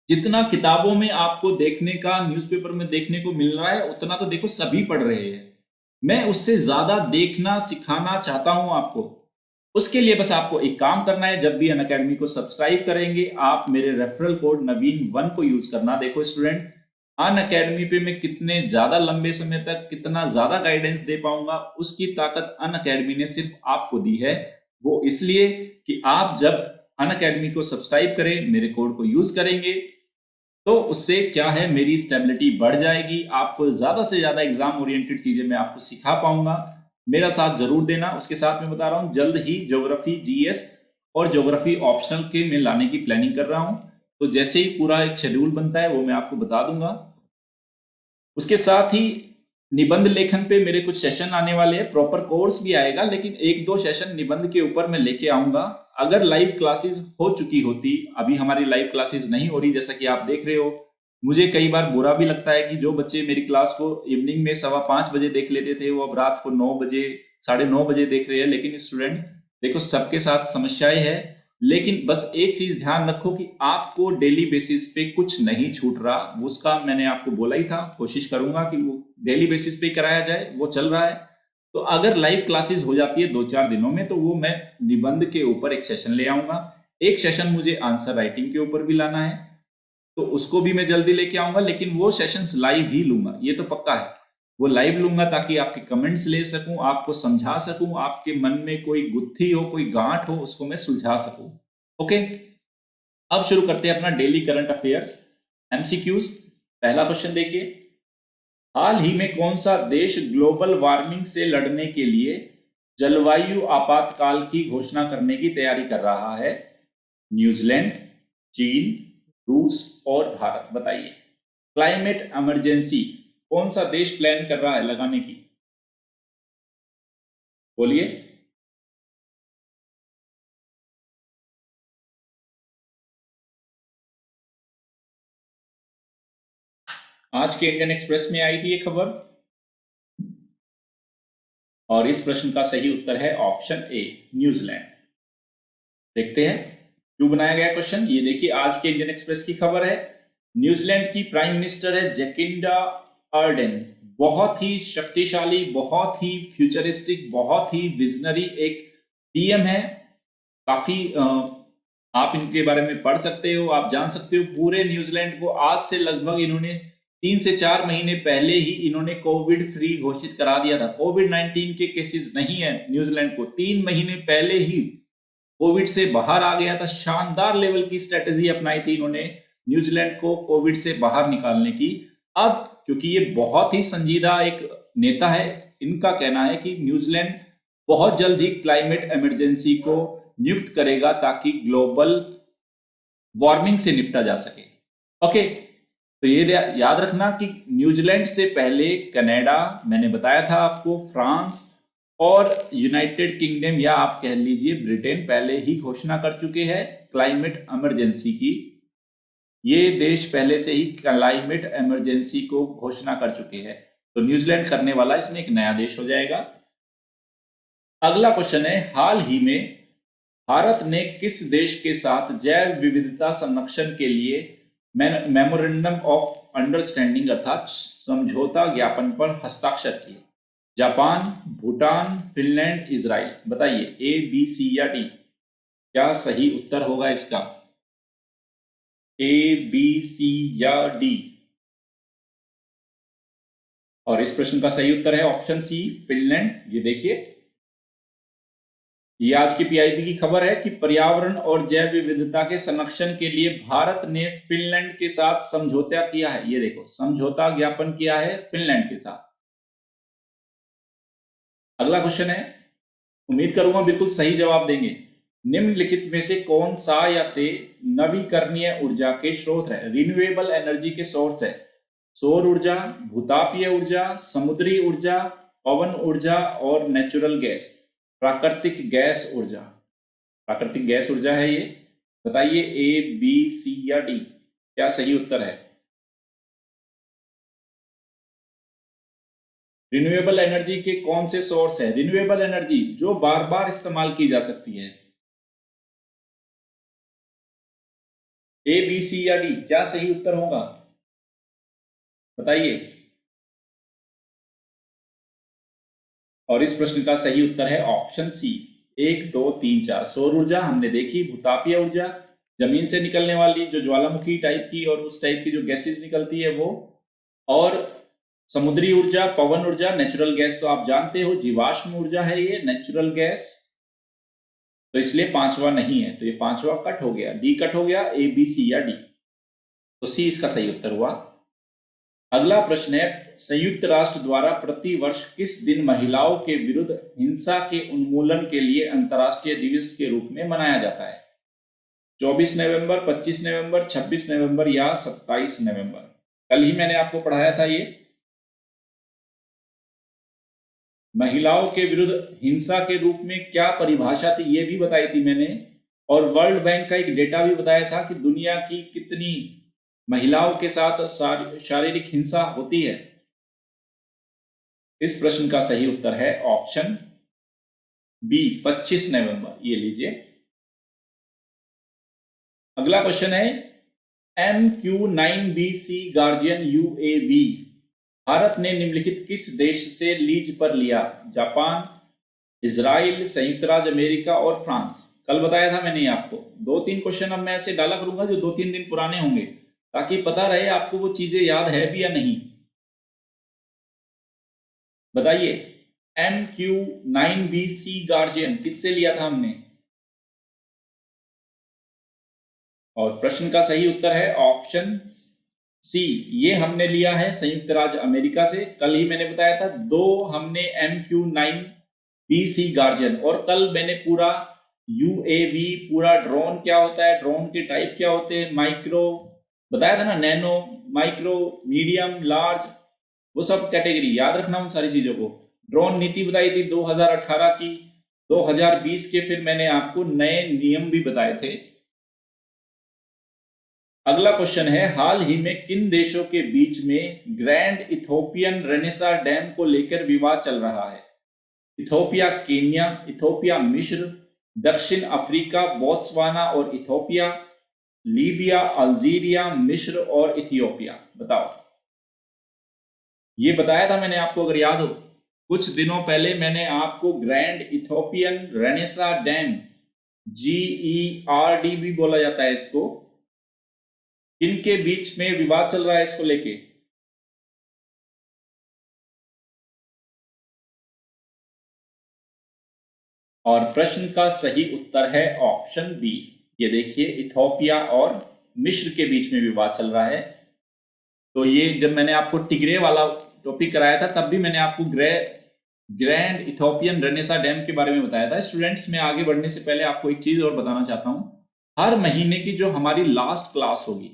जितना किताबों में आपको देखने का, न्यूज़पेपर में देखने को मिल रहा है, उतना तो देखो सभी पढ़ रहे हैं। मैं उससे ज्यादा देखना सिखाना चाहता हूं आपको। उसके लिए बस आपको एक काम करना है, जब भी अनअकैडमी को सब्सक्राइब करेंगे, आप मेरे रेफरल कोड नवीन1 को यूज करना। देखो स्टूडेंट, अनअकैडमी पे मैं कितने ज्यादा लंबे समय तक कितना ज्यादा गाइडेंस दे पाऊंगा, उसकी ताकत अनअकैडमी ने सिर्फ आपको दी है। वो इसलिए कि आप जब अनअकैडमी को सब्सक्राइब करें, मेरे कोड को यूज करेंगे, तो उससे क्या है, मेरी स्टेबिलिटी बढ़ जाएगी। आपको ज्यादा से ज्यादा एग्जाम ओरिएंटेड चीजें मैं आपको सिखा पाऊंगा। मेरा साथ जरूर देना। उसके साथ मैं बता रहा हूं, जल्द ही ज्योग्राफी, जीएस और ज्योग्राफी ऑप्शनल के मैं लाने की प्लानिंग कर रहा हूं। तो जैसे ही पूरा एक शेड्यूल बनता है वो मैं आपको बता दूंगा। उसके साथ ही निबंध लेखन पे मेरे कुछ सेशन आने वाले हैं। प्रॉपर कोर्स भी आएगा, लेकिन 1-2 सेशन निबंध के ऊपर मैं लेके आऊंगा। अगर लाइव क्लासेस हो चुकी होती, अभी हमारी लाइव क्लासेस नहीं हो रही जैसा कि आप देख रहे हो। मुझे कई बार बुरा भी लगता है कि जो बच्चे मेरी क्लास को इवनिंग में 5:15 बजे देख लेते थे, वो अब रात को 9 बजे, 9:30 बजे देख रहे हैं। लेकिन स्टूडेंट देखो, सबके साथ समस्याएं हैं, लेकिन बस एक चीज ध्यान रखो कि आपको डेली बेसिस पे कुछ नहीं छूट रहा। उसका मैंने आपको बोला ही था, कोशिश करूंगा कि वो डेली बेसिस पे कराया जाए, वो चल रहा है। तो अगर लाइव क्लासेस हो जाती है 2-4 दिनों में, तो वो मैं निबंध के ऊपर एक सेशन ले आऊंगा। एक सेशन मुझे आंसर राइटिंग के ऊपर भी लाना है, तो उसको भी मैं जल्दी लेके आऊंगा। लेकिन वो सेशंस लाइव ही लूंगा, ये तो पक्का है। वो लाइव लूंगा ताकि आपके कमेंट्स ले सकूं, आपको समझा सकूं, आपके मन में कोई गुत्थी हो, कोई गांठ हो, उसको मैं सुलझा सकूं। ओके, अब शुरू करते हैं अपना डेली करंट अफेयर्स एमसीक्यूज। पहला क्वेश्चन देखिए, हाल ही में कौन सा देश ग्लोबल वार्मिंग से लड़ने के लिए जलवायु आपातकाल की घोषणा करने की तैयारी कर रहा है? न्यूजीलैंड, चीन, रूस और भारत। बताइए, क्लाइमेट इमरजेंसी कौन सा देश प्लान कर रहा है लगाने की? बोलिए। आज के इंडियन एक्सप्रेस में आई थी ये खबर और इस प्रश्न का सही उत्तर है ऑप्शन ए, न्यूजीलैंड। देखते हैं क्यों बनाया गया क्वेश्चन। ये देखिए, आज के इंडियन एक्सप्रेस की खबर है। न्यूजीलैंड की प्राइम मिनिस्टर है जैकिंडा आर्डेन। बहुत ही शक्तिशाली, बहुत ही फ्यूचरिस्टिक, बहुत ही विजनरी एक पीएम है। काफी आप इनके बारे में पढ़ सकते हो, आप जान सकते हो। पूरे न्यूजीलैंड को आज से लगभग इन्होंने 3 से 4 महीने पहले ही इन्होंने कोविड फ्री घोषित करा दिया था। कोविड-19 के केसेस नहीं है न्यूजीलैंड को, 3 महीने पहले ही कोविड से बाहर आ गया था। शानदार लेवल की स्ट्रेटेजी अपनाई थी इन्होंने न्यूजीलैंड को कोविड से बाहर निकालने की। अब क्योंकि ये बहुत ही संजीदा एक नेता है, इनका कहना है कि न्यूजीलैंड बहुत जल्द ही क्लाइमेट इमरजेंसी को नियुक्त करेगा ताकि ग्लोबल वार्मिंग से निपटा जा सके। ओके, तो ये याद रखना कि न्यूजीलैंड से पहले कनाडा, मैंने बताया था आपको, फ्रांस और यूनाइटेड किंगडम या आप कह लीजिए ब्रिटेन पहले ही घोषणा कर चुके हैं क्लाइमेट इमरजेंसी की। ये देश पहले से ही क्लाइमेट इमरजेंसी को घोषणा कर चुके हैं, तो न्यूजीलैंड करने वाला इसमें एक नया देश हो जाएगा। अगला क्वेश्चन है, हाल ही में भारत ने किस देश के साथ जैव विविधता संरक्षण के लिए मेमोरेंडम ऑफ अंडरस्टैंडिंग अर्थात समझौता ज्ञापन पर हस्ताक्षर किए? Japan, Bhutan, Finland, Israel. बताइए ए, बी, सी या डी, क्या सही उत्तर होगा इसका? ए, बी, सी या डी? और इस प्रश्न का सही उत्तर है ऑप्शन सी, फिनलैंड। ये देखिए, ये आज की पीआईबी की खबर है कि पर्यावरण और जैव विविधता के संरक्षण के लिए भारत ने फिनलैंड के साथ समझौता किया है। ये देखो, समझौता ज्ञापन किया है फिनलैंड के साथ। अगला क्वेश्चन है, उम्मीद करूंगा बिल्कुल सही जवाब देंगे। निम्नलिखित में से कौन सा या से नवीकरणीय ऊर्जा के स्रोत है? रिन्यूएबल एनर्जी के सोर्स है सौर ऊर्जा, भूतापीय ऊर्जा, समुद्री ऊर्जा, पवन ऊर्जा और नेचुरल गैस, प्राकृतिक गैस ऊर्जा। प्राकृतिक गैस ऊर्जा है ये। बताइए ए, बी, सी या डी, क्या सही उत्तर है? रिन्यूएबल एनर्जी के कौन से सोर्स है? रिन्यूएबल एनर्जी जो बार बार इस्तेमाल की जा सकती है। ए, बी, सी या डी, क्या सही उत्तर होगा? बताइए। और इस प्रश्न का सही उत्तर है ऑप्शन सी, 1, 2, 3, 4। सौर ऊर्जा हमने देखी, भूतापीय ऊर्जा जमीन से निकलने वाली जो ज्वालामुखी टाइप की और उस टाइप की जो गैसेस निकलती है वो, और समुद्री ऊर्जा, पवन ऊर्जा, नेचुरल गैस तो आप जानते हो जीवाश्म ऊर्जा है ये नेचुरल गैस, तो इसलिए पांचवा नहीं है, तो ये पांचवा कट हो गया, डी कट हो गया। ए, बी, सी या डी, तो सी इसका सही उत्तर हुआ। अगला प्रश्न है, संयुक्त राष्ट्र द्वारा प्रति वर्ष किस दिन महिलाओं के विरुद्ध हिंसा के उन्मूलन के लिए अंतर्राष्ट्रीय दिवस के रूप में मनाया जाता है? 24 नवंबर, 25 नवंबर, 26 नवंबर या 27 नवंबर? कल ही मैंने आपको पढ़ाया था ये। महिलाओं के विरुद्ध हिंसा के रूप में क्या परिभाषा थी ये भी बताई थी मैंने, और वर्ल्ड बैंक का एक डेटा भी बताया था कि दुनिया की कितनी महिलाओं के साथ शारीरिक हिंसा होती है। इस प्रश्न का सही उत्तर है ऑप्शन बी, 25 नवंबर। ये लीजिए। अगला क्वेश्चन है, MQ-9B गार्जियन UAV भारत ने निम्नलिखित किस देश से लीज पर लिया? जापान, इजराइल, संयुक्त राज्य अमेरिका और फ्रांस। कल बताया था मैंने आपको। 2-3 क्वेश्चन अब मैं ऐसे डाला करूंगा जो 2-3 दिन पुराने होंगे, ताकि पता रहे आपको वो चीजें याद है भी या नहीं। बताइए, MQ-9B गार्जियन किससे लिया था हमने? और प्रश्न का सही उत्तर है ऑप्शन सी, ये हमने लिया है संयुक्त राज्य अमेरिका से। कल ही मैंने बताया था 2 हमने MQ-9B गार्जियन, और कल मैंने पूरा UAV, पूरा ड्रोन क्या होता है, ड्रोन के टाइप क्या होते हैं, माइक्रो बताया था ना, नैनो, माइक्रो, मीडियम, लार्ज, वो सब कैटेगरी याद रखना उन सारी चीजों को। ड्रोन नीति बताई थी 2018 की। 2020 के फिर मैंने आपको नए नियम भी बताए थे। अगला क्वेश्चन है, हाल ही में किन देशों के बीच में ग्रैंड इथोपियन रेनेसा डैम को लेकर विवाद चल रहा है? इथोपिया केन्या, इथोपिया मिस्र, दक्षिण अफ्रीका बोत्सवाना और इथोपिया, लीबिया अल्जीरिया मिस्र और इथियोपिया। बताओ। ये बताया था मैंने आपको, अगर याद हो, कुछ दिनों पहले मैंने आपको grand Ethiopian Renaissance dam, GERD भी बोला जाता है इसको, किनके बीच में विवाद चल रहा है इसको लेके? और प्रश्न का सही उत्तर है ऑप्शन बी। ये देखिए, इथोपिया और मिस्र के बीच में विवाद चल रहा है। तो ये जब मैंने आपको टिग्रे वाला टॉपिक कराया था तब भी मैंने आपको ग्रैंड इथोपियन रेनेसा डैम के बारे में बताया था। स्टूडेंट्स, मैं आगे बढ़ने से पहले आपको एक चीज और बताना चाहता हूं। हर महीने की जो हमारी लास्ट क्लास होगी,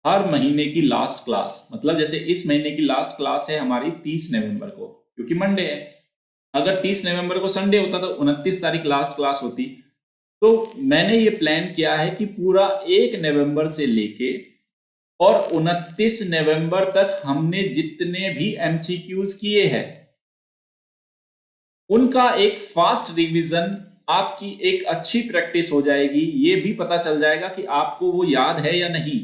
हर महीने की लास्ट क्लास, मतलब जैसे इस महीने की लास्ट क्लास है हमारी 30 नवंबर को, क्योंकि मंडे है। अगर 30 नवंबर को संडे होता तो 29 तारीख लास्ट क्लास होती। तो मैंने ये प्लान किया है कि पूरा 1 नवंबर से लेके और 29 नवंबर तक हमने जितने भी MCQs किए हैं उनका एक फास्ट रिवीजन, आपकी एक अच्छी प्रैक्टिस हो जाएगी। ये भी पता चल जाएगा कि आपको वो याद है या नहीं।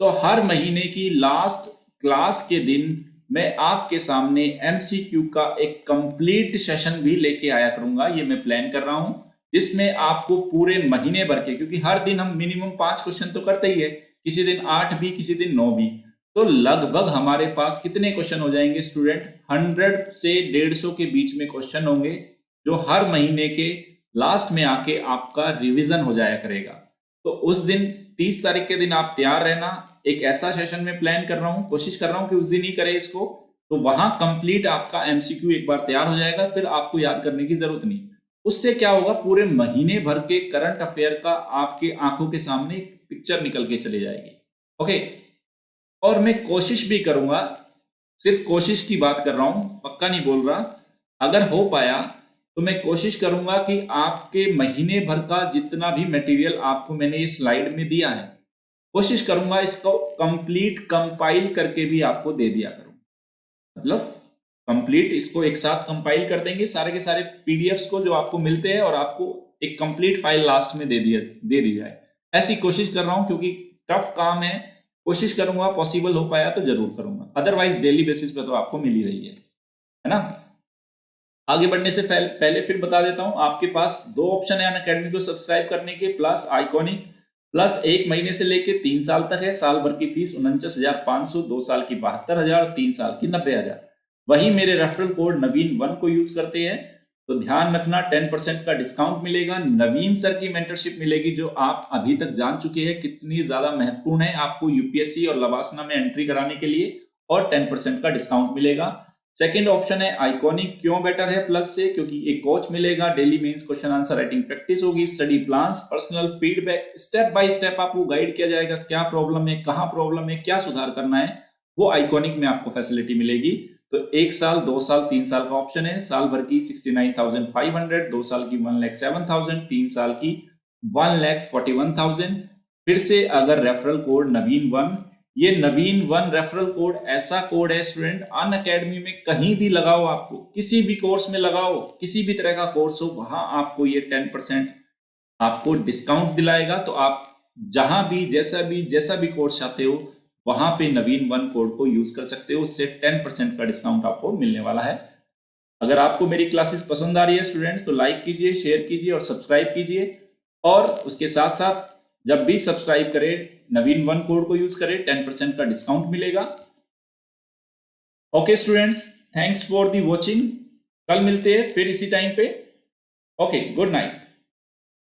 तो हर महीने की लास्ट क्लास के दिन मैं आपके सामने MCQ का एक कंप्लीट सेशन भी लेके आया करूंगा। ये मैं प्लान कर रहा हूं, जिसमें आपको पूरे महीने भर के, क्योंकि हर दिन हम मिनिमम 5 क्वेश्चन तो करते ही है, किसी दिन 8 भी, किसी दिन 9 भी, तो लगभग हमारे पास कितने क्वेश्चन हो जाएंगे स्टूडेंट? 100 से 150 के बीच में क्वेश्चन होंगे, जो हर महीने के लास्ट में आके आपका रिवीजन हो जाया करेगा। तो उस दिन 30 तारीख के दिन आप तैयार रहना। एक ऐसा सेशन में प्लान कर रहा हूं, कोशिश कर रहा हूं कि उस दिन ही करें इसको, तो वहां कंप्लीट आपका MCQ एक बार तैयार हो जाएगा, फिर आपको याद करने की जरूरत नहीं। उससे क्या होगा, पूरे महीने भर के करंट अफेयर का आपके आंखों के सामने पिक्चर निकल के चली जाएगी। ओके, और मैं कोशिश भी करूंगा, सिर्फ कोशिश की बात कर रहा हूं, पक्का नहीं बोल रहा, अगर हो पाया तो मैं कोशिश करूंगा कि आपके महीने भर का जितना भी मटेरियल आपको मैंने इस स्लाइड में दिया है, कोशिश करूंगा इसको कंप्लीट कंपाइल करके भी आपको दे दिया करूं। मतलब कंप्लीट इसको एक साथ कंपाइल कर देंगे सारे के सारे PDFs को जो आपको मिलते हैं, और आपको एक कंप्लीट फाइल लास्ट में दे दी जाए। ऐसी कोशिश कर रहा हूं, क्योंकि टफ काम है। कोशिश करूंगा, पॉसिबल हो पाया तो जरूर करूंगा, अदरवाइज डेली बेसिस पे तो आपको मिल ही रही है ना। आगे बढ़ने से पहले फिर बता देता हूं, आपके पास 2 ऑप्शन है अनअकैडमी को सब्सक्राइब करने के, प्लस आइकॉनिक, प्लस 1 महीने से लेके 3 साल तक है। साल भर की फीस 49,500, 2 साल की 72,000, 3 साल की 90,000। वही मेरे रेफरल कोड नवीन1 को यूज करते हैं तो ध्यान रखना 10% का डिस्काउंट मिलेगा। नवीन सर की मेंटरशिप मिलेगी, जो आप अभी तक जान चुके हैं कितनी ज्यादा महत्वपूर्ण है आपको UPSC और लवासना में एंट्री कराने के लिए, और 10% का डिस्काउंट मिलेगा। सेकंड ऑप्शन है आइकॉनिक, क्यों बेटर है प्लस से? क्योंकि एक कोच मिलेगा, daily mains question answer writing practice होगी, study plans, personal feedback, step by step आपको गाइड किया जाएगा, क्या प्रॉब्लम है, कहां प्रॉब्लम है, क्या सुधार करना है, वो आइकॉनिक में आपको फैसिलिटी मिलेगी। तो 1 साल, 2 साल, 3 साल का ऑप्शन है। साल भर की 69,500, 2 साल की 1,07,000, 3 साल की 1,41,000। फिर से अगर रेफरल कोड नवीन1, ये नवीन1 रेफरल कोड ऐसा कोड है स्टूडेंट, अनअकैडमी में कहीं भी लगाओ, आपको किसी भी कोर्स में लगाओ, किसी भी तरह का कोर्स हो, वहां आपको ये 10% आपको डिस्काउंट दिलाएगा। तो आप जहां भी जैसा भी कोर्स चाहते हो, वहां पे नवीन1 कोड को यूज कर सकते हो, उससे 10% का डिस्काउंट आपको मिलने वाला है। अगर आपको मेरी क्लासेस पसंद आ रही है स्टूडेंट्स, तो लाइक कीजिए, शेयर कीजिए और सब्सक्राइब कीजिए। और उसके साथ साथ जब भी सब्सक्राइब करें, नवीन1 कोड को यूज करें, 10% का डिस्काउंट मिलेगा। Okay students, thanks for the watching. कल मिलते हैं फिर इसी टाइम पे। Okay, good night.